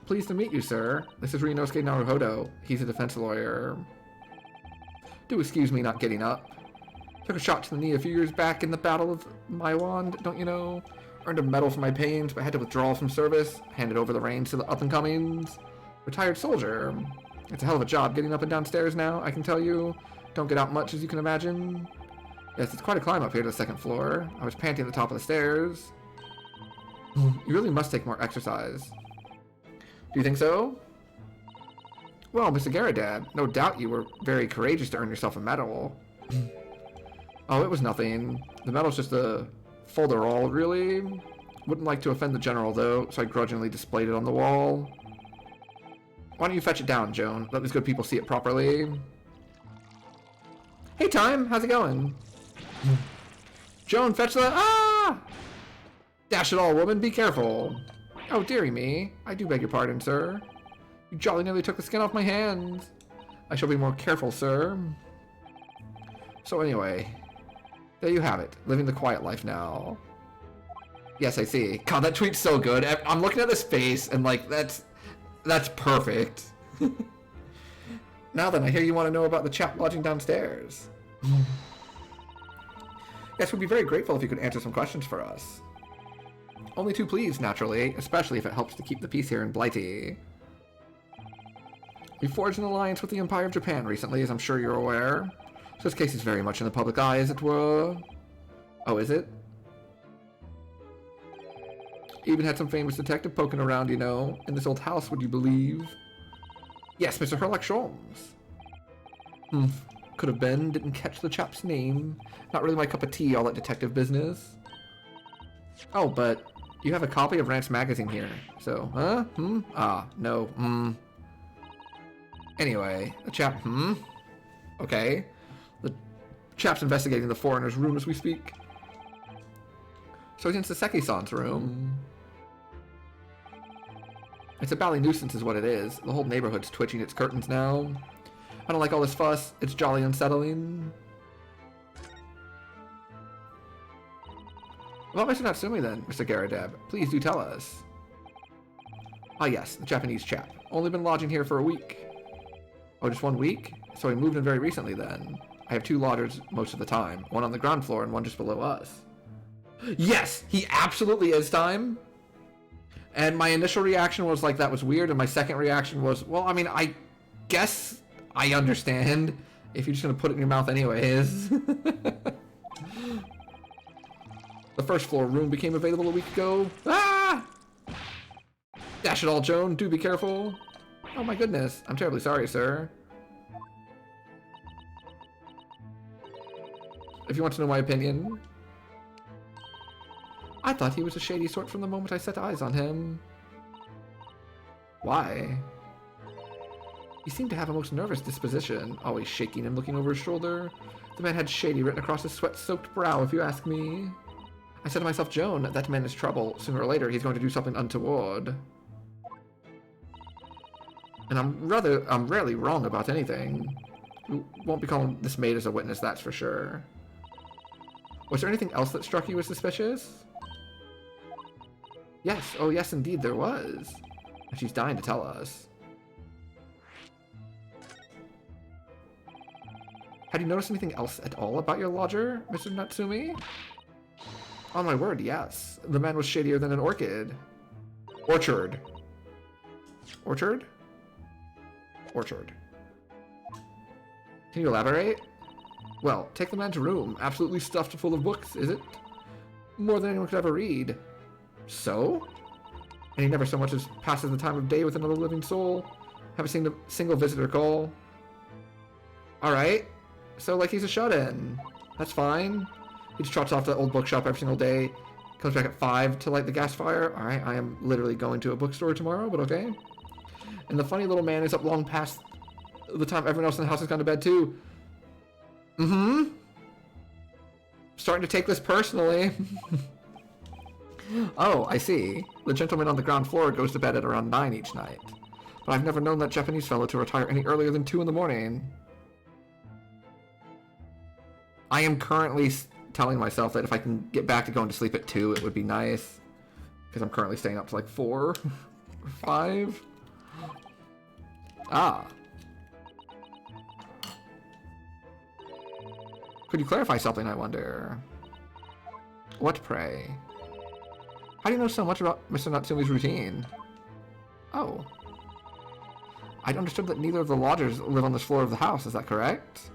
Pleased to meet you, sir. This is Ryunosuke Naruhodo. He's a defense lawyer. Do excuse me not getting up. Took a shot to the knee a few years back in the Battle of Maiwand, don't you know? Earned a medal for my pains, but had to withdraw from service. Handed over the reins to the up-and-comings. Retired soldier. It's a hell of a job getting up and downstairs now, I can tell you. Don't get out much, as you can imagine. Yes, it's quite a climb up here to the second floor. I was panting at the top of the stairs. You really must take more exercise. Do you think so? Well, Mr. Garadab, no doubt you were very courageous to earn yourself a medal. Oh, it was nothing. The medal's just a folderol, really. Wouldn't like to offend the general, though, so I grudgingly displayed it on the wall. Why don't you fetch it down, Joan? Let these good people see it properly. Hey, Time! How's it going? Joan, fetch the... Ah! Dash it all, woman. Be careful. Oh, dearie me. I do beg your pardon, sir. You jolly nearly took the skin off my hands. I shall be more careful, sir. So anyway, there you have it. Living the quiet life now. Yes, I see. God, that tweet's so good. I'm looking at this face and like, that's perfect. Now then, I hear you want to know about the chap lodging downstairs. Yes, we'd be very grateful if you could answer some questions for us. Only too pleased, naturally, especially if it helps to keep the peace here in Blighty. We forged an alliance with the Empire of Japan recently, as I'm sure you're aware. So this case is very much in the public eye, as it were. Oh, is it? Even had some famous detective poking around, you know, in this old house, would you believe? Yes, Mr. Herlock Sholmes. Could have been, didn't catch the chap's name. Not really my cup of tea, all that detective business. Oh, but you have a copy of Rance magazine here. So, huh? Ah, no, Anyway, the chap, Okay. The chap's investigating the foreigner's room as we speak. So he's in Saseki-san's room. It's a bally nuisance is what it is. The whole neighborhood's twitching its curtains now. I don't like all this fuss. It's jolly unsettling. About Mr. Natsumi then, Mr. Garadeb. Please do tell us. Ah yes, the Japanese chap. Only been lodging here for a week. Oh, just 1 week? So he moved in very recently then. I have 2 lodgers most of the time. One on the ground floor and one just below us. Yes! He absolutely is, Time! And my initial reaction was like, that was weird, and my second reaction was, well, I mean, I guess I understand if you're just gonna put it in your mouth anyways. The first floor room became available a week ago. Ah! Dash it all, Joan. Do be careful. Oh my goodness. I'm terribly sorry, sir. If you want to know my opinion, I thought he was a shady sort from the moment I set eyes on him. Why? He seemed to have a most nervous disposition, always shaking and looking over his shoulder. The man had shady written across his sweat-soaked brow, if you ask me. I said to myself, Joan, that man is trouble. Sooner or later, he's going to do something untoward. And I'm rarely wrong about anything. We won't be calling this maid as a witness, that's for sure. Was there anything else that struck you as suspicious? Yes, oh yes indeed there was. And she's dying to tell us. Had you noticed anything else at all about your lodger, Mr. Natsumi? On my word, yes. The man was shadier than an orchid. Orchard. Orchard? Orchard. Can you elaborate? Well, take the man's room. Absolutely stuffed full of books, is it? More than anyone could ever read. So? And he never so much as passes the time of day with another living soul. Haven't seen a single visitor call. Alright. So, like, he's a shut-in. That's fine. He just trots off to the old bookshop every single day. Comes back at 5 to light the gas fire. Alright, I am literally going to a bookstore tomorrow, but okay. And the funny little man is up long past the time everyone else in the house has gone to bed, too. Starting to take this personally. Oh, I see. The gentleman on the ground floor goes to bed at around 9 each night. but I've never known that Japanese fellow to retire any earlier than 2 in the morning. I am currently telling myself that if I can get back to going to sleep at 2, it would be nice. Because I'm currently staying up to like 4 or 5. Ah. Could you clarify something, I wonder? What, pray? How do you know so much about Mr. Natsumi's routine? Oh. I'd understood that neither of the lodgers live on this floor of the house, is that correct?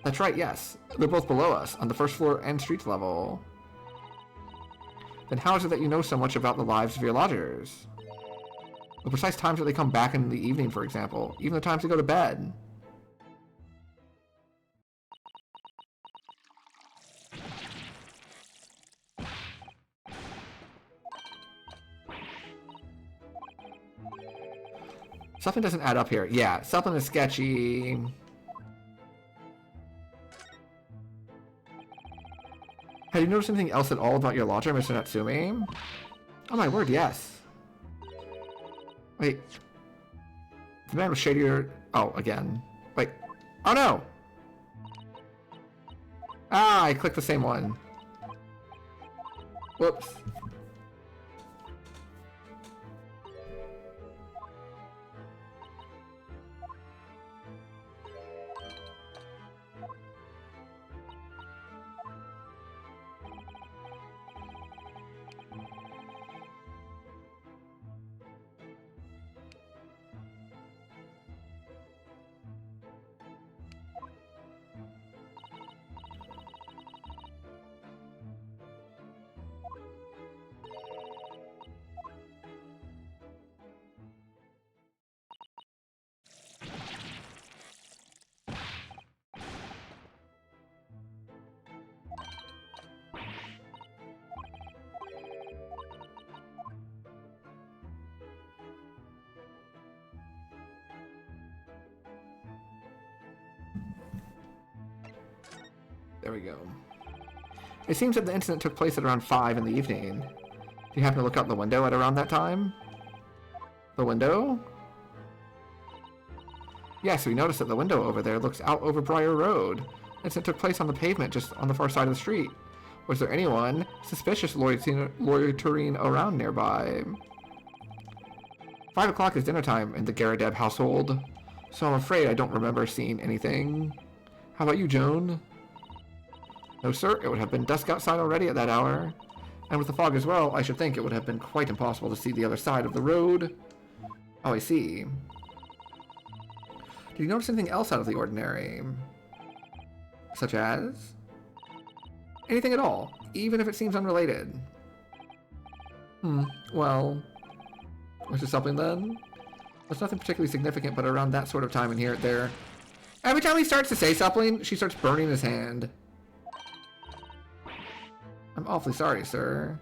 That's right, yes. They're both below us, on the first floor and street level. Then how is it that you know so much about the lives of your lodgers? The precise times that they come back in the evening, for example. Even the times they go to bed. Something doesn't add up here. Yeah, something is sketchy. Have you noticed anything else at all about your lodger, Mr. Natsumi? Oh my word, yes. Wait. The man was shadier... Oh, again. Wait. Oh no! Ah, I clicked the same one. Whoops. There we go. It seems that the incident took place at around 5 in the evening. Do you happen to look out the window at around that time? The window? Yes, we noticed that the window over there looks out over Briar Road. The incident took place on the pavement just on the far side of the street. Was there anyone suspicious loitering around nearby? 5 o'clock is dinner time in the Garadeb household, so I'm afraid I don't remember seeing anything. How about you, Joan? No, sir, it would have been dusk outside already at that hour. And with the fog as well, I should think it would have been quite impossible to see the other side of the road. Oh, I see. Did you notice anything else out of the ordinary? Such as? Anything at all, even if it seems unrelated. Well... Was there something then? There's nothing particularly significant, but around that sort of time and here and there. Every time he starts to say something, she starts burning his hand. I'm awfully sorry, sir.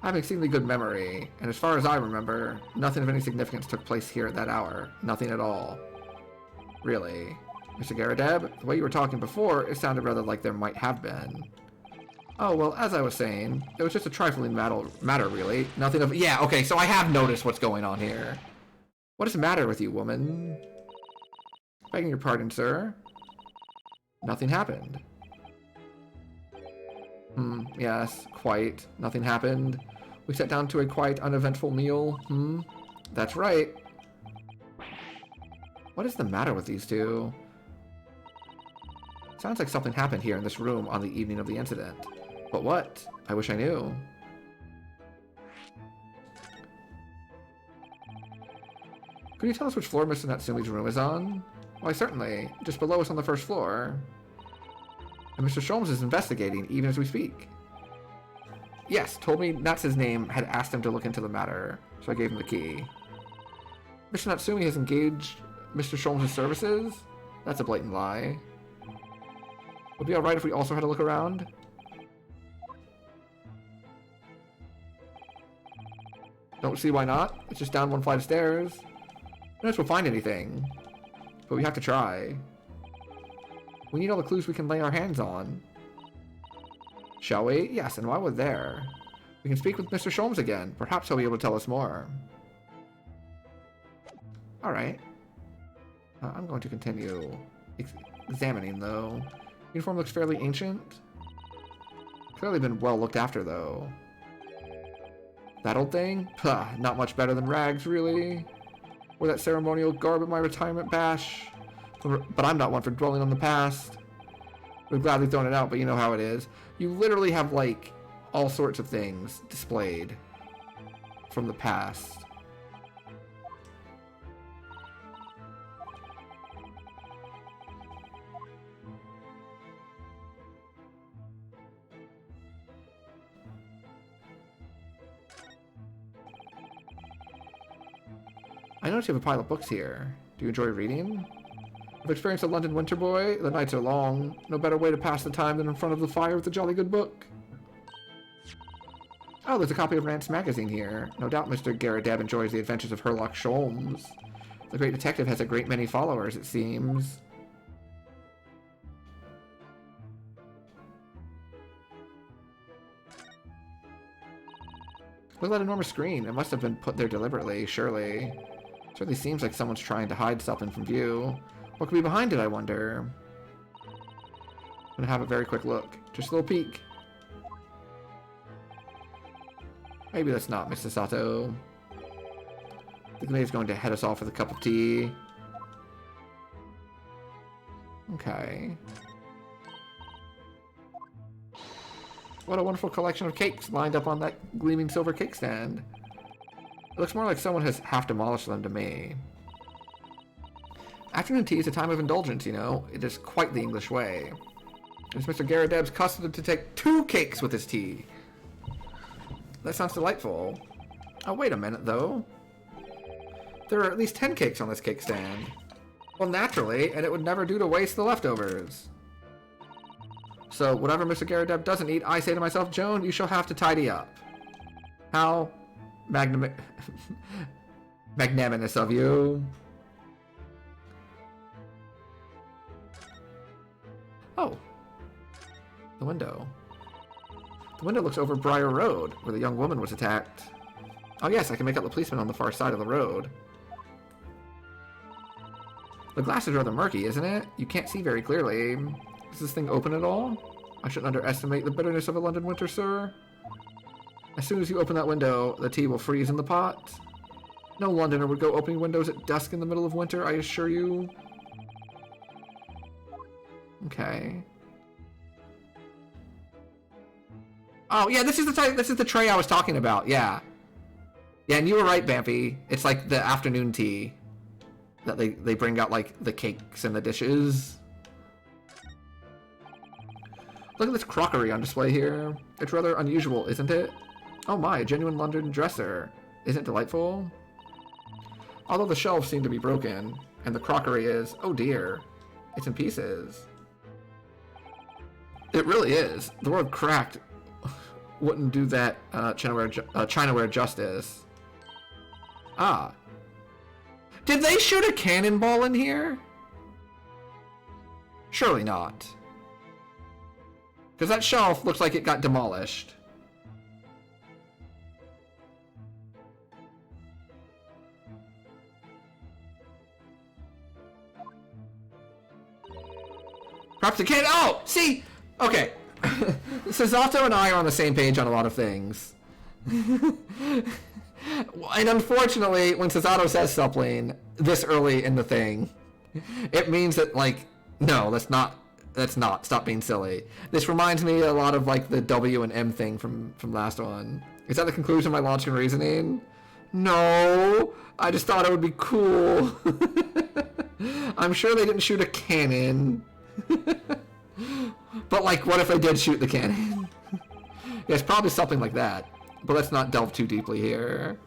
I have an exceedingly good memory, and as far as I remember, nothing of any significance took place here at that hour. Nothing at all. Really. Mr. Garadeb, the way you were talking before, it sounded rather like there might have been. Oh, well, as I was saying, it was just a trifling matter, really. Nothing of... Yeah, okay, so I have noticed what's going on here. What is the matter with you, woman? Begging your pardon, sir. Nothing happened. Yes, quite. Nothing happened. We sat down to a quite uneventful meal. That's right. What is the matter with these two? Sounds like something happened here in this room on the evening of the incident. But what? I wish I knew. Could you tell us which floor Mr. Natsumi's room is on? Why, certainly. Just below us on the first floor. And Mr. Sholmes is investigating, even as we speak. Yes, told me Natsu's name, had asked him to look into the matter, so I gave him the key. Mr. Natsumi has engaged Mr. Sholmes' services? That's a blatant lie. Would it be alright if we also had a look around? Don't see why not. It's just down one flight of stairs. No chance we'll find anything. But we have to try. We need all the clues we can lay our hands on. Shall we? Yes, and while we're there, we can speak with Mr. Sholmes again. Perhaps he'll be able to tell us more. Alright. I'm going to continue examining, though. Uniform looks fairly ancient. Clearly been well looked after, though. That old thing? Puh, not much better than rags, really. Or that ceremonial garb at my retirement bash. But I'm not one for dwelling on the past. We've gladly thrown it out, but you know how it is. You literally have, like, all sorts of things displayed from the past. I notice you have a pile of books here. Do you enjoy reading? I've experienced a London winter, boy. The nights are long. No better way to pass the time than in front of the fire with a jolly good book. Oh, there's a copy of Rance magazine here. No doubt Mr. Garradeb enjoys the adventures of Herlock Sholmes. The great detective has a great many followers, it seems. Look at that enormous screen. It must have been put there deliberately, surely. Certainly seems like someone's trying to hide something from view. What could be behind it, I wonder? I'm gonna have a very quick look. Just a little peek. Maybe that's not Mr. Sato. I think he's going to head us off with a cup of tea. Okay. What a wonderful collection of cakes lined up on that gleaming silver cake stand. It looks more like someone has half demolished them to me. Afternoon tea is a time of indulgence, you know. It is quite the English way. It's Mr. Garradeb's custom to take 2 cakes with his tea. That sounds delightful. Oh, wait a minute, though. There are at least 10 cakes on this cake stand. Well, naturally, and it would never do to waste the leftovers. So, whatever Mr. Garradeb doesn't eat, I say to myself, Joan, you shall have to tidy up. How magnanimous of you. Oh. The window. The window looks over Briar Road, where the young woman was attacked. Oh yes, I can make out the policeman on the far side of the road. The glass is rather murky, isn't it? You can't see very clearly. Is this thing open at all? I shouldn't underestimate the bitterness of a London winter, sir. As soon as you open that window, the tea will freeze in the pot. No Londoner would go opening windows at dusk in the middle of winter, I assure you. Okay. Oh, yeah, this is the tray I was talking about, yeah. Yeah, and you were right, Bampy. It's like the afternoon tea. That they bring out, like, the cakes and the dishes. Look at this crockery on display here. It's rather unusual, isn't it? Oh my, a genuine London dresser. Isn't it delightful? Although the shelves seem to be broken, and the crockery is, oh dear, it's in pieces. It really is. The word cracked wouldn't do that Chinaware justice. Ah. Did they shoot a cannonball in here? Surely not. Because that shelf looks like it got demolished. Perhaps it can't. Oh! See! Okay. Sazato and I are on the same page on a lot of things. And unfortunately, when Sazato says something this early in the thing, it means that, like, no, that's not. Stop being silly. This reminds me a lot of, like, the W and M thing from last one. Is that the conclusion of my logic and reasoning? No! I just thought it would be cool. I'm sure they didn't shoot a cannon. But, like, what if they did shoot the cannon? Yeah, it's probably something like that. But let's not delve too deeply here.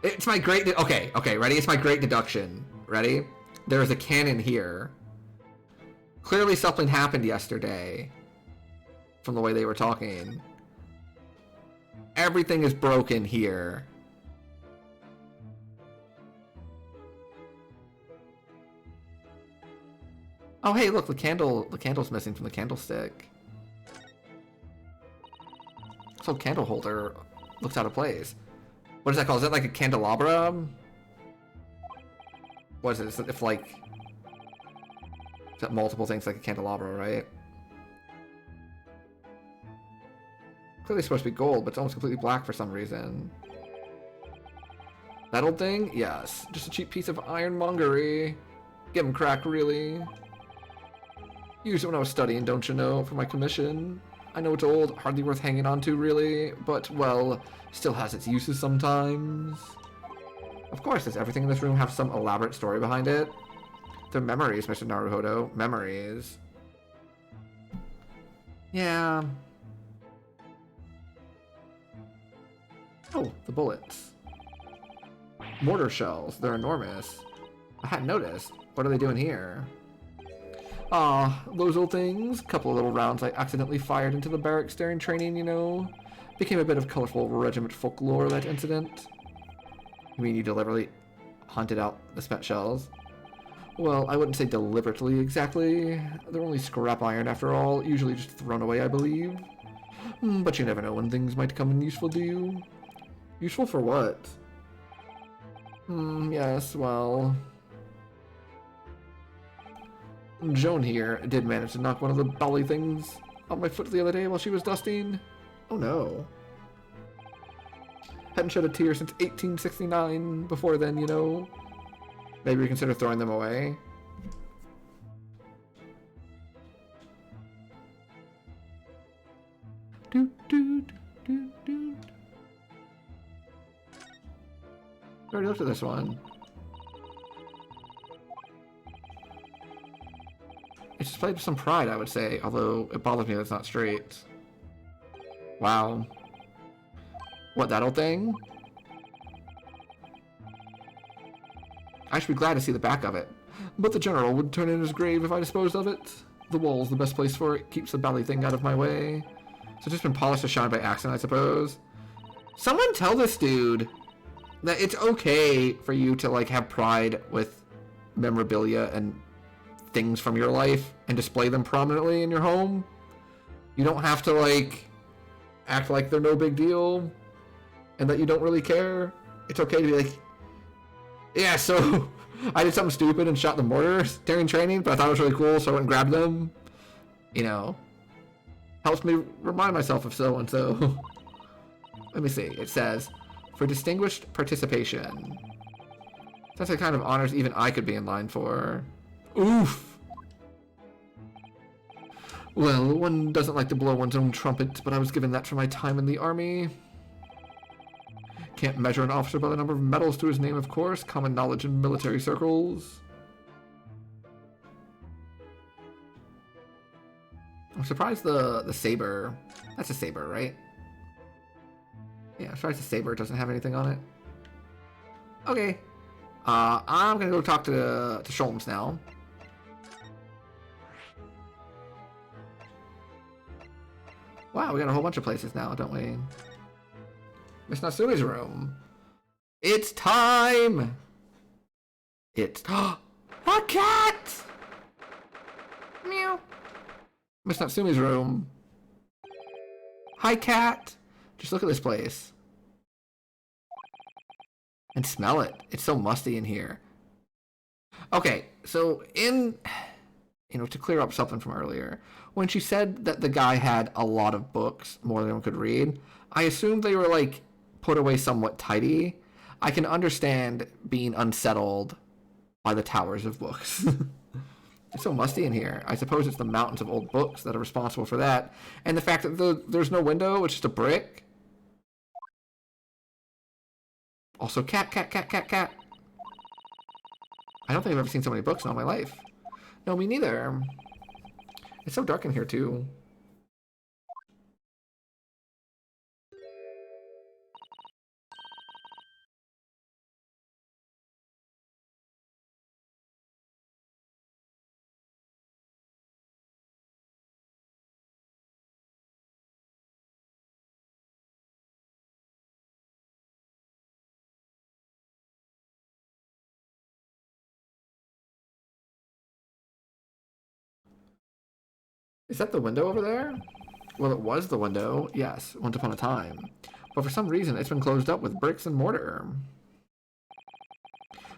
It's my great... Okay, ready? It's my great deduction. Ready? There is a cannon here. Clearly something happened yesterday. From the way they were talking. Everything is broken here. Oh, hey, look, the candle's missing from the candlestick. This old candle holder looks out of place. What is that called? Is that like a candelabra? What is it? Is it if like... Is that multiple things like a candelabra, right? Clearly supposed to be gold, but it's almost completely black for some reason. That old thing? Yes. Just a cheap piece of ironmongery. Give him crack, really. Used it when I was studying, don't you know, for my commission. I know it's old, hardly worth hanging on to, really, but, well, still has its uses sometimes. Of course, does everything in this room have some elaborate story behind it? They're memories, Mr. Naruhodo. Memories. Yeah. Oh, the bullets. Mortar shells. They're enormous. I hadn't noticed. What are they doing here? Ah, those old things. Couple of little rounds I accidentally fired into the barracks during training, you know. Became a bit of colorful regiment folklore, that incident. You mean you deliberately hunted out the spent shells? Well, I wouldn't say deliberately exactly. They're only scrap iron after all, usually just thrown away, I believe. But you never know when things might come in useful, do you? Useful for what? Yes, well... Joan here did manage to knock one of the bally things on my foot the other day while she was dusting. Oh no. Hadn't shed a tear since 1869. Before then, you know. Maybe reconsider throwing them away. Do, do, do, do, do. I already looked at this one. It's displayed with some pride, I would say, although it bothers me that it's not straight. Wow. What, that old thing? I should be glad to see the back of it. But the general would turn in his grave if I disposed of it. The wall's the best place for it, keeps the bally thing out of my way. So it's just been polished to shine by accident, I suppose. Someone tell this dude that it's okay for you to, like, have pride with memorabilia and things from your life and display them prominently in your home. You don't have to, like, act like they're no big deal and that you don't really care. It's okay to be like, yeah, so I did something stupid and shot the mortars during training, but I thought it was really cool, so I went and grabbed them. You know, helps me remind myself of so and so. Let me see. It says, for distinguished participation. That's the kind of honors even I could be in line for. Oof. Well, one doesn't like to blow one's own trumpet, but I was given that for my time in the army. Can't measure an officer by the number of medals to his name, of course. Common knowledge in military circles. I'm surprised the saber... That's a saber, right? Yeah, I'm surprised the saber doesn't have anything on it. Okay. I'm gonna go talk to Sholmes now. Wow, we got a whole bunch of places now, don't we? Miss Natsumi's room. It's time! It's... a cat! Meow. Miss Natsumi's room. Hi, cat! Just look at this place. And smell it. It's so musty in here. Okay, so in... You know, to clear up something from earlier, when she said that the guy had a lot of books, more than one could read, I assumed they were, like, put away somewhat tidy. I can understand being unsettled by the towers of books. It's so musty in here. I suppose it's the mountains of old books that are responsible for that. And the fact that there's no window, it's just a brick. Also, cat, cat, cat, cat, cat. I don't think I've ever seen so many books in all my life. No, me neither. It's so dark in here, too. Is that the window over there? Well, it was the window, yes, once upon a time. But for some reason, it's been closed up with bricks and mortar.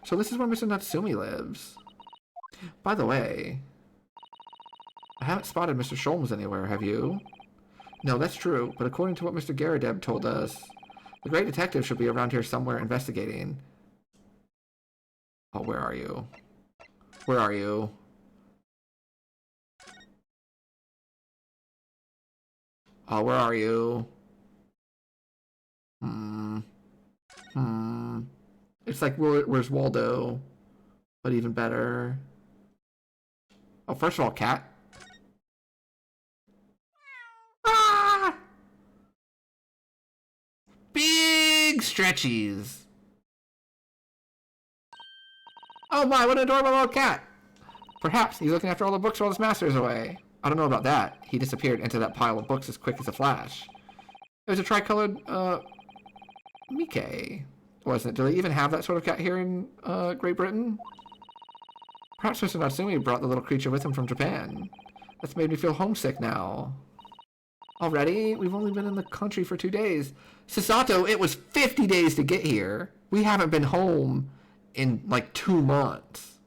So this is where Mr. Natsumi lives. By the way, I haven't spotted Mr. Sholmes anywhere, have you? No, that's true, but according to what Mr. Garadeb told us, the great detective should be around here somewhere investigating. Oh, where are you? Where are you? Oh, where are you? It's like, where's Waldo? But even better. Oh, first of all, cat. Ah! Big stretchies. Oh my, what an adorable little cat. Perhaps he's looking after all the books while his master is away. I don't know about that. He disappeared into that pile of books as quick as a flash. There's a tricolored, Mickey, wasn't it? Do they even have that sort of cat here in, Great Britain? Perhaps Mr. Natsumi brought the little creature with him from Japan. That's made me feel homesick now. Already? We've only been in the country for 2 days. Sasato, it was 50 days to get here. We haven't been home in, like, 2 months.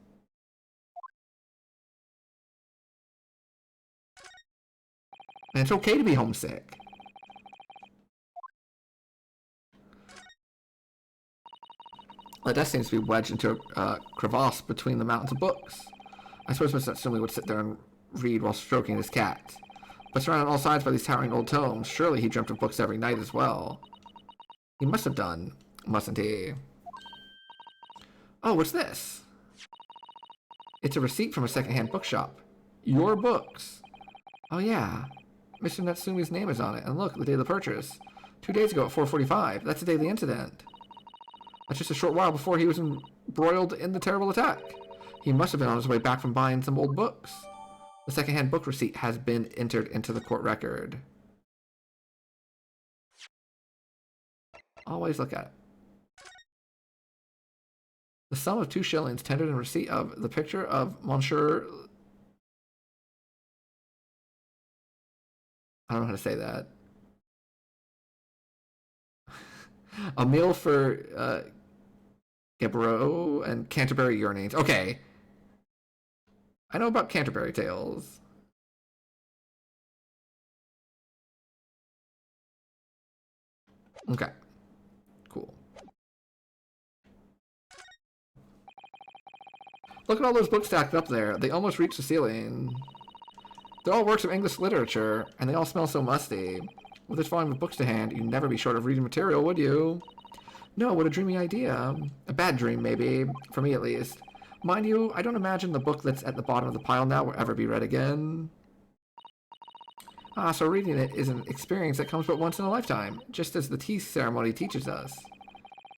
And it's okay to be homesick. Well, that seems to be wedged into a crevasse between the mountains of books. I suppose Mr. Natsumi would sit there and read while stroking his cat. But surrounded on all sides by these towering old tomes, surely he dreamt of books every night as well. He must have done, mustn't he? Oh, what's this? It's a receipt from a secondhand bookshop. Your books. Oh yeah. Mr. Natsumi's name is on it, and look, the day of the purchase. 2 days ago at 4:45. That's the day of the incident. That's just a short while before he was embroiled in the terrible attack. He must have been on his way back from buying some old books. The secondhand book receipt has been entered into the court record. Always look at it. The sum of 2 shillings tendered in receipt of the picture of Monsieur... I don't know how to say that. A meal for Gebro and Canterbury Yearnings. Okay. I know about Canterbury Tales. Okay. Cool. Look at all those books stacked up there. They almost reach the ceiling. They're all works of English literature, and they all smell so musty. With this volume of books to hand, you'd never be short of reading material, would you? No, what a dreamy idea. A bad dream, maybe. For me, at least. Mind you, I don't imagine the book that's at the bottom of the pile now will ever be read again. Ah, so reading it is an experience that comes but once in a lifetime, just as the tea ceremony teaches us.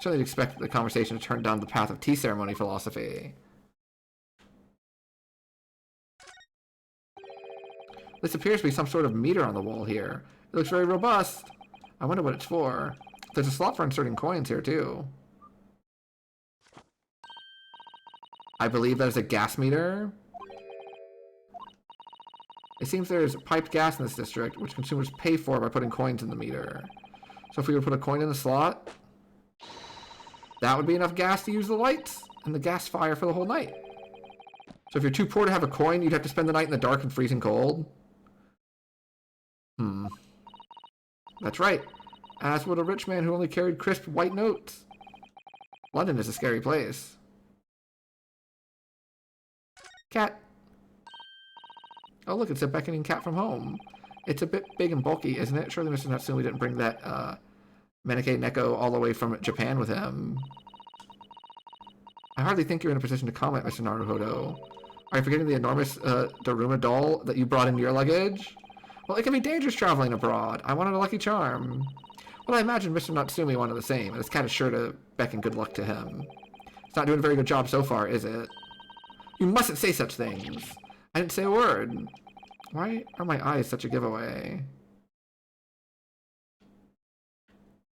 Certainly expect the conversation to turn down the path of tea ceremony philosophy. This appears to be some sort of meter on the wall here. It looks very robust. I wonder what it's for. There's a slot for inserting coins here, too. I believe that is a gas meter. It seems there's piped gas in this district, which consumers pay for by putting coins in the meter. So if we were to put a coin in the slot, that would be enough gas to use the lights and the gas fire for the whole night. So if you're too poor to have a coin, you'd have to spend the night in the dark and freezing cold. That's right. As would a rich man who only carried crisp white notes. London is a scary place. Cat. Oh look, it's a beckoning cat from home. It's a bit big and bulky, isn't it? Surely Mr. Natsumi didn't bring that, Menike Neko all the way from Japan with him. I hardly think you're in a position to comment, Mr. Naruhodo. Are you forgetting the enormous, Daruma doll that you brought in your luggage? Well, it can be dangerous traveling abroad. I wanted a lucky charm. Well, I imagine Mr. Natsumi wanted the same, and this cat is sure to beckon good luck to him. It's not doing a very good job so far, is it? You mustn't say such things. I didn't say a word. Why are my eyes such a giveaway?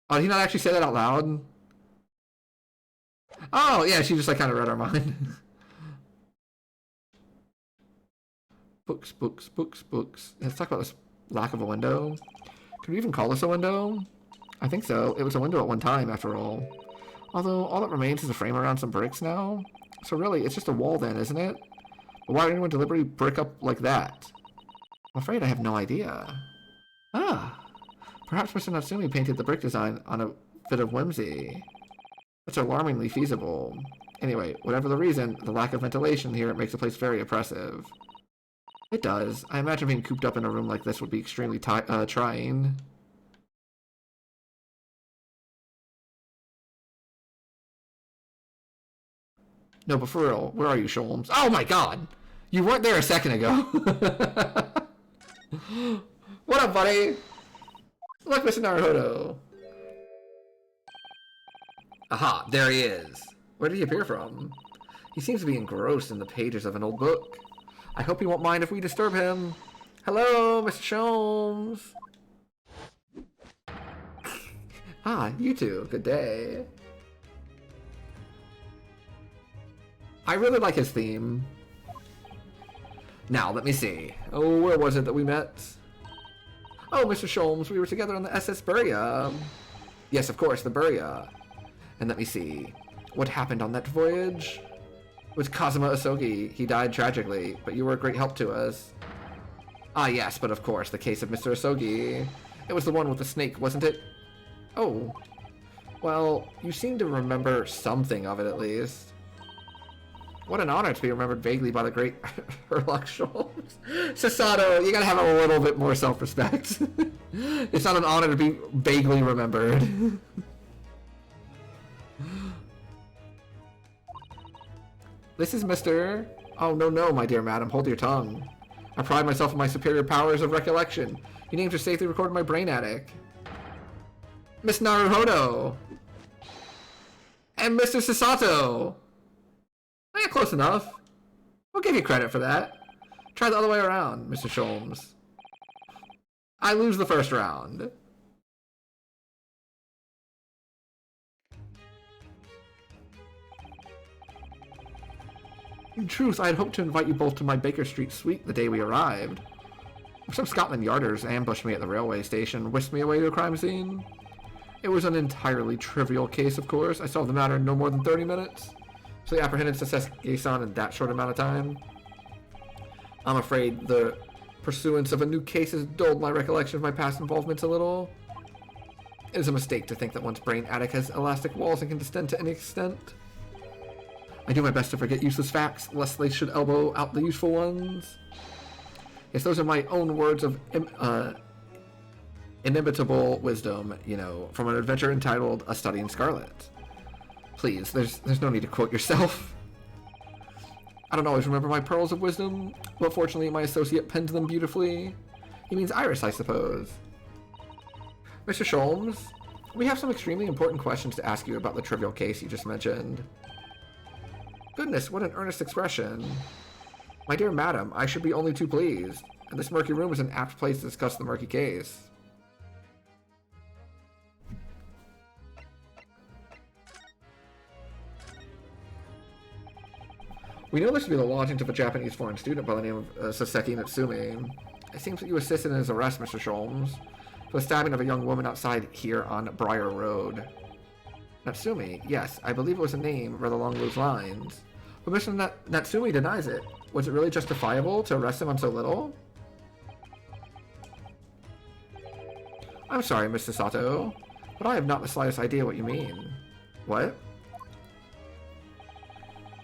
Oh, did he not actually say that out loud? Oh, yeah, she just like kind of read our mind. Books, books, books, books. Let's talk about this lack of a window. Can we even call this a window? I think so. It was a window at one time, after all. Although, all that remains is a frame around some bricks now. So really, it's just a wall then, isn't it? But why would anyone deliberately brick up like that? I'm afraid I have no idea. Ah! Perhaps Mr. Natsumi painted the brick design on a bit of whimsy. That's alarmingly feasible. Anyway, whatever the reason, the lack of ventilation here makes the place very oppressive. It does. I imagine being cooped up in a room like this would be extremely trying. No, but for real, where are you, Sholmes? Oh my god! You weren't there a second ago! What up, buddy? Look, Mr. Naruhodo! Aha, there he is. Where did he appear from? He seems to be engrossed in the pages of an old book. I hope he won't mind if we disturb him. Hello, Mr. Sholmes. Ah, you two. Good day. I really like his theme. Now, let me see. Oh, where was it that we met? Oh, Mr. Sholmes, we were together on the SS Buria. Yes, of course, the Buria. And let me see. What happened on that voyage? It was Kazuma Asogi. He died tragically, but you were a great help to us. Ah, yes, but of course, the case of Mr. Asogi. It was the one with the snake, wasn't it? Oh. Well, you seem to remember something of it, at least. What an honor to be remembered vaguely by the great Herlock Sholmes. Sasato, you gotta have a little bit more self-respect. It's not an honor to be vaguely remembered. This is Mr. Oh, no, my dear madam, hold your tongue. I pride myself on my superior powers of recollection. Your names are safely recorded in my brain attic. Miss Naruhodo! And Mr. Sasato! Eh, close enough. We'll give you credit for that. Try the other way around, Mr. Sholmes. I lose the first round. In truth, I had hoped to invite you both to my Baker Street suite the day we arrived. Some Scotland Yarders ambushed me at the railway station and whisked me away to a crime scene. It was an entirely trivial case, of course. I solved the matter in no more than 30 minutes. So they apprehended Saseki-san in that short amount of time. I'm afraid the pursuance of a new case has dulled my recollection of my past involvements a little. It is a mistake to think that one's brain attic has elastic walls and can distend to any extent. I do my best to forget useless facts, lest they should elbow out the useful ones. Yes, those are my own words of inimitable wisdom, you know, from an adventure entitled A Study in Scarlet. Please, there's no need to quote yourself. I don't always remember my pearls of wisdom, but fortunately my associate penned them beautifully. He means Iris, I suppose. Mr. Sholmes, we have some extremely important questions to ask you about the trivial case you just mentioned. Goodness, what an earnest expression. My dear madam, I should be only too pleased, and this murky room is an apt place to discuss the murky case. We know this to be the lodgings of a Japanese foreign student by the name of Saseki Natsumi. It seems that you assisted in his arrest, Mr. Sholmes, for the stabbing of a young woman outside here on Briar Road. Natsumi, yes, I believe it was a name rather along those lines. But Mr. Natsumi denies it. Was it really justifiable to arrest him on so little? I'm sorry, Mr. Sato, but I have not the slightest idea what you mean. What?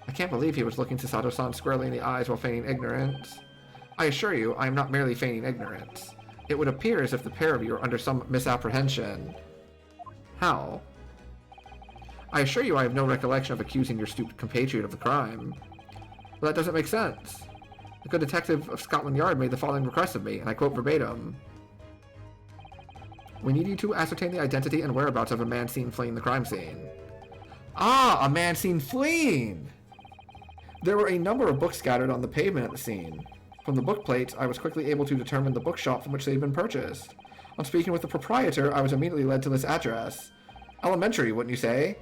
I can't believe he was looking Sasato-san squarely in the eyes while feigning ignorance. I assure you, I am not merely feigning ignorance. It would appear as if the pair of you are under some misapprehension. How? I assure you I have no recollection of accusing your stupid compatriot of the crime. Well, that doesn't make sense. The good detective of Scotland Yard made the following request of me, and I quote verbatim. We need you to ascertain the identity and whereabouts of a man seen fleeing the crime scene. Ah, a man seen fleeing! There were a number of books scattered on the pavement at the scene. From the book plates, I was quickly able to determine the bookshop from which they had been purchased. On speaking with the proprietor, I was immediately led to this address. Elementary, wouldn't you say?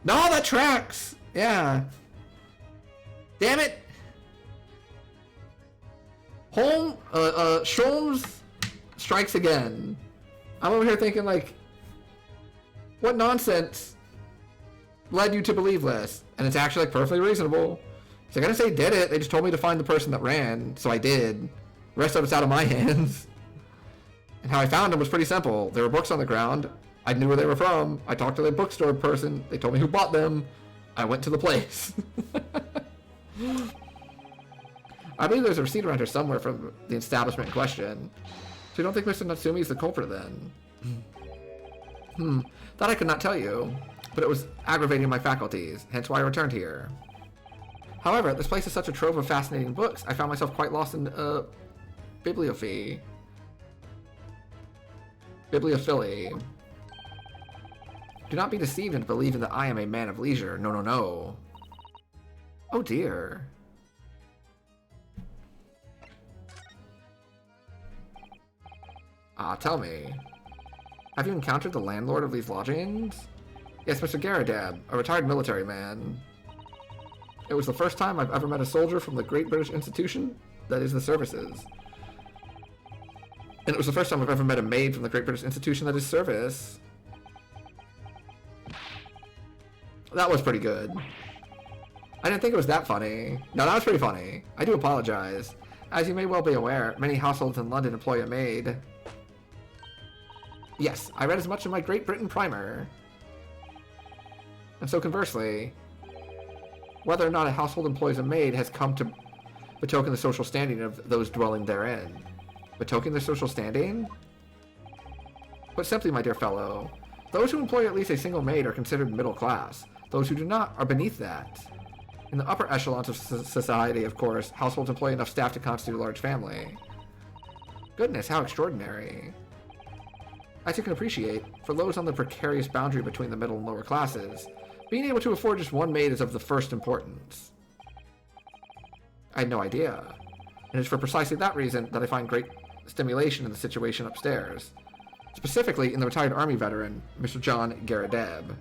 No, that tracks! Yeah. Damn it! Sholmes strikes again. I'm over here thinking, like, what nonsense led you to believe this? And it's actually, like, perfectly reasonable. So I gotta say did it. They just told me to find the person that ran, so I did. The rest of it's out of my hands. And how I found them was pretty simple. There were books on the ground. I knew where they were from. I talked to the bookstore person. They told me who bought them. I went to the place. I believe there's a receipt around here somewhere from the establishment in question. So you don't think Mr. Natsumi is the culprit then? That I could not tell you, but it was aggravating my faculties, hence why I returned here. However, this place is such a trove of fascinating books, I found myself quite lost in bibliophily. Do not be deceived into believing that I am a man of leisure. No, no, no. Oh dear. Tell me. Have you encountered the landlord of these lodgings? Yes, Mr. Garadab, a retired military man. It was the first time I've ever met a soldier from the Great British Institution, that is the services. And it was the first time I've ever met a maid from the Great British Institution, that is service. That was pretty good. I didn't think it was that funny. No, that was pretty funny. I do apologize. As you may well be aware, many households in London employ a maid. Yes, I read as much in my Great Britain primer. And so conversely, whether or not a household employs a maid has come to betoken the social standing of those dwelling therein. Betoken their social standing? Put simply, my dear fellow, those who employ at least a single maid are considered middle class. Those who do not are beneath that. In the upper echelons of society, of course, households employ enough staff to constitute a large family. Goodness, how extraordinary. As you can appreciate, for those on the precarious boundary between the middle and lower classes, being able to afford just one maid is of the first importance. I had no idea. And it's for precisely that reason that I find great stimulation in the situation upstairs. Specifically in the retired army veteran, Mr. John Garadab.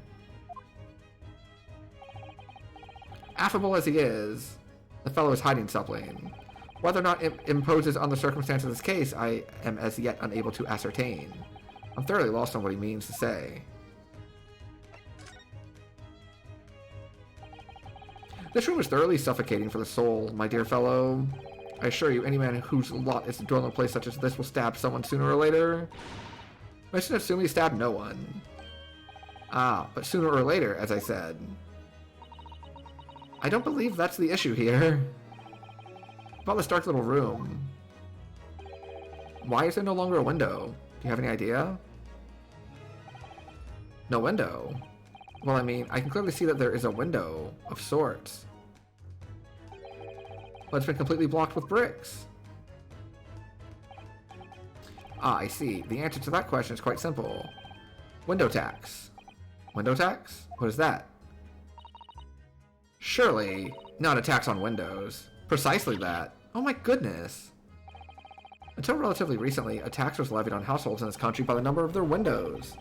Affable as he is, the fellow is hiding something. Whether or not it imposes on the circumstances of this case, I am as yet unable to ascertain. I'm thoroughly lost on what he means to say. This room is thoroughly suffocating for the soul, my dear fellow. I assure you, any man whose lot is to dwell in a place such as this will stab someone sooner or later. Mr. Natsumi stabbed no one. But sooner or later, as I said. I don't believe that's the issue here. About this dark little room. Why is there no longer a window? Do you have any idea? No window? Well, I mean, I can clearly see that there is a window of sorts. But it's been completely blocked with bricks. I see. The answer to that question is quite simple. Window tax. Window tax? What is that? Surely not a tax on windows. Precisely that. Oh my goodness. Until relatively recently, a tax was levied on households in this country by the number of their windows.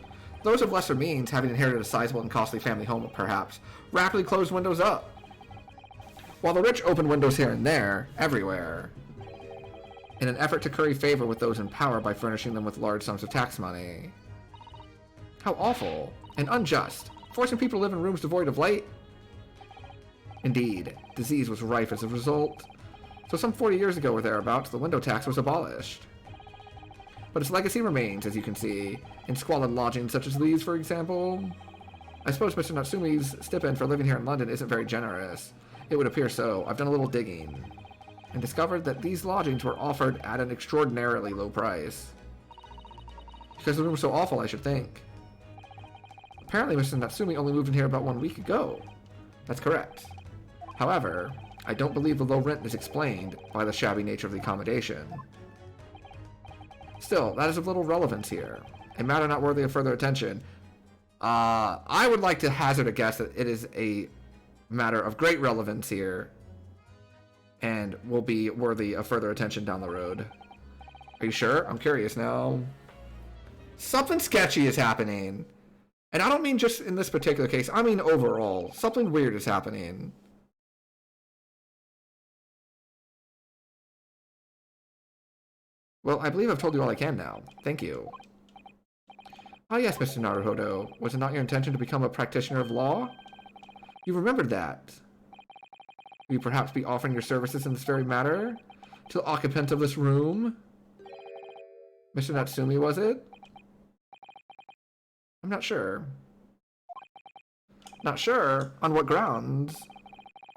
Those of lesser means, having inherited a sizable and costly family home perhaps, rapidly closed windows up. While the rich opened windows here and there, everywhere, in an effort to curry favor with those in power by furnishing them with large sums of tax money. How awful and unjust, forcing people to live in rooms devoid of light. Indeed, disease was rife as a result. So some 40 years ago or thereabouts, the window tax was abolished. But its legacy remains, as you can see, in squalid lodgings such as these, for example. I suppose Mr. Natsumi's stipend for living here in London isn't very generous. It would appear so. I've done a little digging, and discovered that these lodgings were offered at an extraordinarily low price. Because the room was so awful, I should think. Apparently, Mr. Natsumi only moved in here about 1 week ago. That's correct. However, I don't believe the low rent is explained by the shabby nature of the accommodation. Still, that is of little relevance here. A matter not worthy of further attention. I would like to hazard a guess that it is a matter of great relevance here and will be worthy of further attention down the road. Are you sure? I'm curious now. Something sketchy is happening. And I don't mean just in this particular case. I mean overall. Something weird is happening. Well, I believe I've told you all I can now. Thank you. Ah yes, Mr. Naruhodo. Was it not your intention to become a practitioner of law? You remembered that. Will you perhaps be offering your services in this very matter? To the occupant of this room? Mr. Natsumi, was it? I'm not sure. Not sure? On what grounds?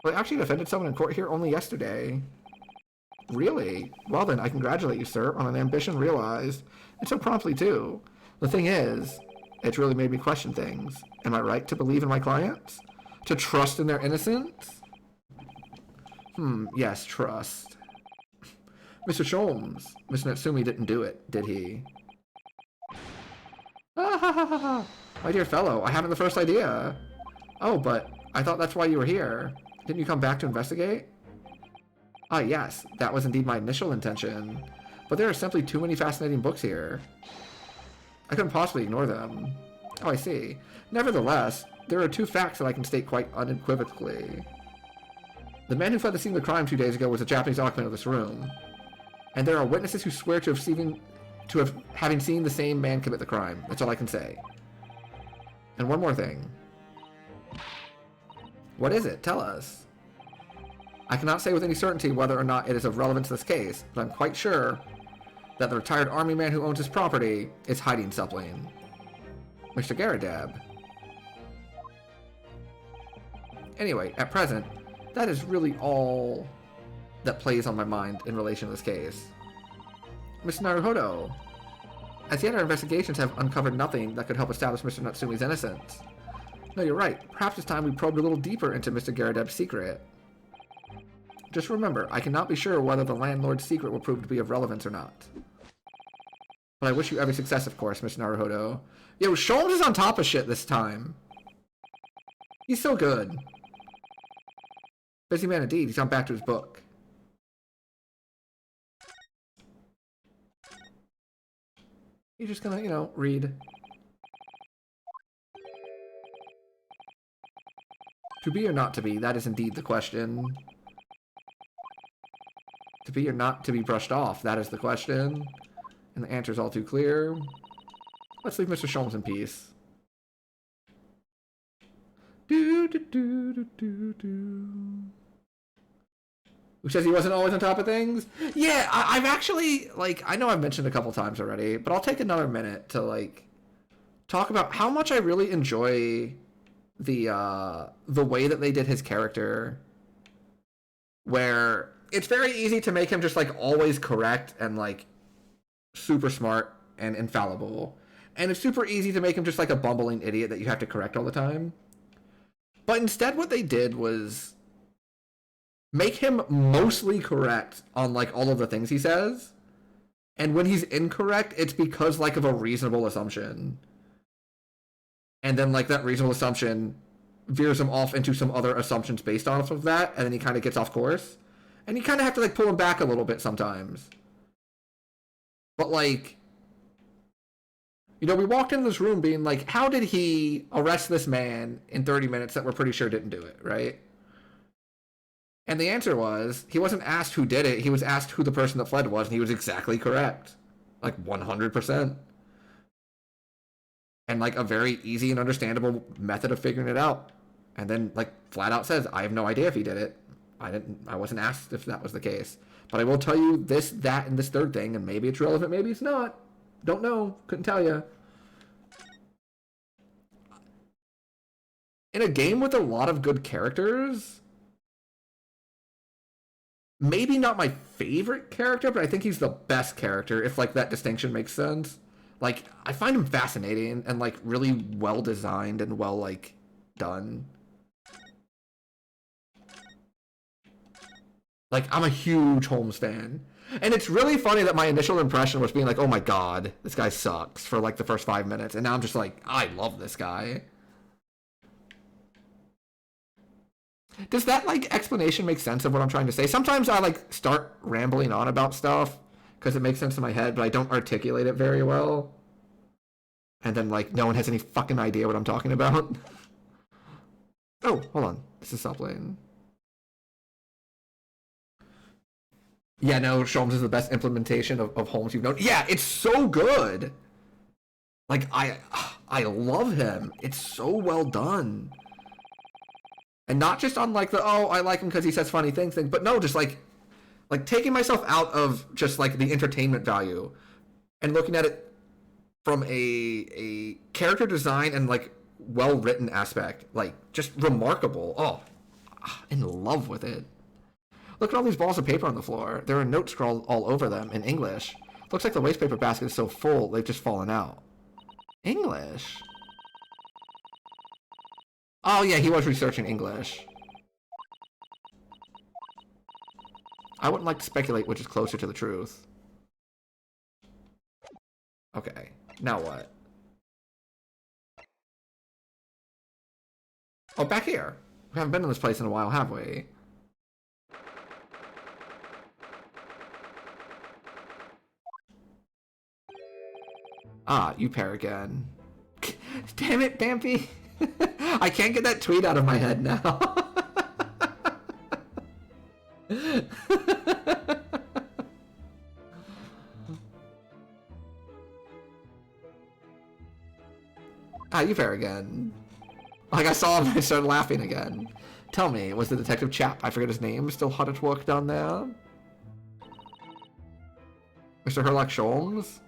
Well, I actually defended someone in court here only yesterday. Really? Well then, I congratulate you, sir, on an ambition realized. And so promptly, too. The thing is, it's really made me question things. Am I right to believe in my clients? To trust in their innocence? Yes, trust. Mr. Sholmes, Mr. Natsumi didn't do it, did he? Ah, ha, ha, ha, ha. My dear fellow, I haven't the first idea. Oh, but I thought that's why you were here. Didn't you come back to investigate? Ah, yes, that was indeed my initial intention. But there are simply too many fascinating books here. I couldn't possibly ignore them. Oh, I see. Nevertheless, there are two facts that I can state quite unequivocally. The man who fled the scene of the crime 2 days ago was a Japanese occupant of this room. And there are witnesses who swear to having seen the same man commit the crime. That's all I can say. And one more thing. What is it? Tell us. I cannot say with any certainty whether or not it is of relevance to this case, but I'm quite sure that the retired army man who owns his property is hiding something. Mr. Garadab. Anyway, at present, that is really all that plays on my mind in relation to this case. Mr. Naruhodo, as yet our investigations have uncovered nothing that could help establish Mr. Natsumi's innocence. No, you're right. Perhaps it's time we probed a little deeper into Mr. Garadab's secret. Just remember, I cannot be sure whether the landlord's secret will prove to be of relevance or not. But I wish you every success, of course, Mr. Naruhodo. Yo, Sholmes is on top of shit this time. He's so good. Busy man indeed. He's gone back to his book. He's just gonna, you know, read. To be or not to be, that is indeed the question. To be or not to be brushed off, that is the question. And the answer is all too clear. Let's leave Mr. Sholmes in peace. Do, do, do, do, do, do. Who says he wasn't always on top of things? Yeah, I've actually, like, I know I've mentioned a couple times already, but I'll take another minute to, like, talk about how much I really enjoy the way that they did his character, where it's very easy to make him just, like, always correct and, like, super smart and infallible. And it's super easy to make him just, like, a bumbling idiot that you have to correct all the time. But instead what they did was make him mostly correct on, like, all of the things he says. And when he's incorrect, it's because, like, of a reasonable assumption. And then, like, that reasonable assumption veers him off into some other assumptions based off of that, and then he kind of gets off course. And you kind of have to, like, pull him back a little bit sometimes. But, like, you know, we walked into this room being like, how did he arrest this man in 30 minutes that we're pretty sure didn't do it, right? And the answer was, he wasn't asked who did it, he was asked who the person that fled was, and he was exactly correct. Like, 100%. And, like, a very easy and understandable method of figuring it out. And then, like, flat out says, I have no idea if he did it. I wasn't asked if that was the case. But I will tell you this, that, and this third thing, and maybe it's relevant, maybe it's not. Don't know. Couldn't tell you. In a game with a lot of good characters, maybe not my favorite character, but I think he's the best character, if, like, that distinction makes sense. Like, I find him fascinating and, like, really well designed and well, like, done. Like, I'm a huge Holmes fan. And it's really funny that my initial impression was being like, oh my god, this guy sucks for, like, the first 5 minutes. And now I'm just like, I love this guy. Does that, like, explanation make sense of what I'm trying to say? Sometimes I, like, start rambling on about stuff because it makes sense in my head, but I don't articulate it very well. And then, like, no one has any fucking idea what I'm talking about. Oh, hold on. This is stop lane. Yeah, no, Sholmes is the best implementation of Holmes you've known. Yeah, it's so good. Like, I love him. It's so well done. And not just on like the, oh, I like him because he says funny things thing, but no, just like taking myself out of just like the entertainment value and looking at it from a character design and like well written aspect, like just remarkable. Oh, in love with it. Look at all these balls of paper on the floor. There are notes scrawled all over them in English. Looks like the waste paper basket is so full they've just fallen out. English? Oh yeah, he was researching English. I wouldn't like to speculate which is closer to the truth. Okay, now what? Oh, back here. We haven't been in this place in a while, have we? Ah, you pair again. Damn it, Bampy. I can't get that tweet out of my head now. Ah, you pair again. Like, I saw him and I started laughing again. Tell me, was the detective chap, I forget his name, still hard at work down there? Mr. Herlock Sholmes?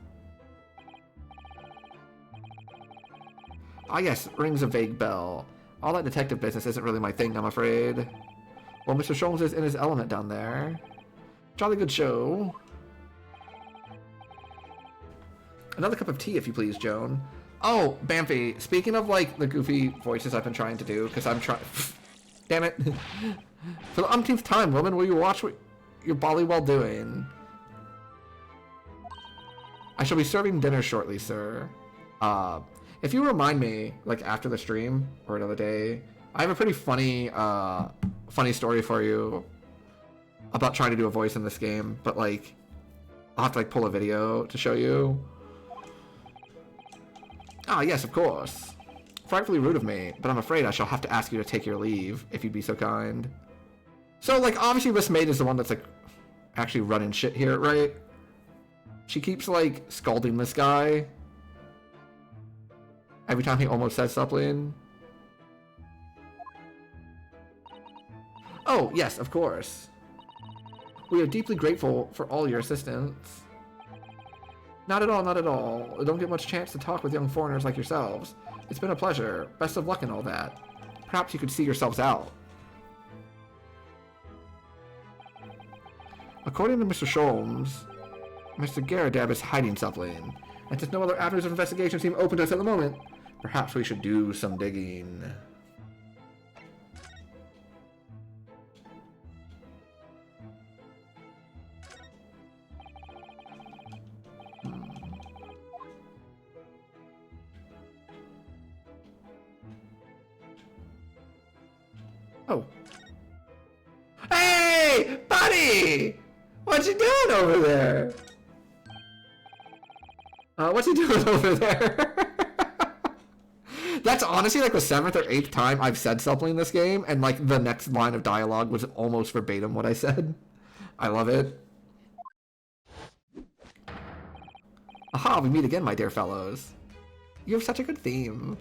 Ah yes, rings a vague bell. All that detective business isn't really my thing, I'm afraid. Well, Mr. Sholmes is in his element down there. Jolly good show. Another cup of tea, if you please, Joan. Oh, Bampy, speaking of, like, the goofy voices I've been trying to do, because I'm trying... Damn it. For the umpteenth time, woman, will you watch what you're bolly well doing? I shall be serving dinner shortly, sir. If you remind me, like, after the stream, or another day, I have a pretty funny, funny story for you about trying to do a voice in this game, but, like, I'll have to, like, pull a video to show you. Ah, yes, of course. Frightfully rude of me, but I'm afraid I shall have to ask you to take your leave, if you'd be so kind. So, like, obviously Miss Maid is the one that's, like, actually running shit here, right? She keeps, like, scalding this guy every time he almost says something. Oh, yes, of course. We are deeply grateful for all your assistance. Not at all, not at all. I don't get much chance to talk with young foreigners like yourselves. It's been a pleasure. Best of luck and all that. Perhaps you could see yourselves out. According to Mr. Sholmes, Mr. Garadab is hiding something, and since no other avenues of investigation seem open to us at the moment, perhaps we should do some digging. Oh. Hey, buddy! What you doing over there? What's he doing over there? That's honestly like the 7th or 8th time I've said something in this game, and like the next line of dialogue was almost verbatim what I said. I love it. Aha, we meet again, my dear fellows. You have such a good theme.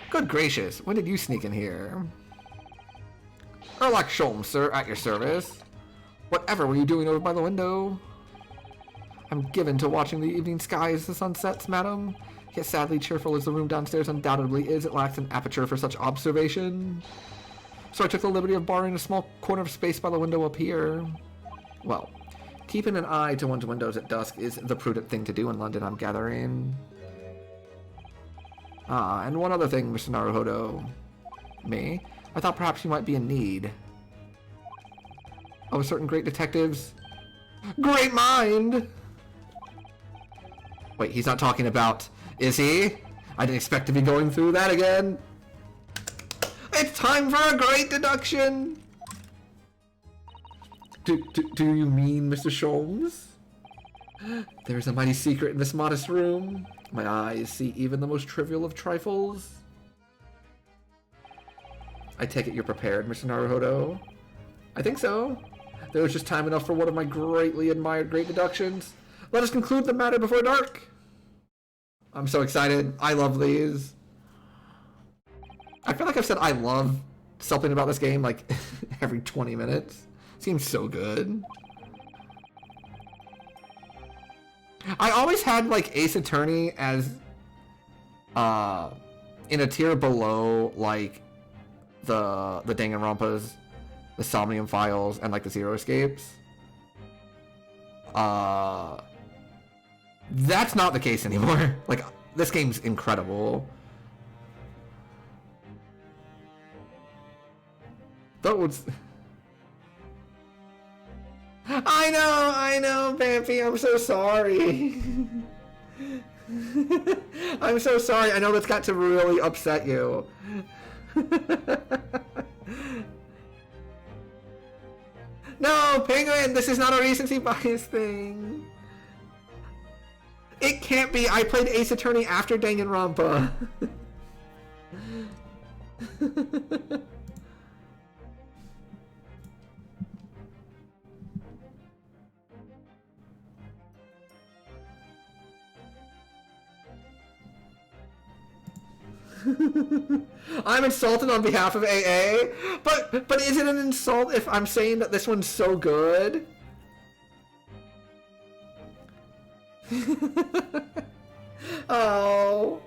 Good gracious, when did you sneak in here? Herlock Sholmes, sir, at your service. Whatever were you doing over by the window? I'm given to watching the evening sky as the sun sets, madam. Yet sadly cheerful as the room downstairs undoubtedly is, it lacks an aperture for such observation. So I took the liberty of borrowing a small corner of space by the window up here. Well, keeping an eye to one's windows at dusk is the prudent thing to do in London, I'm gathering. Ah, and one other thing, Mr. Naruhodo. Me? I thought perhaps you might be in need of a certain great detective's great mind! Wait, he's not talking about... Is he? I didn't expect to be going through that again. It's time for a great deduction! Do you mean Mr. Sholmes? There's a mighty secret in this modest room. My eyes see even the most trivial of trifles. I take it you're prepared, Mr. Naruhodo? I think so. There was just time enough for one of my greatly admired great deductions. Let us conclude the matter before dark. I'm so excited. I love these. I feel like I've said I love something about this game like every 20 minutes. Seems so good. I always had like Ace Attorney as in a tier below like the Danganronpas, the Somnium Files, and like the Zero Escapes. That's not the case anymore. Like, this game's incredible. Those. I know, Bamfy, I'm so sorry. I'm so sorry. I know that's got to really upset you. No, Penguin, this is not a recency bias thing. It can't be. I played Ace Attorney after Danganronpa. I'm insulted on behalf of AA, but is it an insult if I'm saying that this one's so good? Oh.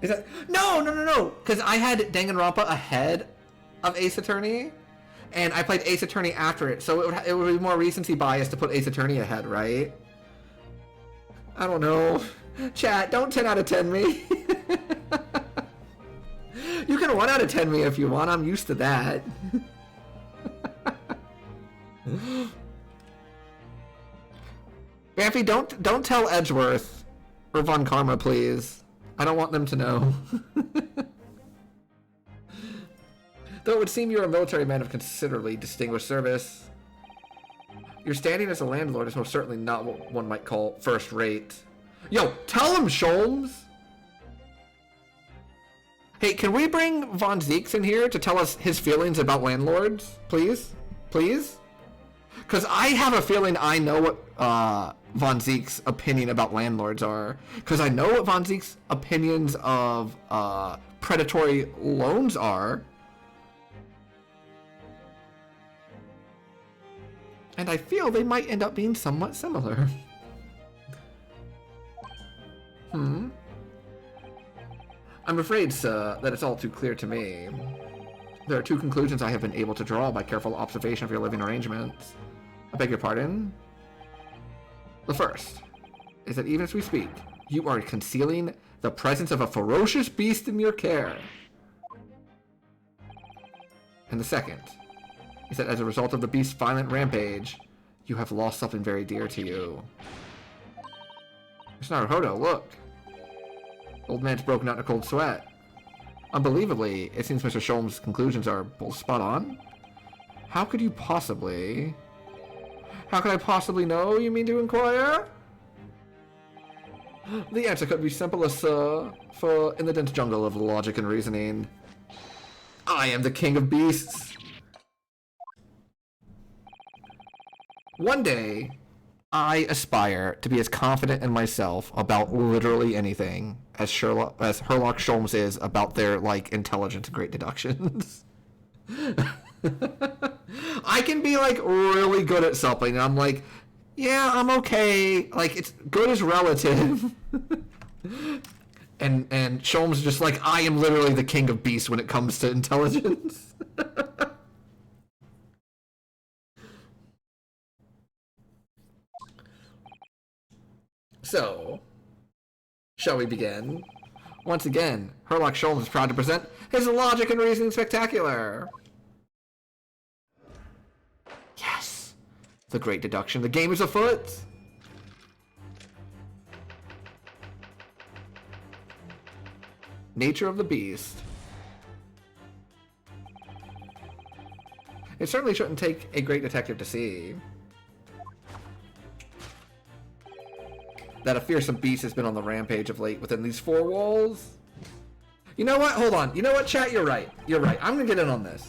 Is that no? Because I had Danganronpa ahead of Ace Attorney, and I played Ace Attorney after it, so it would be more recency bias to put Ace Attorney ahead, right? I don't know. Chat, don't 10 out of 10 me. You can 1 out of 10 me if you want. I'm used to that. Bamfy, don't tell Edgeworth or Von Karma, please. I don't want them to know. Though it would seem you're a military man of considerably distinguished service, your standing as a landlord is most certainly not what one might call first rate. Yo, tell him, Sholmes! Hey, can we bring Von Zeeks in here to tell us his feelings about landlords? Please? Please? Because I have a feeling I know what Von Zeek's opinion about landlords are. Because I know what Von Zeek's opinions of predatory loans are. And I feel they might end up being somewhat similar. I'm afraid, sir, that it's all too clear to me. There are two conclusions I have been able to draw by careful observation of your living arrangements. I beg your pardon? The first is that even as we speak, you are concealing the presence of a ferocious beast in your care. And the second is that as a result of the beast's violent rampage, you have lost something very dear to you. Mr. Naruhodo, look. Old man's broken out in a cold sweat. Unbelievably, it seems Mr. Sholmes' conclusions are both spot on. How could I possibly know, you mean to inquire? The answer could be simple as, for in the dense jungle of logic and reasoning, I am the king of beasts. One day, I aspire to be as confident in myself about literally anything as Herlock Sholmes is about their, like, intelligence and great deductions. I can be, like, really good at something, and I'm like, yeah, I'm okay. Like, it's good is relative. and Sholmes is just like, I am literally the king of beasts when it comes to intelligence. So, shall we begin? Once again, Herlock Sholmes is proud to present his Logic and Reasoning Spectacular. Yes! The great deduction. The game is afoot! Nature of the beast. It certainly shouldn't take a great detective to see that a fearsome beast has been on the rampage of late within these four walls. You know what? Hold on. You know what, chat? You're right. You're right. I'm gonna get in on this.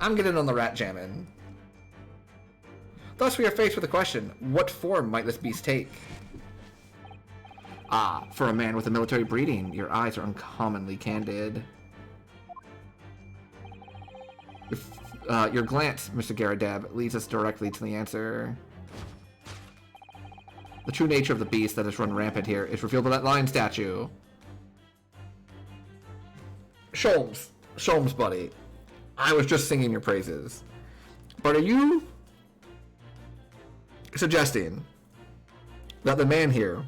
I'm getting on the rat jamming. Thus, we are faced with a question. What form might this beast take? Ah, for a man with a military breeding, your eyes are uncommonly candid. Your glance, Mr. Garadeb, leads us directly to the answer. The true nature of the beast that has run rampant here is revealed by that lion statue. Sholmes, buddy. I was just singing your praises. But are you suggesting that the man here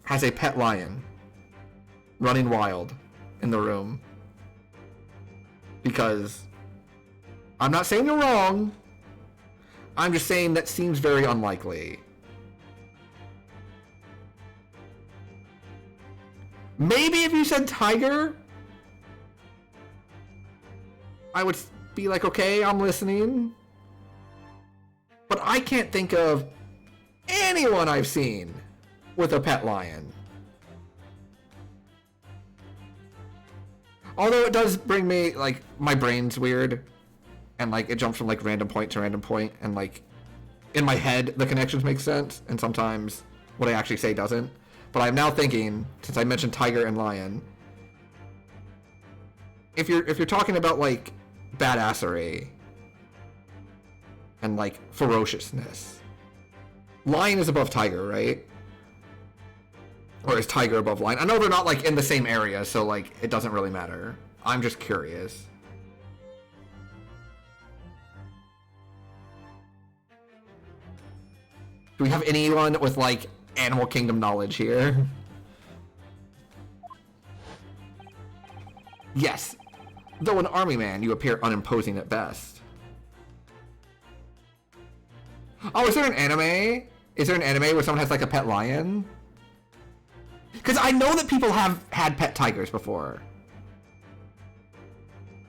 has a pet lion running wild in the room? Because I'm not saying you're wrong. I'm just saying that seems very unlikely. Maybe if you said tiger, I would be like, okay, I'm listening. But I can't think of anyone I've seen with a pet lion. Although it does bring me, like, my brain's weird. And, like, it jumps from, like, random point to random point. And, like, in my head, the connections make sense. And sometimes what I actually say doesn't. But I'm now thinking, since I mentioned tiger and lion, if you're talking about, like, badassery and, like, ferociousness, lion is above tiger, right? Or is tiger above lion? I know they're not, like, in the same area, so, like, it doesn't really matter. I'm just curious. Do we have anyone with, like, Animal Kingdom knowledge here? Yes. Though an army man, you appear unimposing at best. Oh, is there an anime? Is there an anime where someone has, like, a pet lion? Because I know that people have had pet tigers before.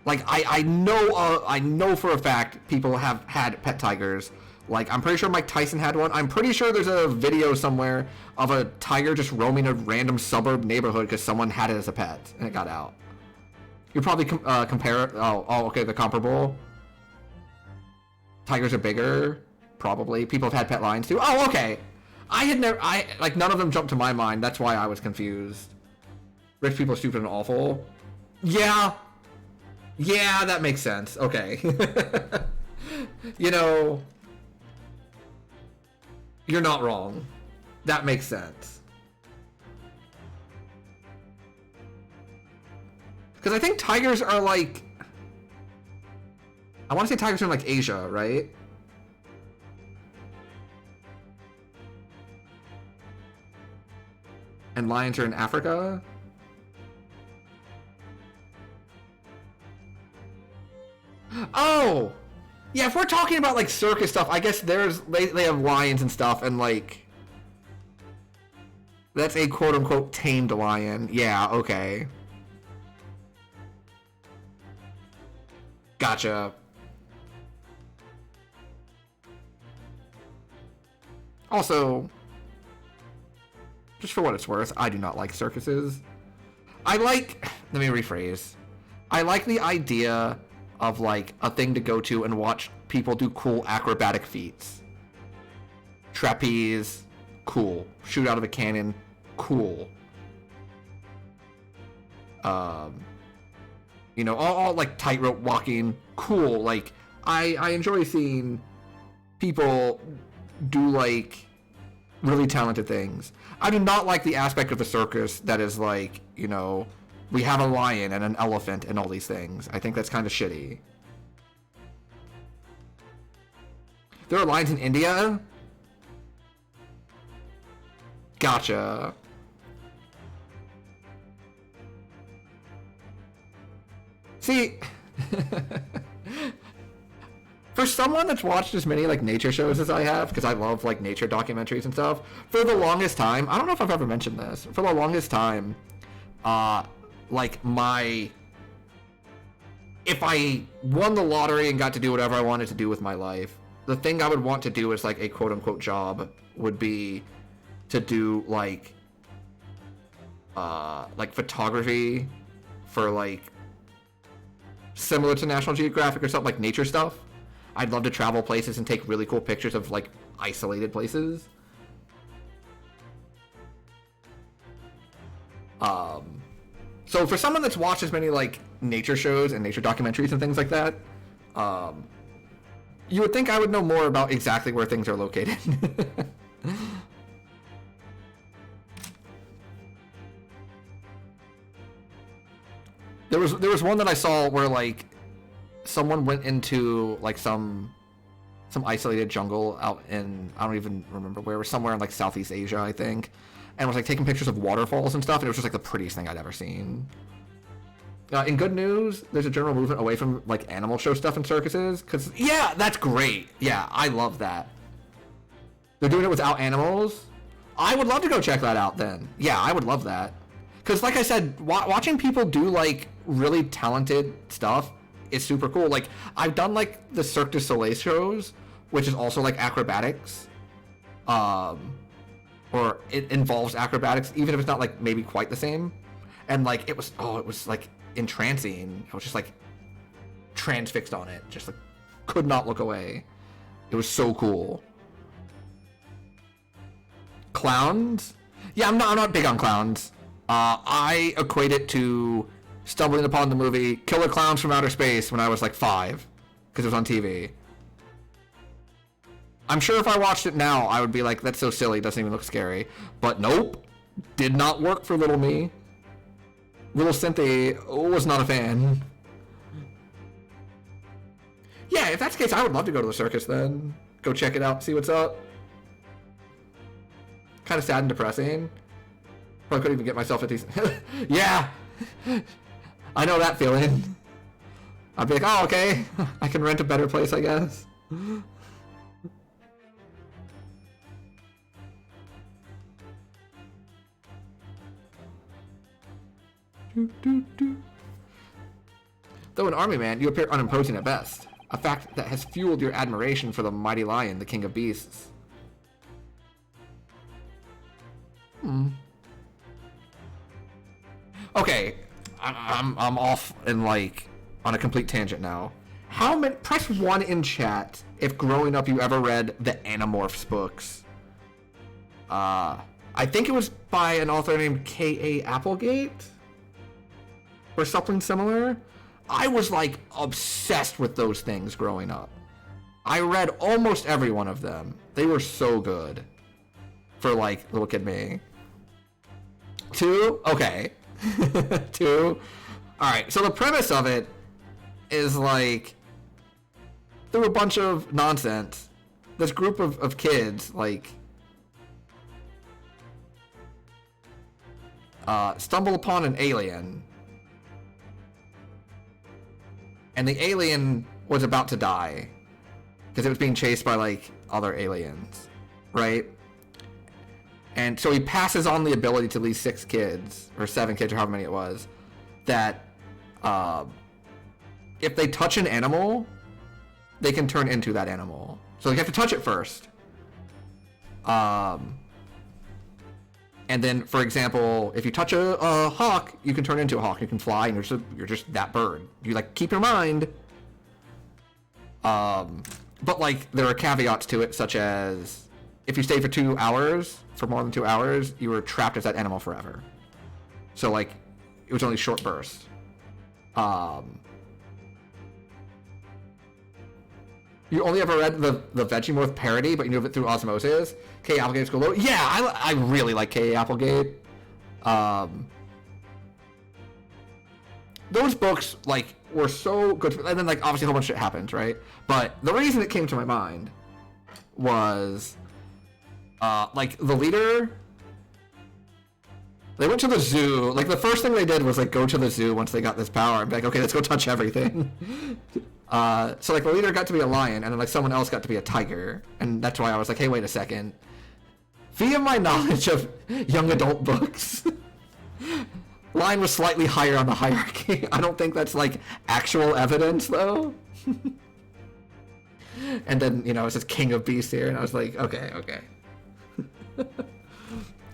Like, I know for a fact people have had pet tigers. Like, I'm pretty sure Mike Tyson had one. I'm pretty sure there's a video somewhere of a tiger just roaming a random suburb neighborhood because someone had it as a pet and it got out. You probably compare it. Oh, okay, the comparable. Tigers are bigger, probably. People have had pet lions too. Oh, okay. Like, none of them jumped to my mind. That's why I was confused. Rich people are stupid and awful. Yeah. Yeah, that makes sense. Okay. You know, you're not wrong. That makes sense. Because I think tigers are like... I want to say tigers are in, like, Asia, right? And lions are in Africa? Oh! Yeah, if we're talking about, like, circus stuff, I guess they have lions and stuff, and, like... That's a quote-unquote tamed lion. Yeah, okay. Gotcha. Also, just for what it's worth, I do not like circuses. Let me rephrase. I like the idea of, like, a thing to go to and watch people do cool acrobatic feats. Trapeze, cool. Shoot out of a cannon, cool. You know, all like tightrope walking, cool. Like, I enjoy seeing people do, like, really talented things. I do not like the aspect of the circus that is like, you know, we have a lion and an elephant and all these things. I think that's kind of shitty. There are lions in India? Gotcha. See, for someone that's watched as many, like, nature shows as I have, because I love, like, nature documentaries and stuff, for the longest time, I don't know if I've ever mentioned this, for the longest time, like if I won the lottery and got to do whatever I wanted to do with my life, the thing I would want to do as like a quote unquote job would be to do like photography for like similar to National Geographic or something, like nature stuff. I'd love to travel places and take really cool pictures of like isolated places. So for someone that's watched as many like nature shows and nature documentaries and things like that, you would think I would know more about exactly where things are located. There was one that I saw where like someone went into like some isolated jungle out in, I don't even remember where, it was somewhere in like Southeast Asia, I think, and was like taking pictures of waterfalls and stuff, and it was just like the prettiest thing I'd ever seen. In good news, there's a general movement away from like animal show stuff in circuses, because yeah, that's great. Yeah, I love that. They're doing it without animals. I would love to go check that out then. Yeah, I would love that. Because like I said, watching people do like really talented stuff is super cool. Like I've done like the Cirque du Soleil shows, which is also like acrobatics, or it involves acrobatics, even if it's not like maybe quite the same. And like it was like entrancing. I was just like transfixed on it, just like could not look away. It was so cool. Clowns? Yeah, I'm not big on clowns. I equate it to stumbling upon the movie Killer Clowns from Outer Space when I was like 5, because it was on TV. I'm sure if I watched it now, I would be like, that's so silly, it doesn't even look scary. But nope, did not work for little me. Little Cynthia was not a fan. Yeah, if that's the case, I would love to go to the circus then. Go check it out, see what's up. Kind of sad and depressing. Probably couldn't even get myself a decent... Yeah! I know that feeling. I'd be like, oh, okay. I can rent a better place, I guess. Though an army man, you appear unimposing at best. A fact that has fueled your admiration for the mighty lion, the king of beasts. Okay, I'm off and like on a complete tangent now. How many? Press 1 in chat if growing up you ever read the Animorphs books. I think it was by an author named K.A. Applegate or something similar. I was like obsessed with those things growing up. I read almost every one of them. They were so good for like little kid me. 2? Okay. 2? Alright, so the premise of it is like through a bunch of nonsense, this group of kids like stumble upon an alien, and the alien was about to die because it was being chased by like other aliens, right? And so he passes on the ability to these 6 kids, or 7 kids, or however many it was, that if they touch an animal, they can turn into that animal. So you have to touch it first. And then, for example, if you touch a hawk, you can turn into a hawk. You can fly, and you're just that bird. You like keep your mind. But like there are caveats to it, such as if you stay for 2 hours, for more than 2 hours, you were trapped as that animal forever. So like it was only short bursts. You only ever read the Vegemorph parody, but you knew of it through osmosis. K. Applegate's Glow. Yeah, I really like K. Applegate. Those books like were so good, and then like obviously a whole bunch of shit happens, right? But the reason it came to my mind was like the leader. They went to the zoo. Like the first thing they did was like go to the zoo once they got this power and be like, okay, let's go touch everything. So like the leader got to be a lion, and then like someone else got to be a tiger, and that's why I was like, hey, wait a second. Via my knowledge of young adult books, Lion was slightly higher on the hierarchy. I don't think that's like actual evidence though. And then, you know, it says King of Beasts here, and I was like, okay, okay.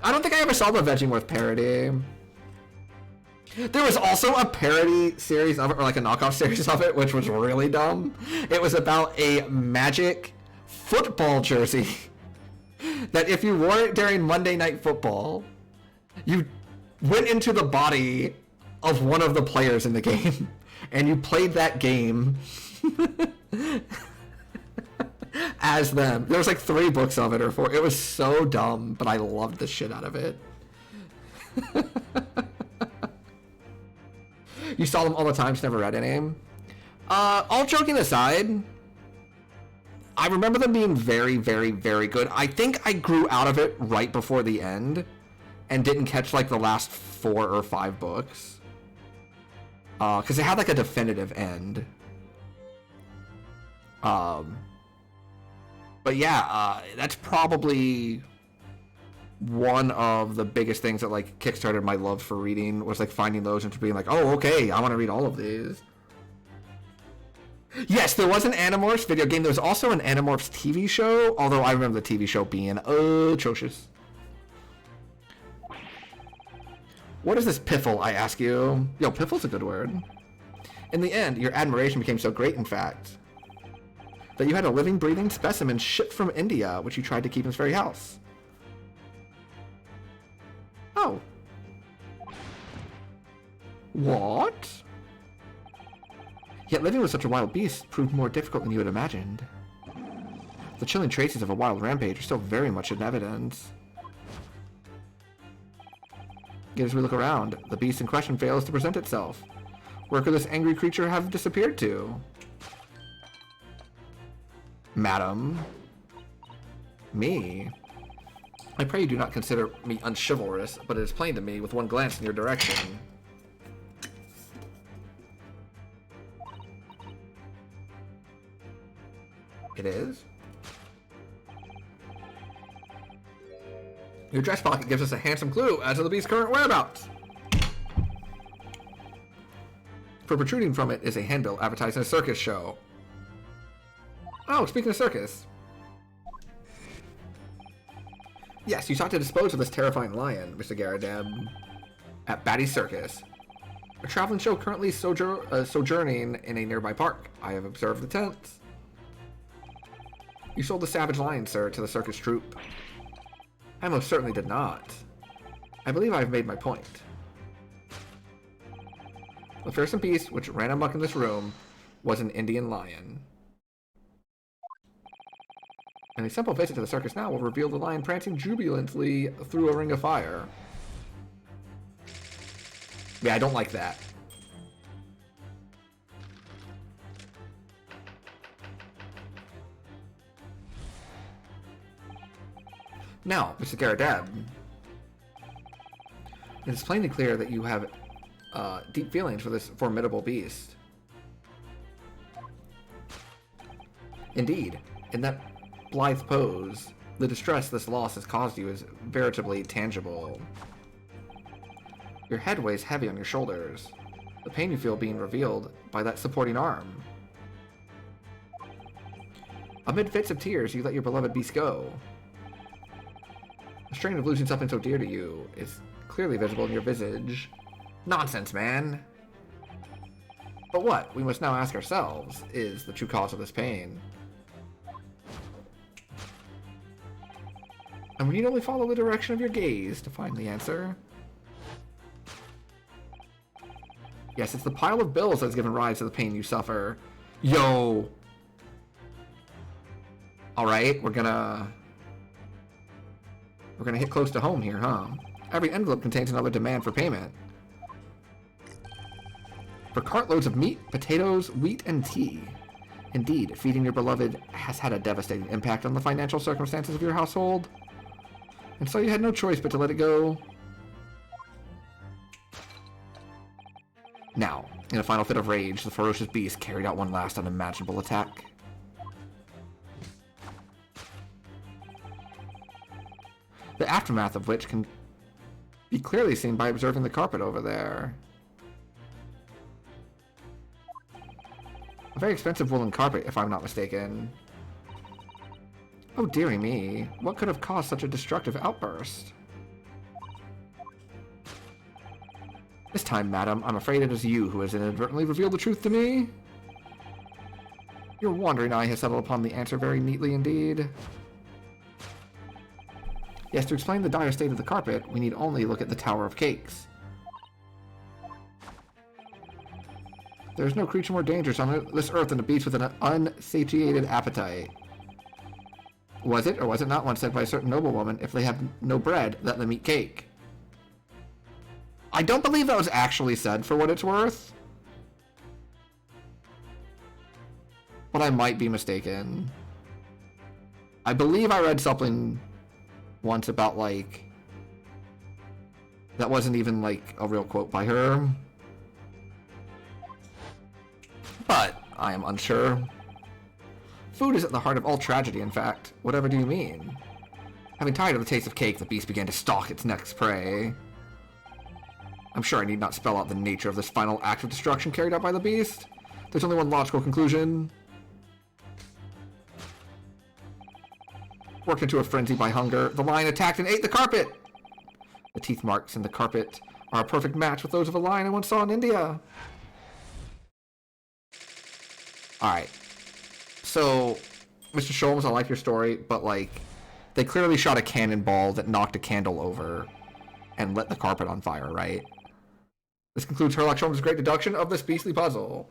I don't think I ever saw the Veggingworth parody. There was also a parody series of it, or like a knockoff series of it, which was really dumb. It was about a Magic football jersey that if you wore it during Monday Night Football, you went into the body of one of the players in the game, and you played that game as them. There was like 3 books of it or 4. It was so dumb, but I loved the shit out of it. You saw them all the time, just never read any. All joking aside, I remember them being very, very, very good. I think I grew out of it right before the end and didn't catch like the last 4 or 5 books. Because it had like a definitive end. But yeah, that's probably one of the biggest things that like kickstarted my love for reading, was like finding those and being like, oh, okay, I want to read all of these. Yes, there was an Animorphs video game. There was also an Animorphs TV show, although I remember the TV show being atrocious. What is this piffle, I ask you? Yo, piffle's a good word. In the end, your admiration became so great, in fact, that you had a living, breathing specimen shipped from India, which you tried to keep in this very house. Oh. What? Yet living with such a wild beast proved more difficult than you had imagined. The chilling traces of a wild rampage are still very much in evidence. Yet as we look around, the beast in question fails to present itself. Where could this angry creature have disappeared to? Madam. Me? I pray you do not consider me unchivalrous, but it is plain to me with one glance in your direction. It is? Your dress pocket gives us a handsome clue as to the beast's current whereabouts. For protruding from it is a handbill advertising a circus show. Oh, speaking of circus. Yes, you sought to dispose of this terrifying lion, Mr. Garadeb, at Batty's Circus, a traveling show currently sojourning in a nearby park. I have observed the tents. You sold the savage lion, sir, to the circus troupe. I most certainly did not. I believe I have made my point. The fearsome beast which ran amok in this room was an Indian lion. And a simple visit to the circus now will reveal the lion prancing jubilantly through a ring of fire. Yeah, I don't like that. Now, Mr. Garadeb, it is plainly clear that you have deep feelings for this formidable beast. Indeed, in that blithe pose, the distress this loss has caused you is veritably tangible. Your head weighs heavy on your shoulders, the pain you feel being revealed by that supporting arm. Amid fits of tears, you let your beloved beast go. The strain of losing something so dear to you is clearly visible in your visage. Nonsense, man! But what we must now ask ourselves is the true cause of this pain. And we need only follow the direction of your gaze to find the answer. Yes, it's the pile of bills that's given rise to the pain you suffer. Yo! Alright, we're gonna hit close to home here, huh? Every envelope contains another demand for payment. For cartloads of meat, potatoes, wheat, and tea. Indeed, feeding your beloved has had a devastating impact on the financial circumstances of your household. And so you had no choice but to let it go. Now, in a final fit of rage, the ferocious beast carried out one last unimaginable attack. The aftermath of which Be clearly seen by observing the carpet over there. A very expensive woolen carpet, if I'm not mistaken. Oh, dearie me. What could have caused such a destructive outburst? This time, madam, I'm afraid it is you who has inadvertently revealed the truth to me. Your wandering eye has settled upon the answer very neatly indeed. Yes, to explain the dire state of the carpet, we need only look at the Tower of Cakes. There is no creature more dangerous on this earth than a beast with an unsatiated appetite. Was it, or was it not once said by a certain noblewoman, if they have no bread, let them eat cake? I don't believe that was actually said, for what it's worth. But I might be mistaken. I believe I read something once about, like, that wasn't even, like, a real quote by her. But I am unsure. Food is at the heart of all tragedy, in fact. Whatever do you mean? Having tired of the taste of cake, the beast began to stalk its next prey. I'm sure I need not spell out the nature of this final act of destruction carried out by the beast. There's only one logical conclusion. Worked into a frenzy by hunger, the lion attacked and ate the carpet! The teeth marks in the carpet are a perfect match with those of a lion I once saw in India. Alright. So, Mr. Sholmes, I like your story, but, like, they clearly shot a cannonball that knocked a candle over and lit the carpet on fire, right? This concludes Sherlock Sholmes' great deduction of this beastly puzzle.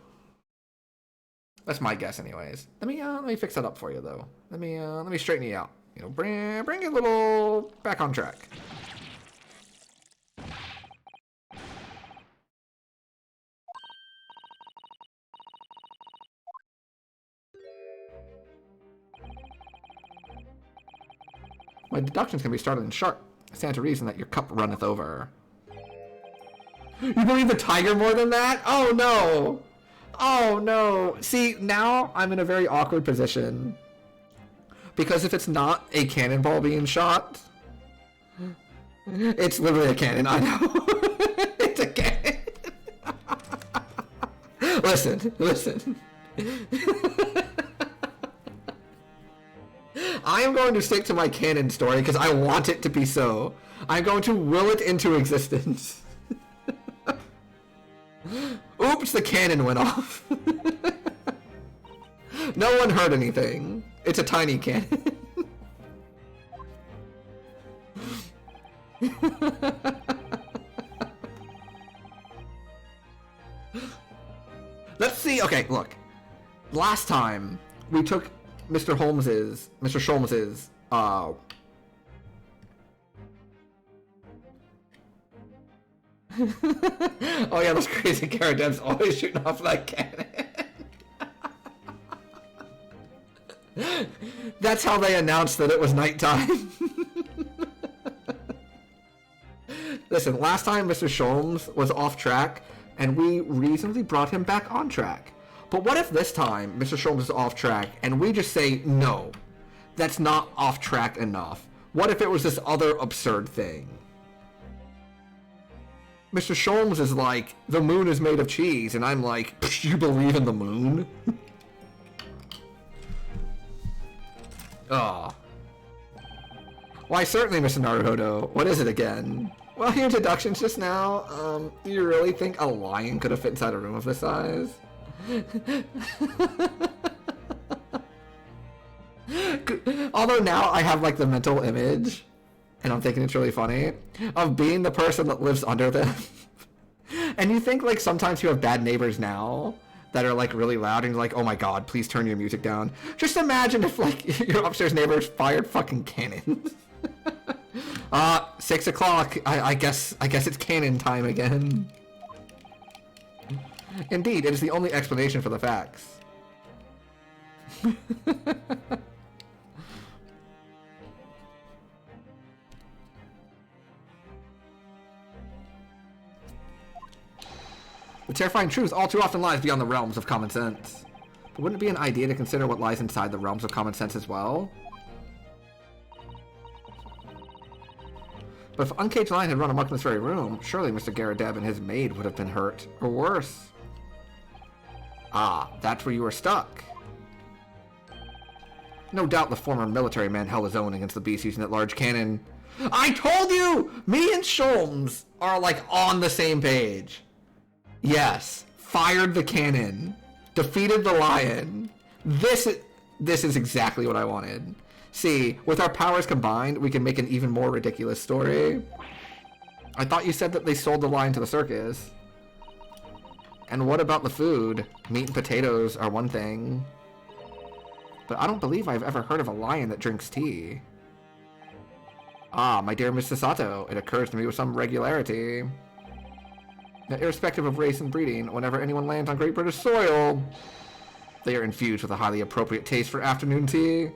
That's my guess, anyways. Let me fix that up for you, though. Let me straighten you out. You know, bring it a little back on track. My deductions can be started in sharp. It stands to reason that your cup runneth over. You believe the tiger more than that? Oh no! Oh no! See, now I'm in a very awkward position. Because if it's not a cannonball being shot, it's literally a cannon, I know. It's a cannon. Listen. I am going to stick to my canon story because I want it to be so. I'm going to will it into existence. Oops, the cannon went off. No one heard anything. It's a tiny cannon. Let's see. Okay, look. Last time we took Mr. Sholmes's, oh yeah, those crazy Karadevs always shooting off that cannon. That's how they announced that it was nighttime. Listen, last time Mr. Sholmes was off track, and we reasonably brought him back on track. But what if this time Mr. Sholmes is off track, and we just say, no, that's not off track enough? What if it was this other absurd thing? Mr. Sholmes is like, the moon is made of cheese, and I'm like, you believe in the moon? Oh. Why, certainly, Mr. Naruhodo. What is it again? Well, your deductions just now, do you really think a lion could have fit inside a room of this size? Although now I have, like, the mental image, and I'm thinking it's really funny, of being the person that lives under them. And you think, like, sometimes you have bad neighbors now that are, like, really loud, and you're like, oh my god, please turn your music down. Just imagine if, like, your upstairs neighbors fired fucking cannons. 6 o'clock. I guess it's cannon time again. Indeed, it is the only explanation for the facts. The terrifying truth all too often lies beyond the realms of common sense. But wouldn't it be an idea to consider what lies inside the realms of common sense as well? But if Uncaged Lion had run amok in this very room, surely Mr. Garadeb and his maid would have been hurt, or worse. Ah, that's where you were stuck. No doubt the former military man held his own against the beast using that large cannon. I told you! Me and Sholmes are like on the same page. Yes, fired the cannon, defeated the lion. This is exactly what I wanted. See, with our powers combined, we can make an even more ridiculous story. I thought you said that they sold the lion to the circus. And what about the food? Meat and potatoes are one thing. But I don't believe I've ever heard of a lion that drinks tea. Ah, my dear Mr. Sato, it occurs to me with some regularity. Now, irrespective of race and breeding, whenever anyone lands on Great British soil, they are infused with a highly appropriate taste for afternoon tea.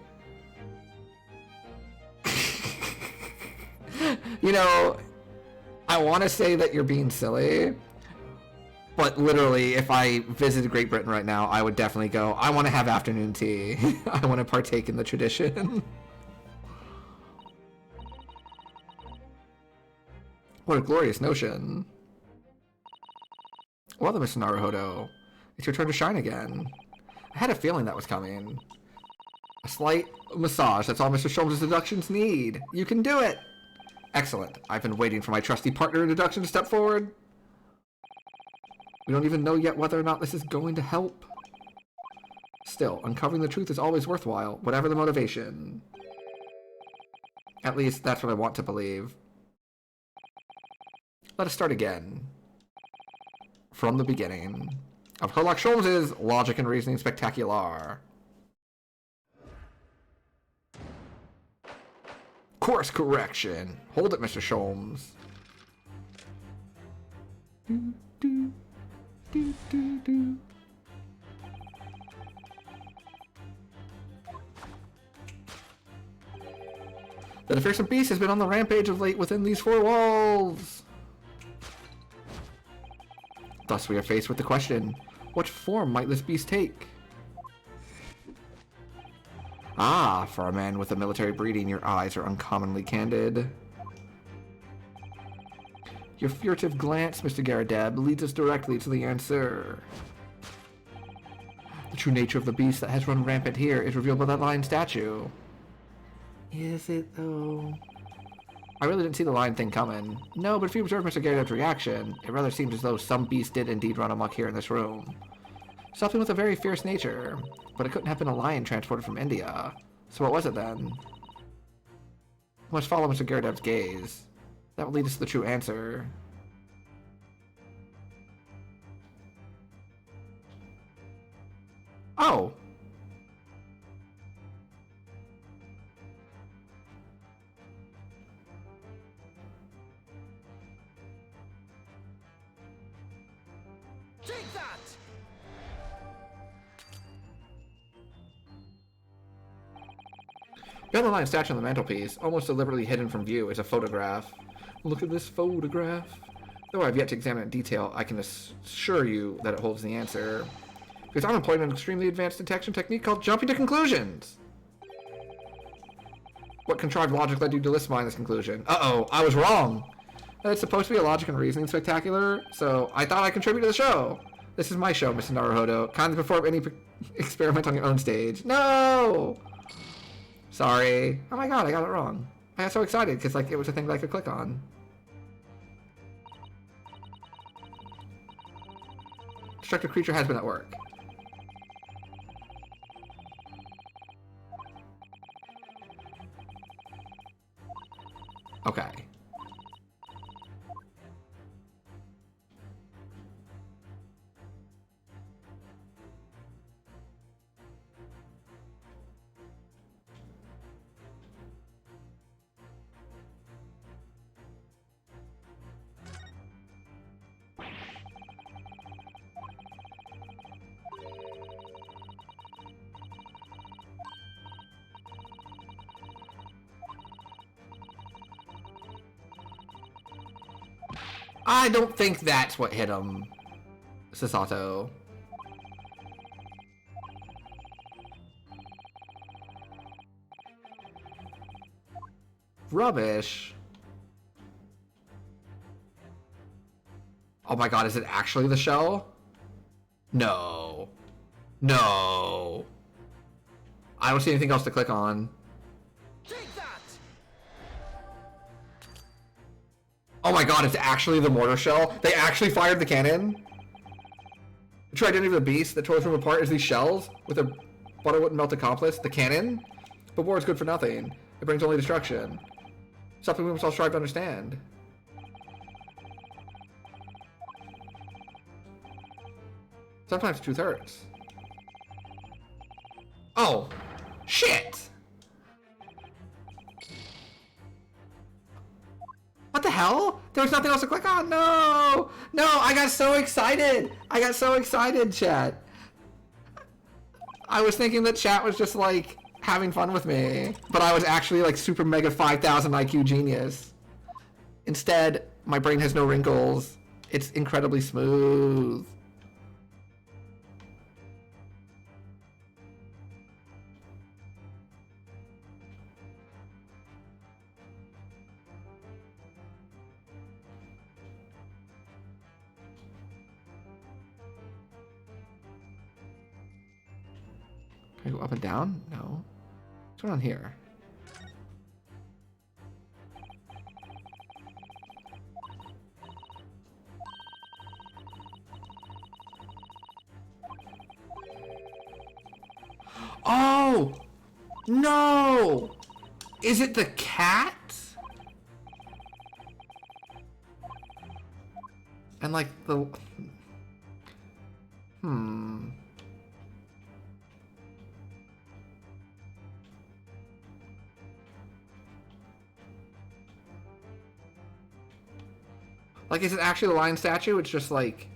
You know, I want to say that you're being silly, but literally, if I visited Great Britain right now, I would definitely go, I want to have afternoon tea. I want to partake in the tradition. What a glorious notion. Well then, Mr. Naruhodo, it's your turn to shine again. I had a feeling that was coming. A slight massage, that's all Mr. Sholmes' deductions need. You can do it! Excellent. I've been waiting for my trusty partner in deduction to step forward. We don't even know yet whether or not this is going to help. Still, uncovering the truth is always worthwhile, whatever the motivation. At least, that's what I want to believe. Let us start again. From the beginning. Of Herlock Sholmes' Logic and Reasoning Spectacular. Course correction. Hold it, Mr. Sholmes. Do, do, do, do, do. That a fearsome beast has been on the rampage of late within these four walls. Thus we are faced with the question, what form might this beast take? Ah, for a man with a military breeding, your eyes are uncommonly candid. Your furtive glance, Mr. Garadeb, leads us directly to the answer. The true nature of the beast that has run rampant here is revealed by that lion statue. Is it, though? I really didn't see the lion thing coming. No, but if you observe Mr. Garadeb's reaction, it rather seems as though some beast did indeed run amok here in this room. Something with a very fierce nature, but it couldn't have been a lion transported from India. So what was it then? We must follow Mr. Garadeb's gaze. That will lead us to the true answer. Oh! Take that! Beyond the lion statue on the mantelpiece, almost deliberately hidden from view, is a photograph. Look at this photograph. Though I've yet to examine it in detail, I can assure you that it holds the answer. Because I'm employing an extremely advanced detection technique called jumping to conclusions. What contrived logic led you to list mine this conclusion? Uh-oh, I was wrong. It's supposed to be a logic and reasoning spectacular, so I thought I'd contribute to the show. This is my show, Mr. Naruhodo. Kindly perform any experiment on your own stage. No! Sorry. Oh my god, I got it wrong. I got so excited because like it was a thing that I could click on. Destructive creature has been at work. Okay. I don't think that's what hit him, Sasato. Rubbish. Oh my god, is it actually the shell? No. No. I don't see anything else to click on. Take that! Oh my god, it's actually the mortar shell? They actually fired the cannon? The true identity of the beast that tore the room apart is these shells with a butter wouldn't melt accomplice, the cannon? But war is good for nothing. It brings only destruction. Something we must all strive to understand. Sometimes the truth hurts. Oh, shit! What the hell? There was nothing else to click on. No! No, I got so excited. I got so excited, chat. I was thinking that chat was just like having fun with me, but I was actually like super mega 5,000 IQ genius. Instead, my brain has no wrinkles. It's incredibly smooth. Can I go up and down? No. What's going on here? Oh! No! Is it the cat? And like the... Like, is it actually the lion statue? It's just like...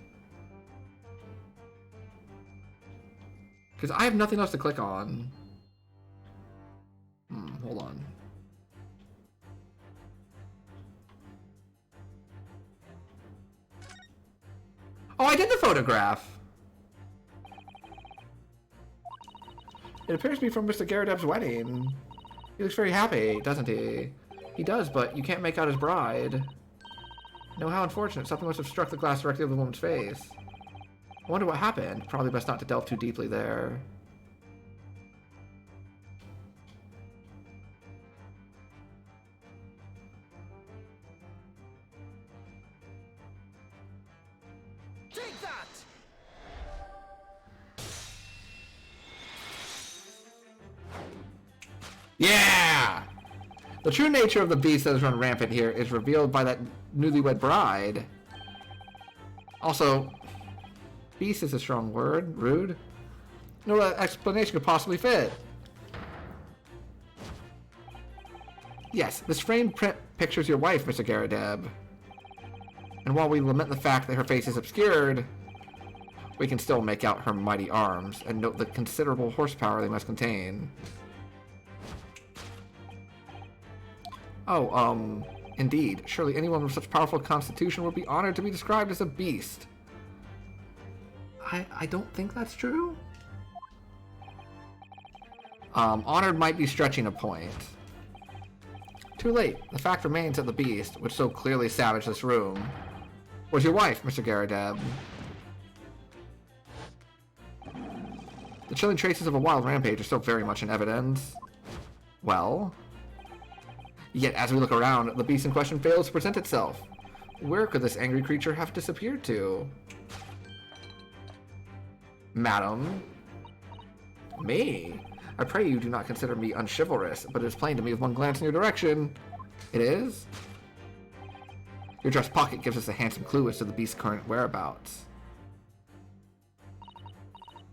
Because I have nothing else to click on. Hold on. Oh, I did the photograph! It appears to be from Mr. Garadeb's wedding. He looks very happy, doesn't he? He does, but you can't make out his bride. No, how unfortunate. Something must have struck the glass directly over the woman's face. I wonder what happened. Probably best not to delve too deeply there. Take that! Yeah! The true nature of the beast that has run rampant here is revealed by that newlywed bride. Also, beast is a strong word. Rude. No explanation could possibly fit. Yes, this framed print pictures your wife, Mr. Garadeb. And while we lament the fact that her face is obscured, we can still make out her mighty arms and note the considerable horsepower they must contain. Oh, indeed. Surely anyone with such powerful constitution would be honored to be described as a beast. I don't think that's true. Honored might be stretching a point. Too late. The fact remains that the beast, which so clearly savaged this room, was your wife, Mr. Garadeb. The chilling traces of a wild rampage are still very much in evidence. Well... Yet, as we look around, the beast in question fails to present itself. Where could this angry creature have disappeared to? Madam? Me? I pray you do not consider me unchivalrous, but it is plain to me with one glance in your direction. It is? Your dress pocket gives us a handsome clue as to the beast's current whereabouts.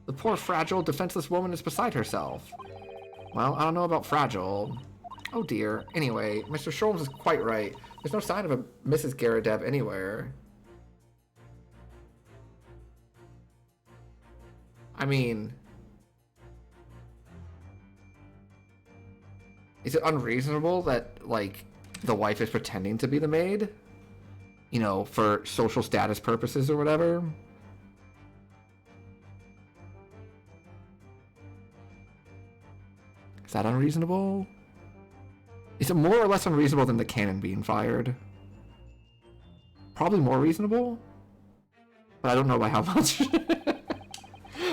The poor, fragile, defenseless woman is beside herself. Well, I don't know about fragile. Oh dear. Anyway, Mr. Sholmes is quite right. There's no sign of a Mrs. Garadeb anywhere. I mean... Is it unreasonable that, like, the wife is pretending to be the maid? You know, for social status purposes or whatever? Is that unreasonable? Is it more or less unreasonable than the cannon being fired? Probably more reasonable? but I don't know by how much.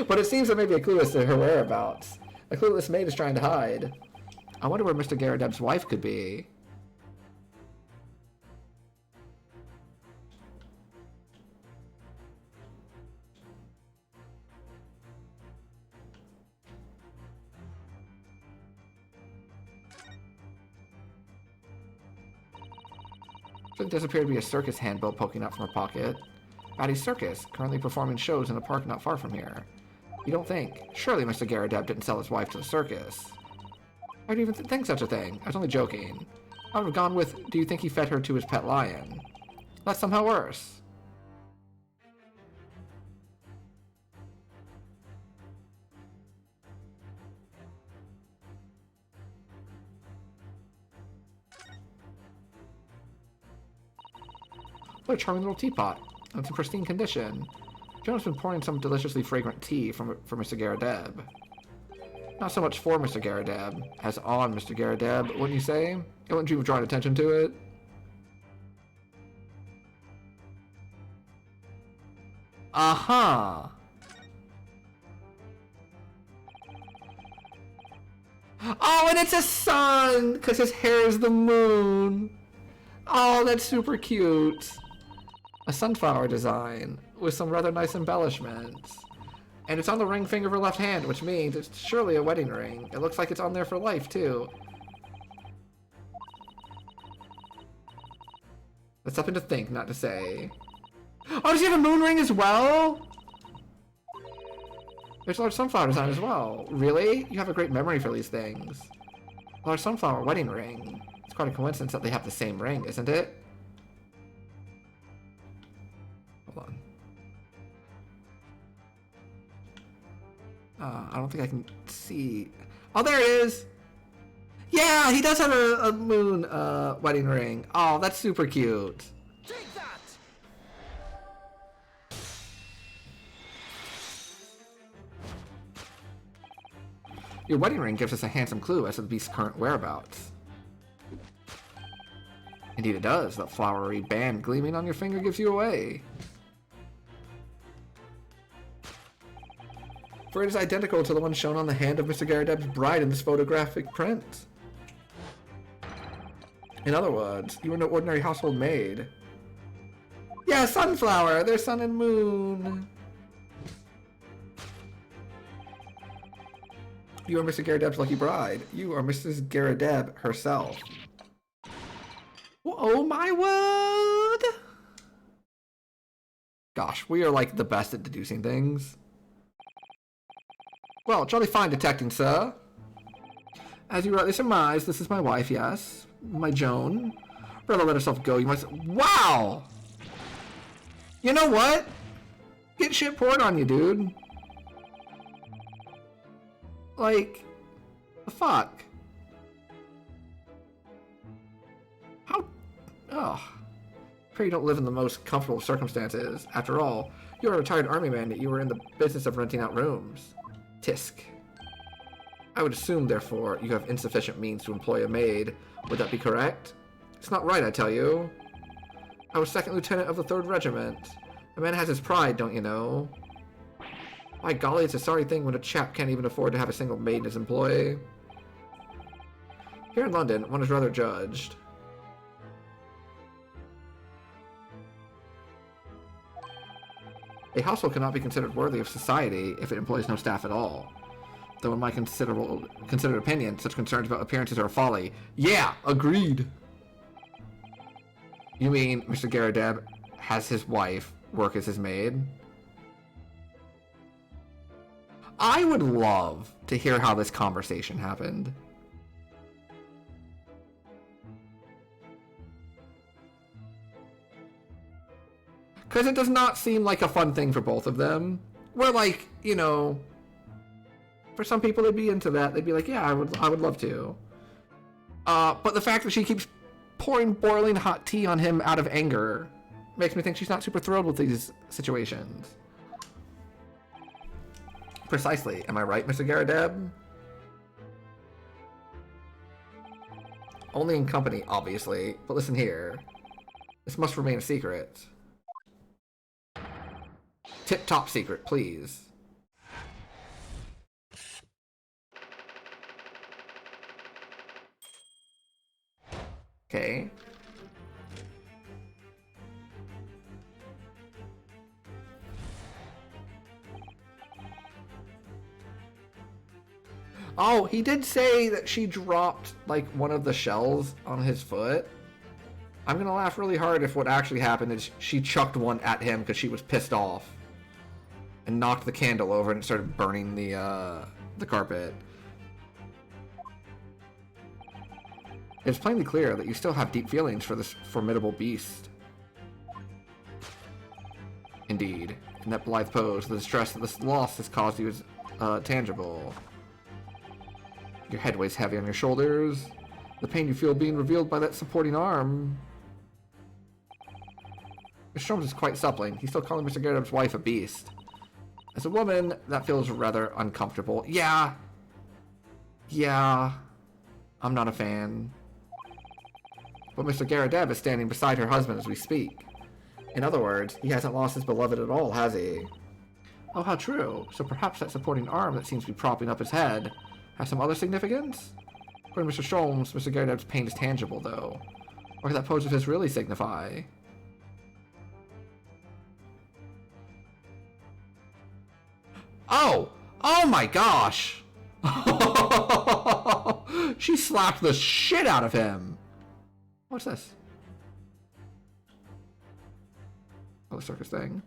But it seems that maybe a clue as to her whereabouts. A clue this maid is trying to hide. I wonder where Mr. Garadeb's wife could be. There does appear to be a circus handbill poking out from her pocket. Batty's Circus, currently performing shows in a park not far from here. You don't think? Surely Mr. Garadeb didn't sell his wife to the circus. Why do you even think such a thing? I was only joking. I would have gone with, do you think he fed her to his pet lion? That's somehow worse. What a charming little teapot. It's in pristine condition. Jonah's been pouring some deliciously fragrant tea for Mr. Garadeb. Not so much for Mr. Garadeb, as on Mr. Garadeb, wouldn't you say? I wouldn't you have drawn attention to it? Uh-huh. Oh, and it's a sun! Because his hair is the moon. Oh, that's super cute. A sunflower design with some rather nice embellishments. And it's on the ring finger of her left hand, which means it's surely a wedding ring. It looks like it's on there for life, too. That's something to think, not to say. Oh, does he have a moon ring as well? There's a large sunflower design as well. Really? You have a great memory for these things. A large sunflower wedding ring. It's quite a coincidence that they have the same ring, isn't it? Hold on. I don't think I can see. Oh, there it is! Yeah, he does have a moon wedding ring. Oh, that's super cute. Take that! Your wedding ring gives us a handsome clue as to the beast's current whereabouts. Indeed it does. That flowery band gleaming on your finger gives you away. For it is identical to the one shown on the hand of Mr. Garadeb's bride in this photographic print. In other words, you are no ordinary household maid. Yeah, sunflower! There's sun and moon! You are Mr. Garadeb's lucky bride. You are Mrs. Garadeb herself. Oh my word! Gosh, we are like the best at deducing things. Well, jolly fine detecting, sir. As you rightly surmise, this is my wife, yes. My Joan. Rather let herself go, you might say. Wow! You know what? Get shit poured on you, dude. Like, the fuck? How? Oh. Pray you don't live in the most comfortable circumstances. After all, you're a retired army man, yet you were in the business of renting out rooms. Tisk. I would assume, therefore, you have insufficient means to employ a maid. Would that be correct? It's not right, I tell you. I was second lieutenant of the 3rd Regiment. A man has his pride, don't you know? By golly, it's a sorry thing when a chap can't even afford to have a single maid in his employ. Here in London, one is rather judged. A household cannot be considered worthy of society if it employs no staff at all. Though in my considered opinion, such concerns about appearances are a folly. Yeah, agreed! You mean Mr. Garadeb has his wife work as his maid? I would love to hear how this conversation happened. Because it does not seem like a fun thing for both of them. Where, like, you know, for some people they'd be into that. They'd be like, yeah, I would love to. But the fact that she keeps pouring boiling hot tea on him out of anger makes me think she's not super thrilled with these situations. Precisely. Am I right, Mr. Garadeb? Only in company, obviously. But listen here. This must remain a secret. Tip-top secret, please. Okay. Oh, he did say that she dropped, like, one of the shells on his foot. I'm gonna laugh really hard if what actually happened is she chucked one at him because she was pissed off. And knocked the candle over and it started burning the carpet. It's plainly clear that you still have deep feelings for this formidable beast. Indeed. In that blithe pose, the distress that this loss has caused you is tangible. Your head weighs heavy on your shoulders. The pain you feel being revealed by that supporting arm. Mr. Holmes is quite suppling. He's still calling Mr. Garrett's wife a beast. As a woman, that feels rather uncomfortable. Yeah. I'm not a fan. But Mr. Garrett is standing beside her husband as we speak. In other words, he hasn't lost his beloved at all, has he? Oh, how true. So perhaps that supporting arm that seems to be propping up his head has some other significance? According to Mr. Sholmes, Mr. Garrett's pain is tangible, though. What could that pose of his really signify? Oh! Oh my gosh! She slapped the shit out of him! What's this? Oh, the circus thing.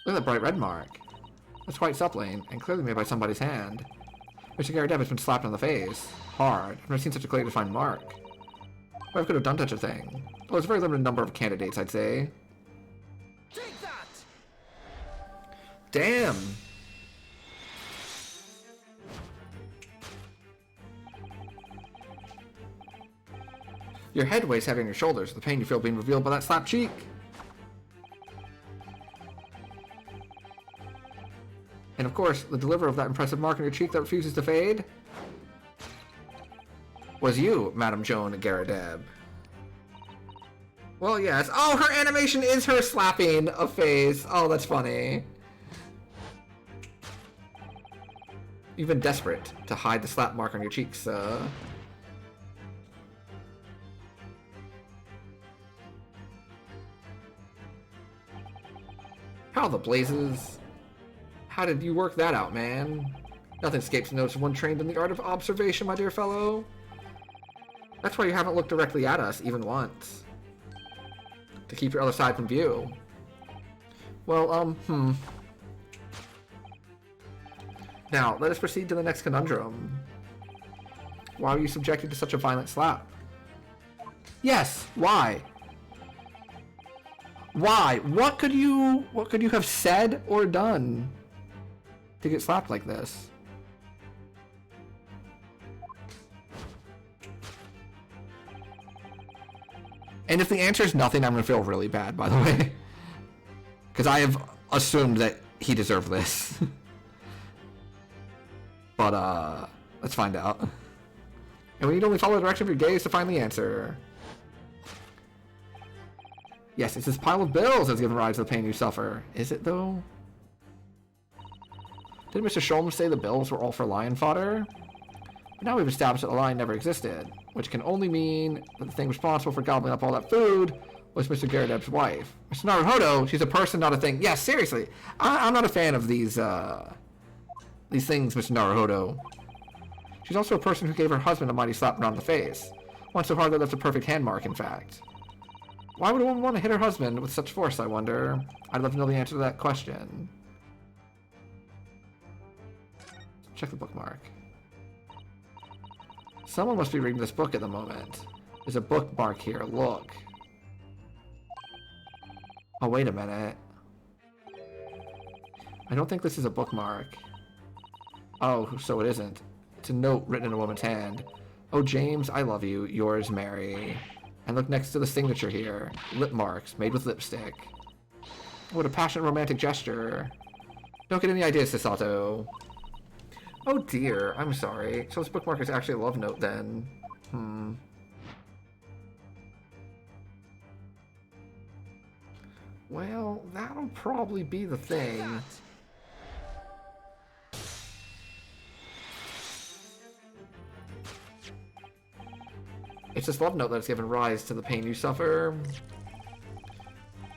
Look at that bright red mark. That's quite suppling, and clearly made by somebody's hand. Mr. Garrett has been slapped on the face. Hard. I've never seen such a clearly defined mark. Whoever could have done such a thing? Well, there's a very limited number of candidates, I'd say. Take that! Damn! Your head weighs heavy on your shoulders, the pain you feel being revealed by that slapped cheek. And of course, the deliverer of that impressive mark on your cheek that refuses to fade was you, Madame Joan Garredeb. Well, yes. Oh, her animation is her slapping a face. Oh, that's funny. You've been desperate to hide the slap mark on your cheeks, How the blazes? How did you work that out, man? Nothing escapes the notice of one trained in the art of observation, my dear fellow. That's why you haven't looked directly at us, even once. To keep your other side from view. Well, Now, let us proceed to the next conundrum. Why were you subjected to such a violent slap? Yes, why? Why? What could you have said or done to get slapped like this? And if the answer is nothing, I'm going to feel really bad, by the way. Because I have assumed that he deserved this. But, let's find out. And we need only follow the direction of your gaze to find the answer. Yes, it's this pile of bills that's given rise to the pain you suffer. Is it, though? Didn't Mr. Sholmes say the bills were all for lion fodder? But now we've established that the lion never existed, which can only mean that the thing responsible for gobbling up all that food was Mr. Garredeb's wife. Mr. Naruhodo, she's a person, not a thing. Yeah, seriously. I'm not a fan of these things, Mr. Naruhodo. She's also a person who gave her husband a mighty slap around the face. One so hard that left a perfect hand mark, in fact. Why would a woman want to hit her husband with such force, I wonder? I'd love to know the answer to that question. Check the bookmark. Someone must be reading this book at the moment. There's a bookmark here, look. Oh, wait a minute. I don't think this is a bookmark. Oh, so it isn't. It's a note written in a woman's hand. Oh, James, I love you. Yours, Mary. And look next to the signature here. Lip marks, made with lipstick. What a passionate romantic gesture. Don't get any ideas, Sasato. Oh dear, I'm sorry. So this bookmark is actually a love note then. Well, that'll probably be the thing. It's this love note that's given rise to the pain you suffer.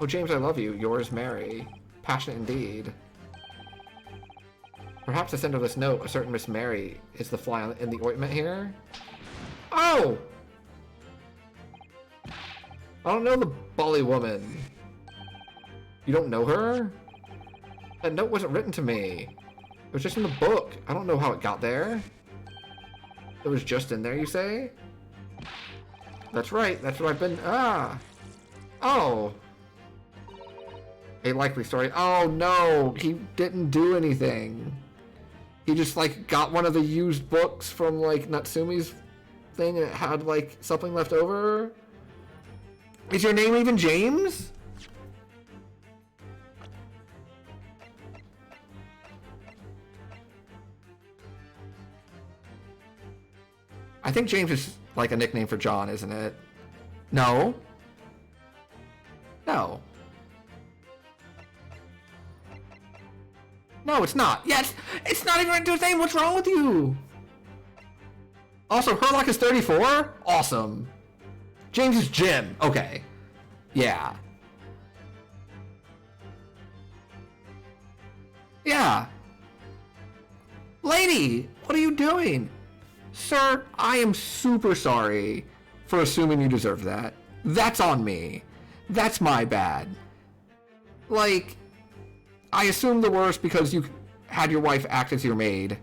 Oh, James, I love you. Yours, Mary. Passionate indeed. Perhaps the sender of this note, a certain Miss Mary, is the fly in the ointment here? Oh! I don't know the bully woman. You don't know her? That note wasn't written to me. It was just in the book. I don't know how it got there. It was just in there, you say? That's right. That's what I've been... Ah! Oh! A likely story. Oh, no! He didn't do anything. He just, like, got one of the used books from, like, Natsumi's thing and it had, like, something left over. Is your name even James? I think James is, like, a nickname for John, isn't it? No? No. No, it's not. Yes, it's not even into his name. What's wrong with you? Also, Herlock is 34? Awesome. James is Jim. Okay. Yeah. Yeah. Lady, what are you doing? Sir, I am super sorry for assuming you deserve that. That's on me. That's my bad. Like, I assumed the worst because you had your wife act as your maid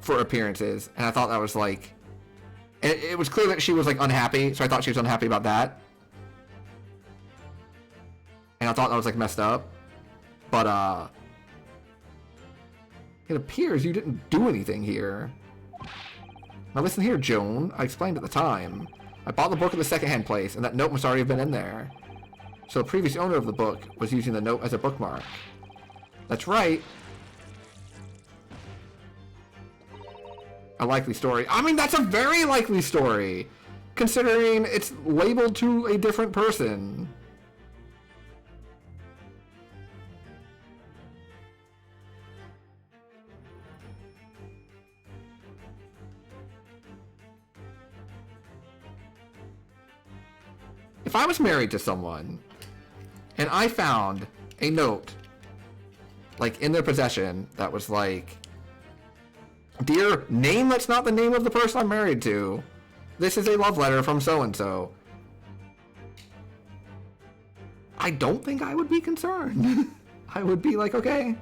for appearances, and I thought that was like... It was clear that she was, like, unhappy, so I thought she was unhappy about that. And I thought that was, like, messed up. But, it appears you didn't do anything here. Now listen here, Joan. I explained at the time. I bought the book at the secondhand place, and that note must already have been in there. So the previous owner of the book was using the note as a bookmark. That's right. A likely story. I mean, that's a very likely story, considering it's labeled to a different person. If I was married to someone, and I found a note, like, in their possession, that was like, dear name that's not the name of the person I'm married to, this is a love letter from so-and-so, I don't think I would be concerned. I would be like, okay.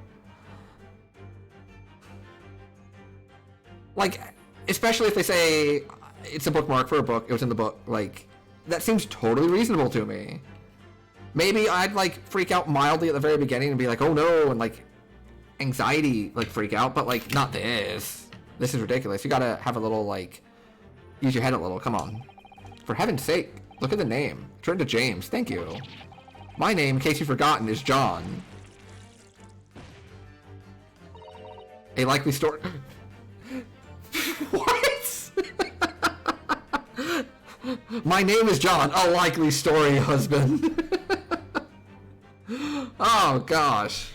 Like, especially if they say it's a bookmark for a book, it was in the book, like, that seems totally reasonable to me. Maybe I'd, like, freak out mildly at the very beginning and be like, oh no, and, like, anxiety, like, freak out, but, like, not this. This is ridiculous. You gotta have a little, like, use your head a little. Come on. For heaven's sake, look at the name. Turn to James. Thank you. My name, in case you've forgotten, is John. A likely story... What? My name is John. A likely story, husband. Oh, gosh.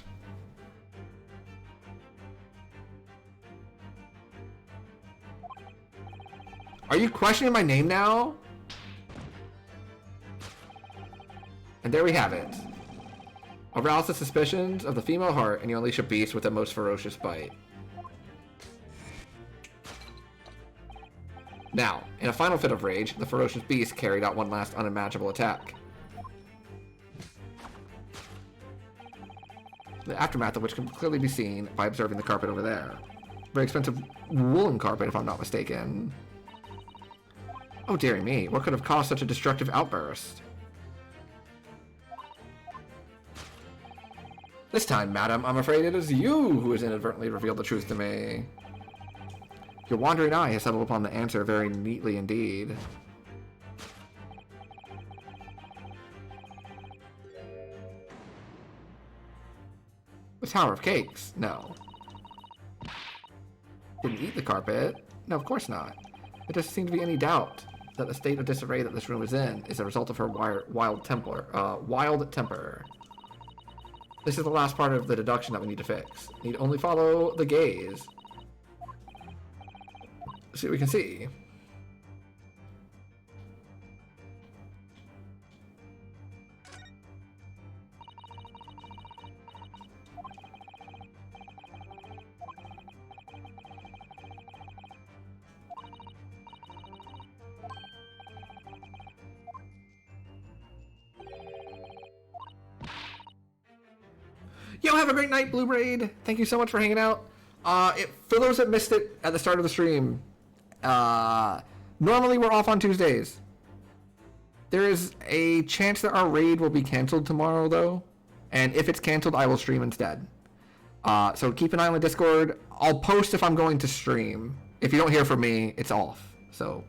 Are you questioning my name now? And there we have it. Arouse the suspicions of the female heart, and you unleash a beast with the most ferocious bite. Now, in a final fit of rage, the ferocious beast carried out one last unimaginable attack. The aftermath of which can clearly be seen by observing the carpet over there. Very expensive woolen carpet, if I'm not mistaken. Oh, dearie me, what could have caused such a destructive outburst? This time, madam, I'm afraid it is you who has inadvertently revealed the truth to me. Your wandering eye has settled upon the answer very neatly indeed. The Tower of Cakes? No. Didn't eat the carpet? No, of course not. There doesn't seem to be any doubt that the state of disarray that this room is in is a result of her wild temper. This is the last part of the deduction that we need to fix. Need only follow the gaze. See what we can see. Yo, have a great night, Blue Braid. Thank you so much for hanging out. For those that missed it at the start of the stream, normally we're off on Tuesdays. There is a chance that our raid will be canceled tomorrow, though. And if it's canceled, I will stream instead. So keep an eye on the Discord. I'll post if I'm going to stream. If you don't hear from me, it's off. So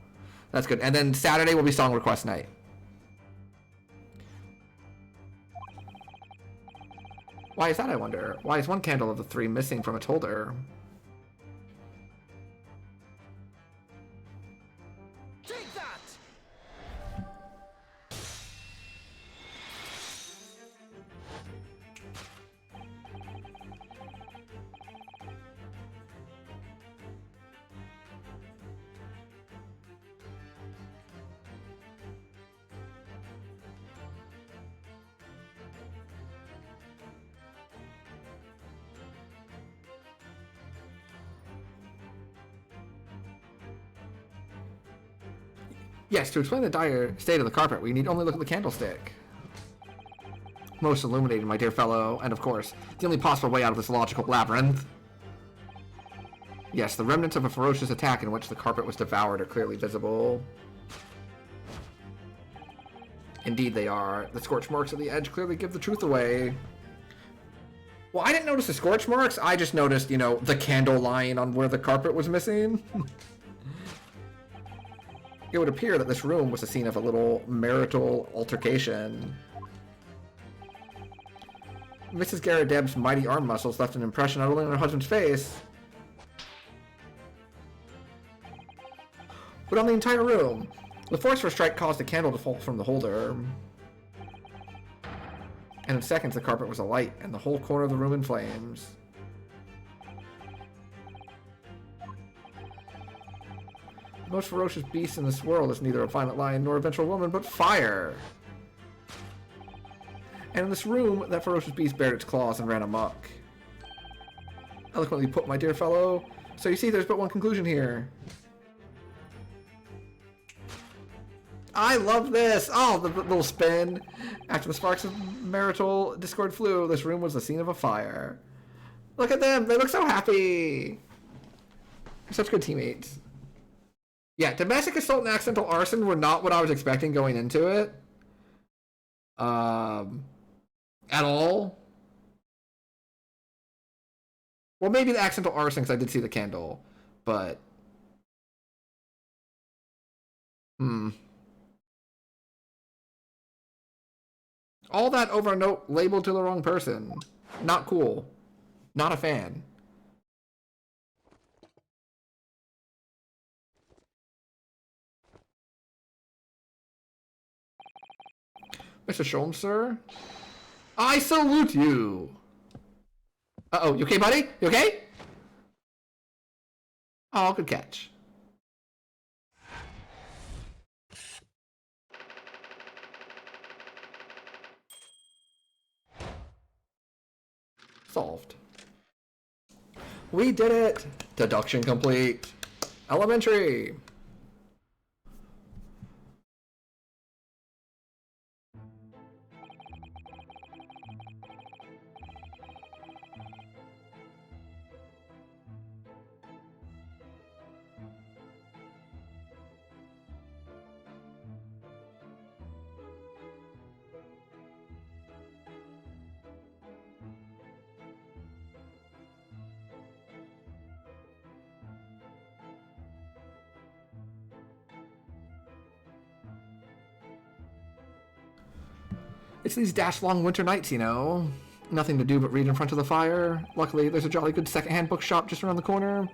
that's good. And then Saturday will be song request night. Why is that, I wonder? Why is one candle of the 3 missing from its holder? Take that! Yes, to explain the dire state of the carpet, we need only look at the candlestick. Most illuminating, my dear fellow, and of course, the only possible way out of this logical labyrinth. Yes, the remnants of a ferocious attack in which the carpet was devoured are clearly visible. Indeed they are. The scorch marks at the edge clearly give the truth away. Well, I didn't notice the scorch marks, I just noticed, you know, the candle line on where the carpet was missing. It would appear that this room was the scene of a little marital altercation. Mrs. Garradeb's mighty arm muscles left an impression not only on her husband's face, but on the entire room. The force of her strike caused the candle to fall from the holder. And in seconds the carpet was alight, and the whole corner of the room in flames. The most ferocious beast in this world is neither a violent lion nor a vengeful woman, but fire. And in this room, that ferocious beast bared its claws and ran amok. Eloquently put, my dear fellow. So you see, there's but one conclusion here. I love this! Oh, the little spin. After the sparks of marital discord flew, this room was the scene of a fire. Look at them! They look so happy! They're such good teammates. Yeah, domestic assault and accidental arson were not what I was expecting going into it. At all. Well, maybe the accidental arson, because I did see the candle. But... all that over a note labeled to the wrong person. Not cool. Not a fan. Mr. Sholmes, sir? I salute you! Uh-oh, you okay, buddy? You okay? Oh, good catch. Solved. We did it! Deduction complete. Elementary. It's these dash-long winter nights, you know. Nothing to do but read in front of the fire. Luckily, there's a jolly good secondhand bookshop just around the corner.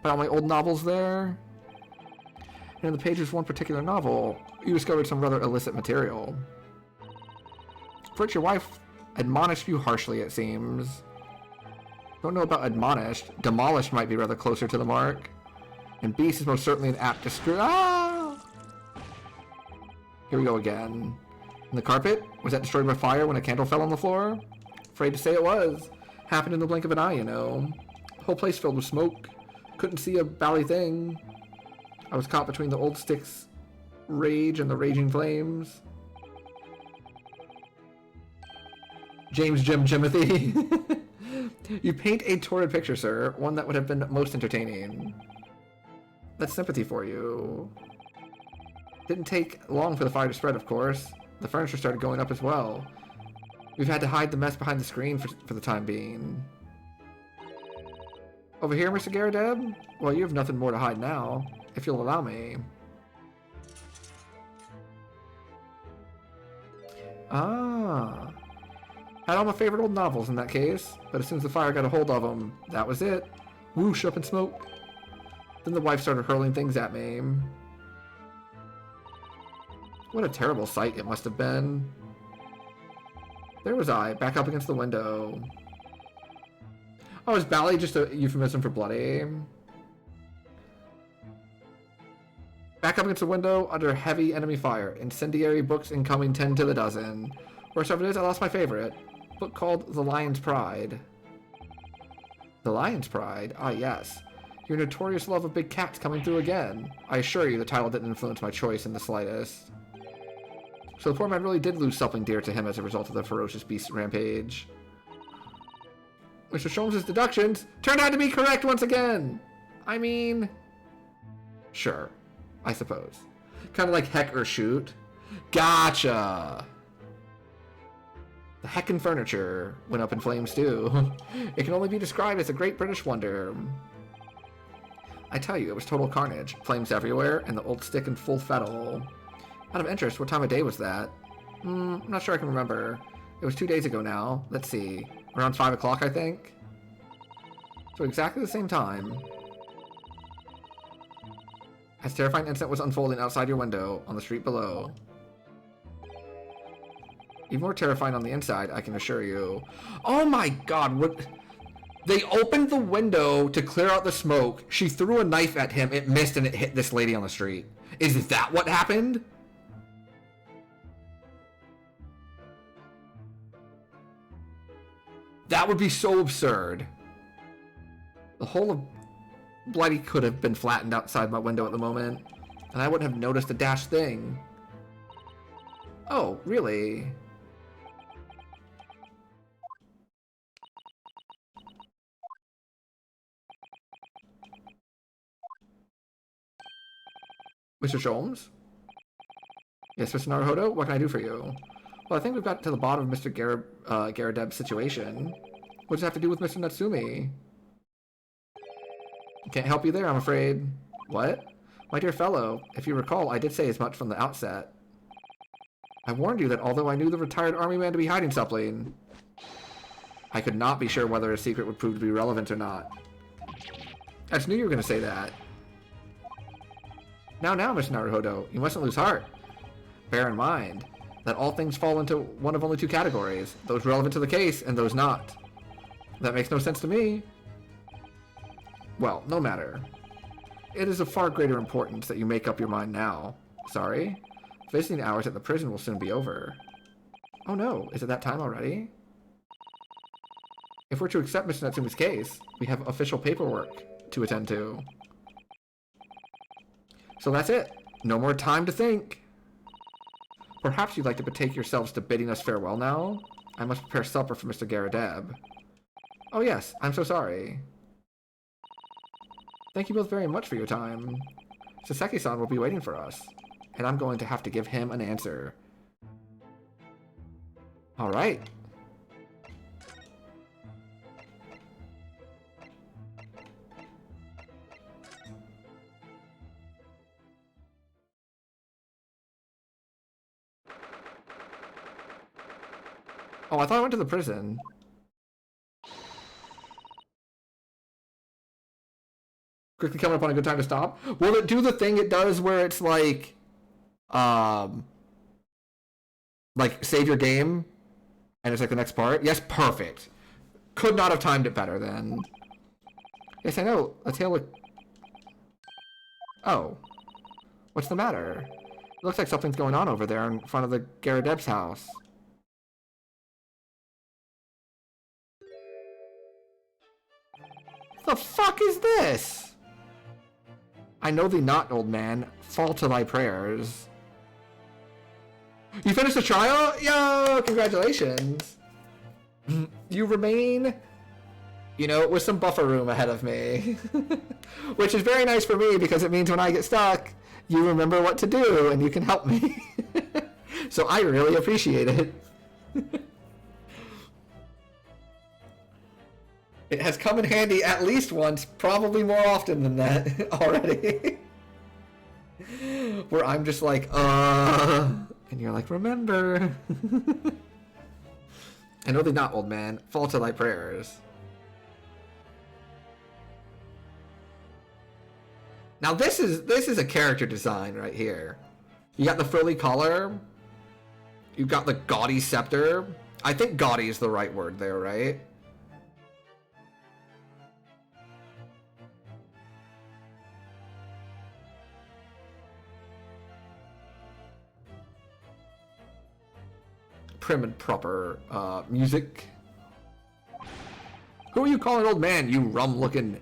Put all my old novels there. And in the pages of one particular novel, you discovered some rather illicit material. For which your wife admonished you harshly, it seems. Don't know about admonished. Demolished might be rather closer to the mark. And beast is most certainly an apt description. Ah! Here we go again. And the carpet? Was that destroyed by fire when a candle fell on the floor? Afraid to say it was. Happened in the blink of an eye, you know. The whole place filled with smoke. Couldn't see a bally thing. I was caught between the old stick's rage and the raging flames. James Jim Jimothy. You paint a torrid picture, sir. One that would have been most entertaining. That's sympathy for you. Didn't take long for the fire to spread, of course. The furniture started going up as well. We've had to hide the mess behind the screen for the time being. Over here, Mr. Garadeb? Well, you have nothing more to hide now, if you'll allow me. Ah. Had all my favorite old novels in that case, but as soon as the fire got a hold of them, that was it. Whoosh, up in smoke. Then the wife started hurling things at me. What a terrible sight it must have been. There was I, back up against the window. Oh, is Bally just a euphemism for bloody? Back up against the window, under heavy enemy fire. Incendiary books incoming 10 to the dozen. Worst of it is, I lost my favorite. Book called The Lion's Pride. The Lion's Pride? Ah, yes. Your notorious love of big cats coming through again. I assure you the title didn't influence my choice in the slightest. So the poor man really did lose something dear to him as a result of the ferocious beast rampage. Mr. Sholmes' deductions turned out to be correct once again! I mean... Sure. I suppose. Kind of like heck or shoot. Gotcha! The heckin' furniture went up in flames too. It can only be described as a great British wonder. I tell you, it was total carnage. Flames everywhere, and the old stick in full fettle. Out of interest, what time of day was that? I'm not sure I can remember. It was 2 days ago now. Let's see. Around 5 o'clock, I think? So exactly the same time. As terrifying incident was unfolding outside your window, on the street below. Even more terrifying on the inside, I can assure you. Oh my god, what... They opened the window to clear out the smoke. She threw a knife at him, it missed, and it hit this lady on the street. Is that what happened? That would be so absurd. The whole of Blighty could have been flattened outside my window at the moment, and I wouldn't have noticed a dash thing. Oh, really? Mr. Sholmes? Yes, Mr. Naruhodo? What can I do for you? Well, I think we've got to the bottom of Mr. Garadeb's situation. What does it have to do with Mr. Natsumi? Can't help you there, I'm afraid. What? My dear fellow, if you recall, I did say as much from the outset. I warned you that although I knew the retired army man to be hiding something, I could not be sure whether a secret would prove to be relevant or not. I just knew you were going to say that. Now, Mr. Naruhodo, you mustn't lose heart. Bear in mind that all things fall into one of only two categories, those relevant to the case and those not. That makes no sense to me. Well, no matter. It is of far greater importance that you make up your mind now. Sorry? Visiting hours at the prison will soon be over. Oh no, is it that time already? If we're to accept Mr. Natsumi's case, we have official paperwork to attend to. So that's it. No more time to think. Perhaps you'd like to betake yourselves to bidding us farewell now? I must prepare supper for Mr. Garadeb. Oh yes, I'm so sorry. Thank you both very much for your time. Saseki-san will be waiting for us, and I'm going to have to give him an answer. Alright. Oh, I thought I went to the prison. Quickly coming up on a good time to stop. Will it do the thing it does where it's like save your game and it's like the next part? Yes, perfect. Could not have timed it better then. Yes, I know. A tail of... Oh. What's the matter? It looks like something's going on over there in front of the Garadeb's house. The fuck is this? I know thee not, old man. Fall to thy prayers. You finished the trial? Yo, congratulations. You remain, you know, with some buffer room ahead of me. Which is very nice for me because it means when I get stuck, you remember what to do and you can help me. So I really appreciate it. It has come in handy at least once, probably more often than that already. Where I'm just like, and you're like, remember. I know thee not, old man. Fall to thy prayers. Now this is a character design right here. You got the frilly collar. You got the gaudy scepter. I think gaudy is the right word there, right? Prim and proper music. Who are you calling old man, you rum-looking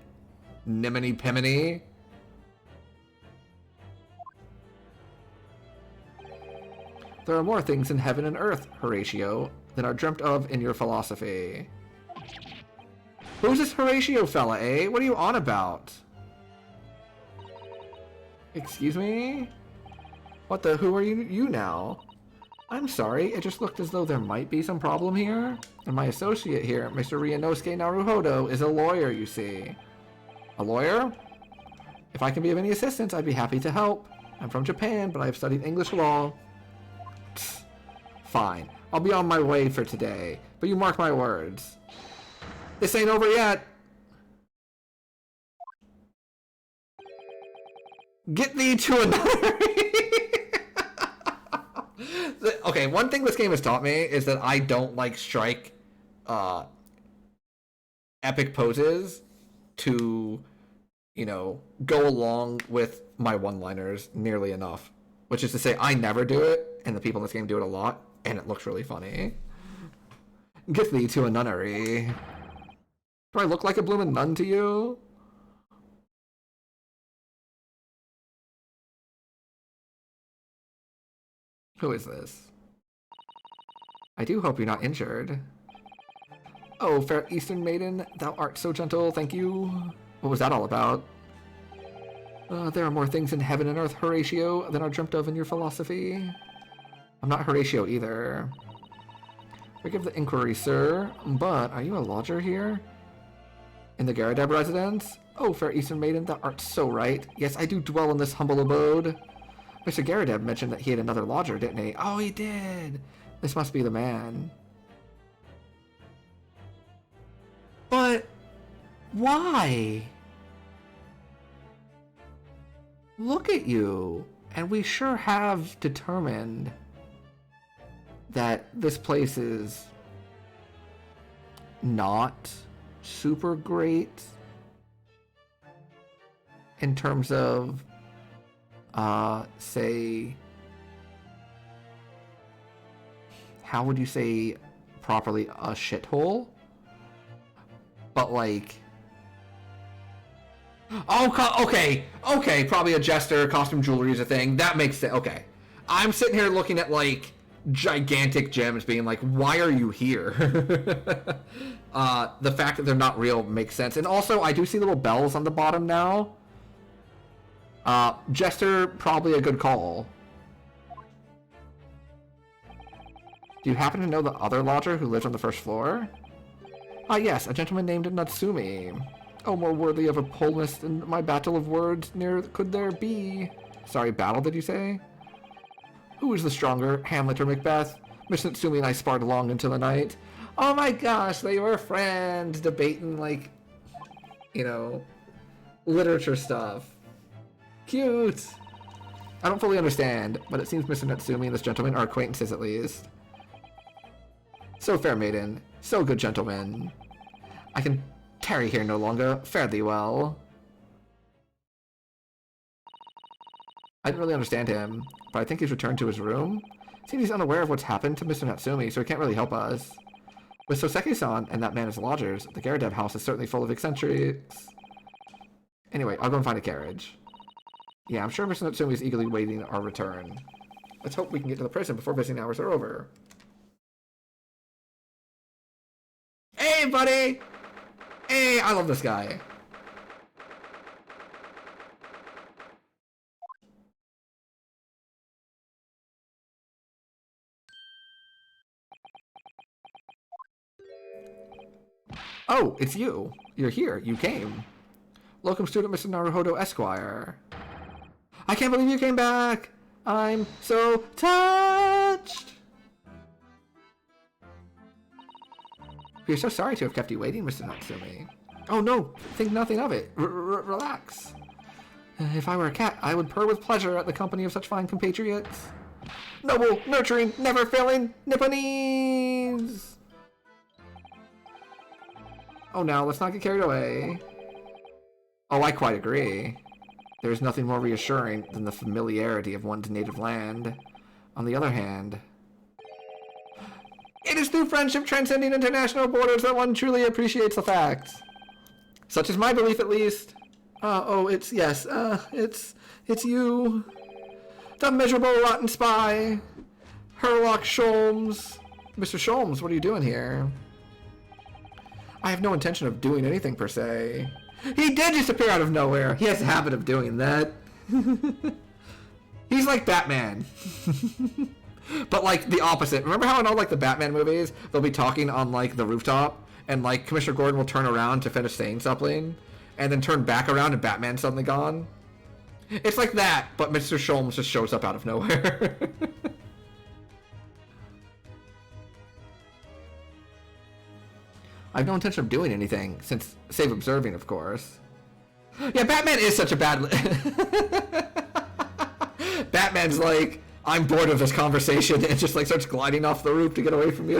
niminy piminy? There are more things in heaven and earth, Horatio, than are dreamt of in your philosophy. Who's this Horatio fella, eh? What are you on about? Excuse me? What the who are you now? I'm sorry, it just looked as though there might be some problem here. And my associate here, Mr. Ryunosuke Naruhodo, is a lawyer, you see. A lawyer? If I can be of any assistance, I'd be happy to help. I'm from Japan, but I've studied English law. Psst. Fine, I'll be on my way for today, but you mark my words. This ain't over yet. Get thee to another... Okay, one thing this game has taught me is that I don't like strike epic poses to, you know, go along with my one-liners nearly enough. Which is to say, I never do it, and the people in this game do it a lot, and it looks really funny. Get thee to a nunnery. Do I look like a bloomin' nun to you? Who is this? I do hope you're not injured. Oh, fair Eastern maiden, thou art so gentle, thank you. What was that all about? There are more things in heaven and earth, Horatio, than are dreamt of in your philosophy. I'm not Horatio either. Forgive the inquiry, sir, but are you a lodger here? In the Garadeb residence? Oh, fair Eastern maiden, thou art so right. Yes, I do dwell in this humble abode. Mr. Garadeb mentioned that he had another lodger, didn't he? Oh, he did! This must be the man. But... why? Look at you! And we sure have determined that this place is not super great in terms of say, how would you say properly, a shithole? But like, oh, okay, probably a jester, costume jewelry is a thing. That makes sense. Okay, I'm sitting here looking at like gigantic gems, being like, why are you here? The fact that they're not real makes sense, and also I do see little bells on the bottom now. Jester, probably a good call. Do you happen to know the other lodger who lives on the first floor? Ah, yes, a gentleman named Natsumi. Oh, more worthy of a polemist than my battle of words near could there be. Sorry, battle, did you say? Who is the stronger, Hamlet or Macbeth? Miss Natsumi and I sparred long into the night. Oh my gosh, they were friends, debating, like, you know, literature stuff. Cute! I don't fully understand, but it seems Mr. Natsumi and this gentleman are acquaintances at least. So fair maiden, so good gentleman. I can tarry here no longer. Fare thee well. I didn't really understand him, but I think he's returned to his room. Seems he's unaware of what's happened to Mr. Natsumi, so he can't really help us. With Soseki-san and that man as lodgers, the Garadev house is certainly full of eccentrics. Anyway, I'll go and find a carriage. Yeah, I'm sure Mr. Natsumi is eagerly waiting our return. Let's hope we can get to the prison before visiting hours are over. Hey, buddy! Hey, I love this guy. Oh, it's you. You're here. You came. Locum student Mr. Naruhodo Esquire. I can't believe you came back! I'm so touched! We are so sorry to have kept you waiting, Mr. Natsumi. Oh no, think nothing of it. Relax. If I were a cat, I would purr with pleasure at the company of such fine compatriots. Noble, nurturing, never failing Nipponese! Oh, now let's not get carried away. Oh, I quite agree. There is nothing more reassuring than the familiarity of one's native land. On the other hand, it is through friendship transcending international borders that one truly appreciates the facts. Such is my belief, at least. It's you. The miserable rotten spy. Herlock Sholmes. Mr. Sholmes, what are you doing here? I have no intention of doing anything per se. He did just appear out of nowhere. He has a habit of doing that. He's like Batman. But like the opposite. Remember how in all like the Batman movies, they'll be talking on like the rooftop and like Commissioner Gordon will turn around to finish saying something and then turn back around and Batman's suddenly gone? It's like that, but Mr. Sholmes just shows up out of nowhere. I have no intention of doing anything, since save observing, of course. Yeah, Batman is such a bad... Batman's like, I'm bored of this conversation, and just like starts gliding off the roof to get away from you.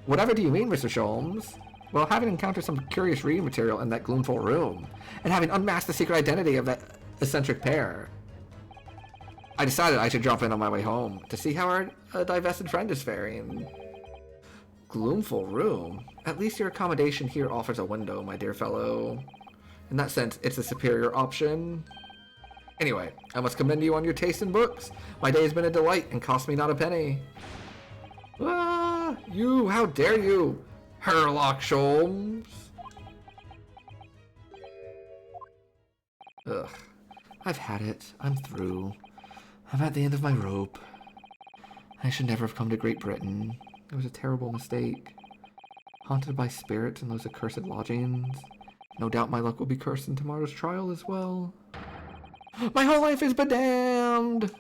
Whatever do you mean, Mr. Sholmes? Well, having encountered some curious reading material in that gloomful room, and having unmasked the secret identity of that eccentric pair, I decided I should drop in on my way home to see how our divested friend is faring. Gloomful room? At least your accommodation here offers a window, my dear fellow. In that sense, it's a superior option. Anyway, I must commend you on your taste in books. My day has been a delight and cost me not a penny. Ah, you, how dare you, Herlock Sholmes? Ugh, I've had it. I'm through. I'm at the end of my rope. I should never have come to Great Britain. It was a terrible mistake. Haunted by spirits in those accursed lodgings. No doubt my luck will be cursed in tomorrow's trial as well. My whole life is bedamned!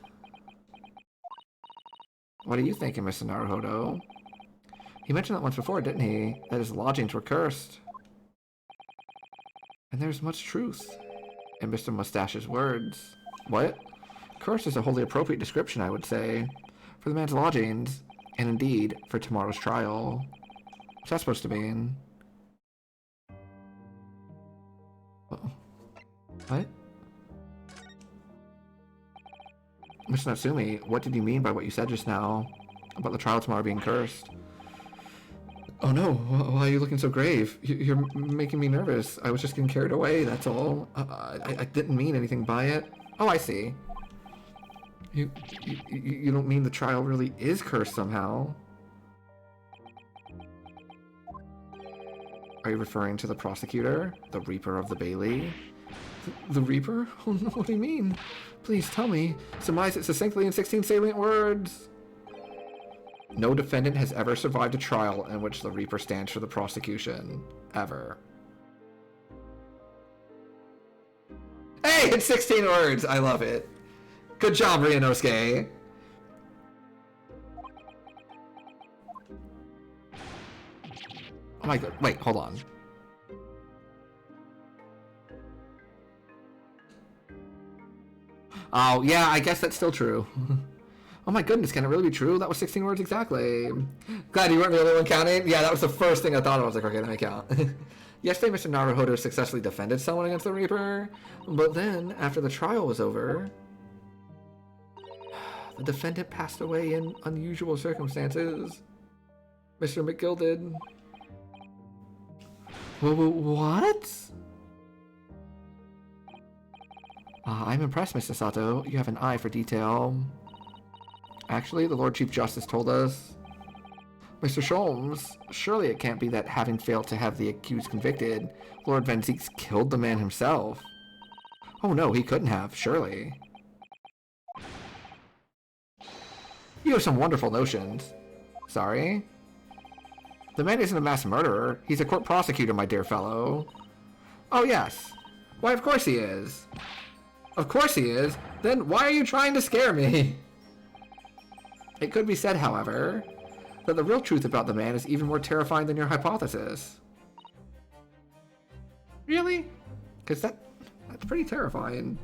What are you thinking, Mr. Naruhodo? He mentioned that once before, didn't he? That his lodgings were cursed. And there's much truth in Mr. Mustache's words. What? Curse is a wholly appropriate description, I would say, for the man's lodgings, and indeed, for tomorrow's trial. What's that supposed to mean? Uh-oh. What? Mr. Natsumi, what did you mean by what you said just now about the trial tomorrow being cursed? Oh no, why are you looking so grave? You're making me nervous. I was just getting carried away, that's all. I didn't mean anything by it. Oh, I see. You don't mean the trial really is cursed somehow? Are you referring to the prosecutor? The Reaper of the Bailey? The Reaper? Oh no, what do you mean? Please tell me. Surmise it succinctly in 16 salient words. No defendant has ever survived a trial in which the Reaper stands for the prosecution. Ever. Hey, it's 16 words! I love it. Good job, Ryunosuke. Oh my god, wait, hold on. Oh, yeah, I guess that's still true. Oh my goodness, can it really be true? That was 16 words exactly. Glad you weren't the only one counting. Yeah, that was the first thing I thought of. I was like, okay, let me count. Yesterday, Mr. Naruhodo successfully defended someone against the Reaper, but then, after the trial was over, the defendant passed away in unusual circumstances. Mr. McGill did. What? I'm impressed, Mr. Sato. You have an eye for detail. Actually, the Lord Chief Justice told us. Mr. Sholmes, surely it can't be that having failed to have the accused convicted, Lord Van Zieks killed the man himself. Oh no, he couldn't have, surely. You have some wonderful notions. Sorry? The man isn't a mass murderer. He's a court prosecutor, my dear fellow. Oh yes. Why, of course he is. Of course he is. Then why are you trying to scare me? It could be said, however, that the real truth about the man is even more terrifying than your hypothesis. Really? Because that's pretty terrifying.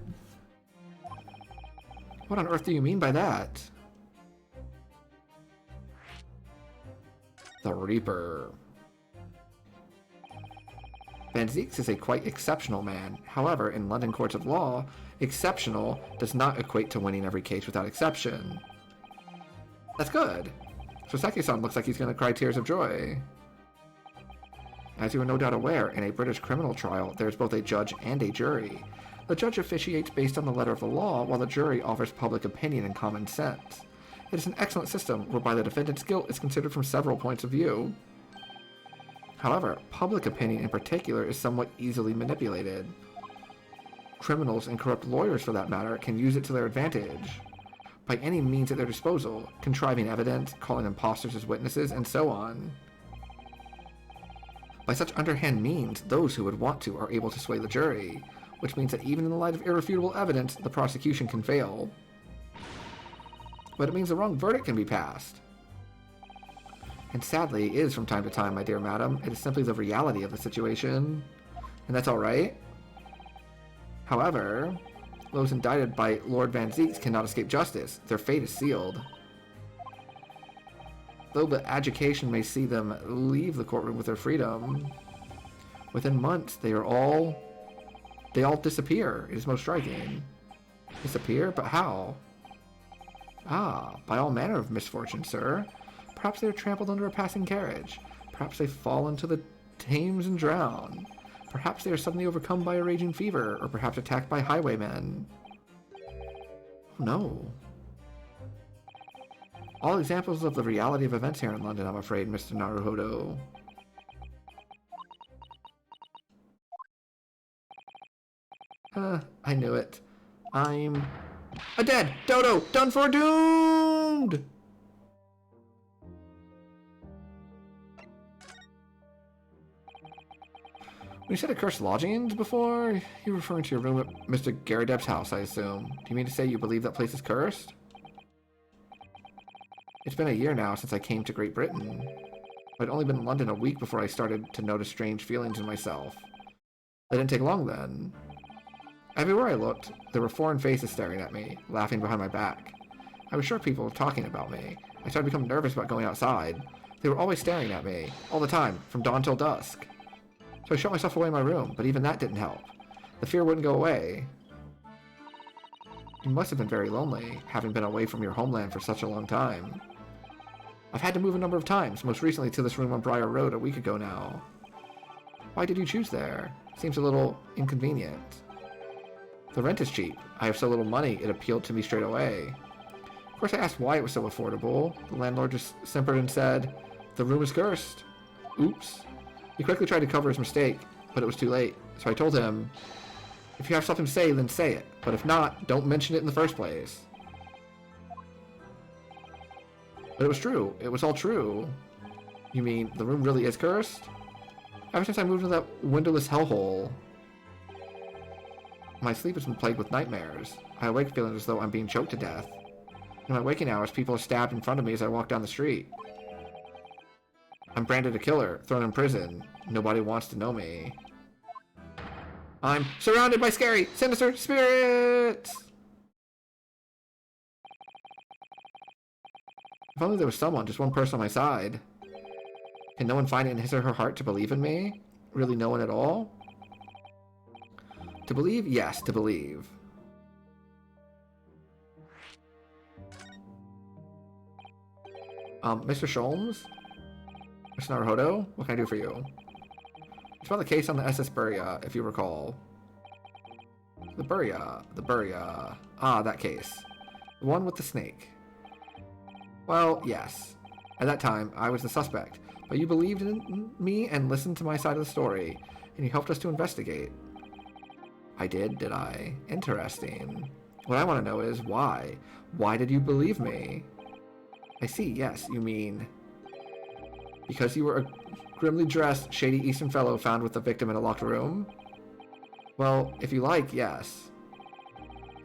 What on earth do you mean by that? The Reaper. Van Zieks is a quite exceptional man. However, in London courts of law, exceptional does not equate to winning every case without exception. That's good. Soseki-san looks like he's going to cry tears of joy. As you are no doubt aware, in a British criminal trial, there is both a judge and a jury. The judge officiates based on the letter of the law, while the jury offers public opinion and common sense. It is an excellent system whereby the defendant's guilt is considered from several points of view. However, public opinion in particular is somewhat easily manipulated. Criminals and corrupt lawyers, for that matter, can use it to their advantage. By any means at their disposal, contriving evidence, calling imposters as witnesses, and so on. By such underhand means, those who would want to are able to sway the jury, which means that even in the light of irrefutable evidence, the prosecution can fail. But it means the wrong verdict can be passed. And sadly, it is from time to time, my dear madam. It is simply the reality of the situation. And that's alright. However, those indicted by Lord Van Zieks cannot escape justice. Their fate is sealed. Though the adjudication may see them leave the courtroom with their freedom, within months they all disappear. It is most striking. Disappear? But how? Ah, by all manner of misfortune, sir. Perhaps they are trampled under a passing carriage. Perhaps they fall into the Thames and drown. Perhaps they are suddenly overcome by a raging fever, or perhaps attacked by highwaymen. Oh, no. All examples of the reality of events here in London, I'm afraid, Mr. Naruhodo. I knew it. I'm a dead dodo, done for, doomed! When you said accursed lodgings before, you're referring to your room at Mr. Garadeb's house, I assume. Do you mean to say you believe that place is cursed? It's been a year now since I came to Great Britain. I'd only been in London a week before I started to notice strange feelings in myself. It didn't take long then. Everywhere I looked, there were foreign faces staring at me, laughing behind my back. I was sure people were talking about me. I started to become nervous about going outside. They were always staring at me, all the time, from dawn till dusk. So I shut myself away in my room, but even that didn't help. The fear wouldn't go away. You must have been very lonely, having been away from your homeland for such a long time. I've had to move a number of times, most recently to this room on Briar Road a week ago now. Why did you choose there? Seems a little inconvenient. The rent is cheap. I have so little money, it appealed to me straight away. Of course I asked why it was so affordable. The landlord just simpered and said, "The room is cursed." Oops. He quickly tried to cover his mistake, but it was too late. So I told him, if you have something to say, then say it. But if not, don't mention it in the first place. But it was true. It was all true. You mean, the room really is cursed? Ever since I moved into that windowless hellhole, my sleep has been plagued with nightmares. I awake feeling as though I'm being choked to death. In my waking hours, people are stabbed in front of me as I walk down the street. I'm branded a killer, thrown in prison. Nobody wants to know me. I'm surrounded by scary, sinister spirits! If only there was someone, just one person on my side. Can no one find it in his or her heart to believe in me? Really no one at all? To believe? Yes, to believe. Mr. Sholmes? Mr. Naruhodo? What can I do for you? It's about the case on the SS Buria, if you recall. The Buria. Ah, that case. The one with the snake. Well, yes. At that time, I was the suspect, but you believed in me and listened to my side of the story, and you helped us to investigate. I did I? Interesting. What I want to know is why? Why did you believe me? I see, yes, you mean... Because you were a grimly dressed, shady Eastern fellow found with the victim in a locked room? Well, if you like, yes.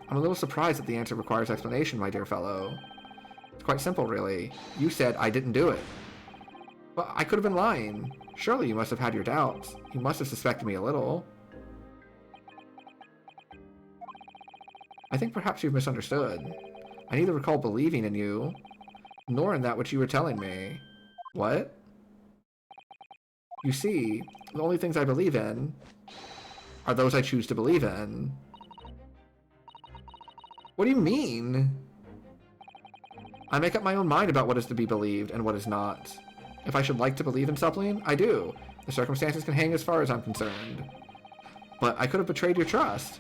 I'm a little surprised that the answer requires explanation, my dear fellow. It's quite simple, really. You said I didn't do it. But I could have been lying. Surely you must have had your doubts. You must have suspected me a little. I think perhaps you've misunderstood. I neither recall believing in you, nor in that which you were telling me. What? You see, the only things I believe in are those I choose to believe in. What do you mean? I make up my own mind about what is to be believed and what is not. If I should like to believe in something, I do. The circumstances can hang as far as I'm concerned. But I could have betrayed your trust.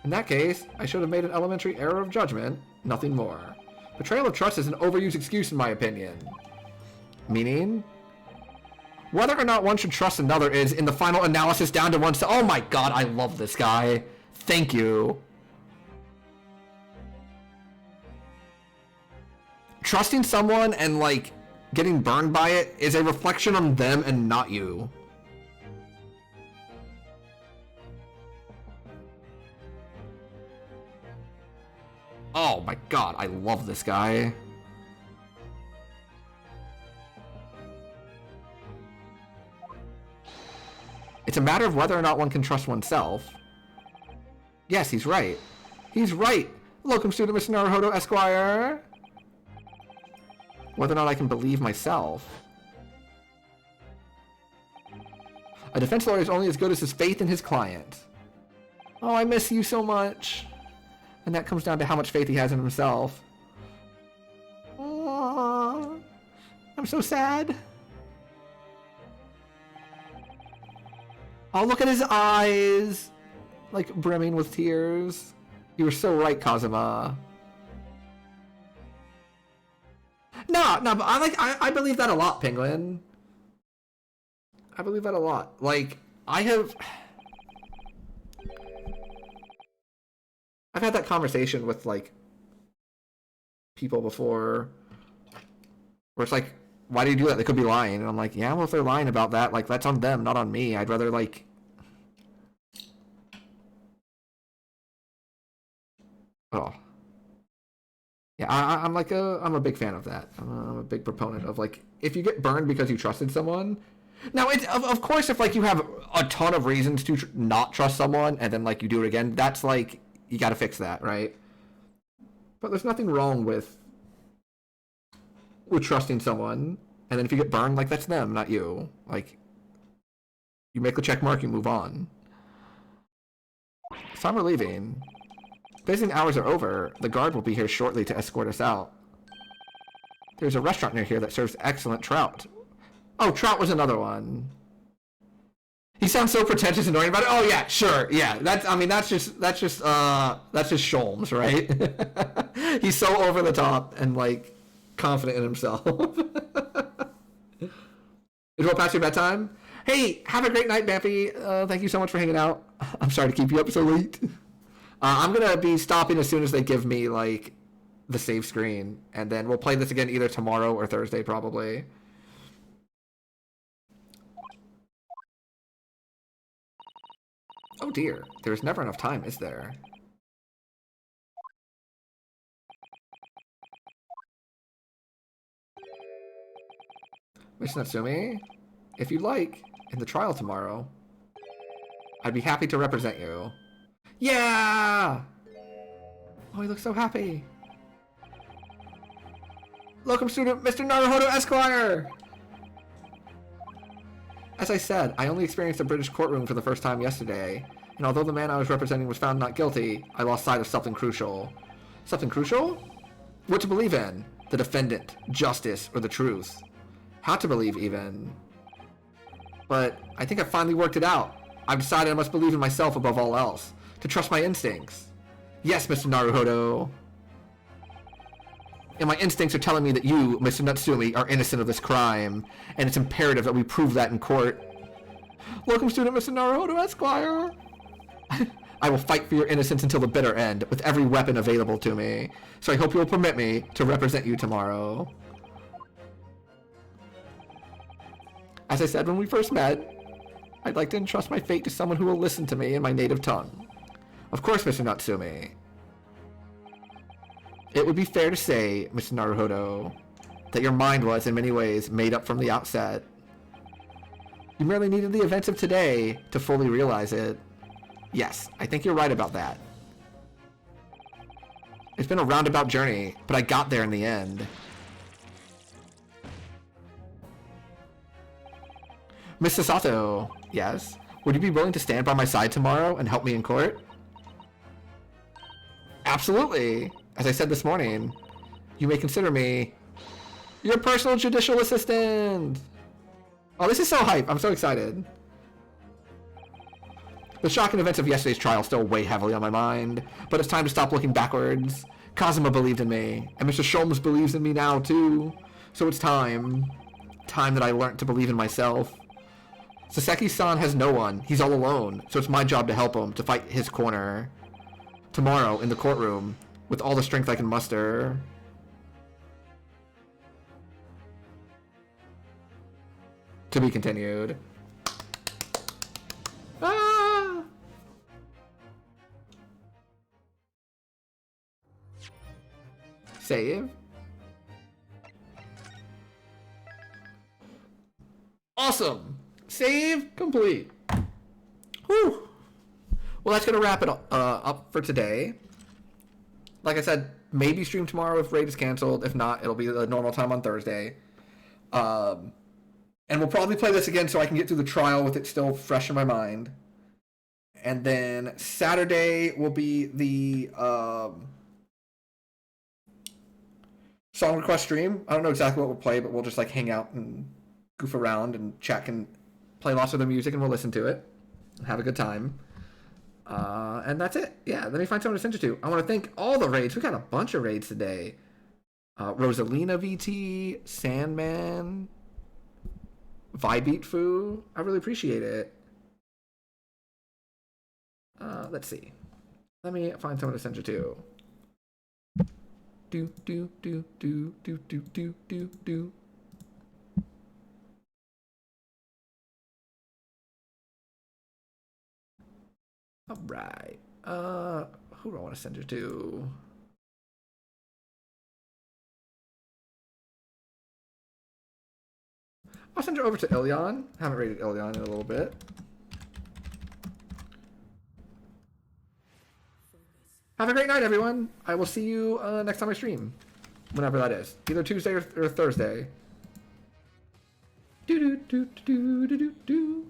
In that case, I should have made an elementary error of judgment, nothing more. Betrayal of trust is an overused excuse in my opinion. Meaning? Whether or not one should trust another is, in the final analysis, down to oneself. Oh my god, I love this guy. Thank you. Trusting someone and, like, getting burned by it is a reflection on them and not you. Oh my god, I love this guy. It's a matter of whether or not one can trust oneself. Yes, he's right. He's right! Welcome, student Mr. Naruhodo, Esquire! Whether or not I can believe myself. A defense lawyer is only as good as his faith in his client. Oh, I miss you so much. And that comes down to how much faith he has in himself. Aww, I'm so sad. Oh, look at his eyes! Like, brimming with tears. You were so right, Kazuma. No, but I believe that a lot, Penguin. I believe that a lot. Like, I've had that conversation with, like, people before where it's like, why do you do that? They could be lying. And I'm like, yeah, well, if they're lying about that, like, that's on them, not on me. I'd rather, like... Oh. Yeah, I'm a big fan of that. I'm a big proponent of, like, if you get burned because you trusted someone... Now, it's, of course, if, like, you have a ton of reasons to not trust someone, and then, like, you do it again, that's, like, you gotta fix that, right? But there's nothing wrong with trusting someone, and then if you get burned, like, that's them, not you. Like, you make the check mark, you move on. So we're leaving. Visiting hours are over. The guard will be here shortly to escort us out. There's a restaurant near here that serves excellent trout. Oh, trout was another one. He sounds so pretentious and annoying about it. Oh yeah, sure, yeah. That's just Sholmes, right? He's so over the top and, like, confident in himself. Is it past your bedtime? Hey, have a great night, Bampy. Thank you so much for hanging out. I'm sorry to keep you up so late. I'm gonna be stopping as soon as they give me, like, the save screen, and then we'll play this again either tomorrow or Thursday, probably. Oh dear, there's never enough time, is there? Miss Natsumi, if you'd like, in the trial tomorrow, I'd be happy to represent you. Yeah! Oh, he looks so happy. Locum student, Mr. Naruhodo Esquire! As I said, I only experienced a British courtroom for the first time yesterday, and although the man I was representing was found not guilty, I lost sight of something crucial. Something crucial? What to believe in? The defendant, justice, or the truth? How to believe, even. But I think I finally worked it out. I've decided I must believe in myself above all else, to trust my instincts. Yes, Mr. Naruhodo. And my instincts are telling me that you, Mr. Natsumi, are innocent of this crime, and it's imperative that we prove that in court. Welcome, student Mr. Naruhodo Esquire. I will fight for your innocence until the bitter end, with every weapon available to me, so I hope you will permit me to represent you tomorrow. As I said when we first met, I'd like to entrust my fate to someone who will listen to me in my native tongue. Of course, Mr. Natsumi. It would be fair to say, Mr. Naruhodo, that your mind was, in many ways, made up from the outset. You merely needed the events of today to fully realize it. Yes, I think you're right about that. It's been a roundabout journey, but I got there in the end. Mr. Sato, yes? Would you be willing to stand by my side tomorrow and help me in court? Absolutely! As I said this morning, you may consider me your personal judicial assistant! Oh, this is so hype! I'm so excited. The shocking events of yesterday's trial still weigh heavily on my mind, but it's time to stop looking backwards. Kazuma believed in me, and Mr. Sholmes believes in me now, too. So it's time. Time that I learned to believe in myself. Saseki-san has no one. He's all alone, so it's my job to help him, to fight his corner. Tomorrow, in the courtroom, with all the strength I can muster. To be continued. Ah! Save. Awesome! Save complete. Whew. Well, that's gonna wrap it up for today. Like I said, maybe stream tomorrow if raid is canceled. If not, it'll be the normal time on Thursday. And we'll probably play this again so I can get through the trial with it still fresh in my mind. And then Saturday will be the song request stream. I don't know exactly what we'll play, but we'll just like hang out and goof around and check and play lots of the music, and we'll listen to it and have a good time. And that's it. Yeah, let me find someone to send it to. I want to thank all the raids. We got a bunch of raids today. Rosalina VT, Sandman, Vibeat Foo. I really appreciate it. Let's see. Let me find someone to send it to. Do. All right. Who do I want to send it to? I'll send her over to Ilyon. Haven't rated Ilyon in a little bit. Have a great night, everyone. I will see you next time I stream. Whenever that is. Either Tuesday or Thursday. Do.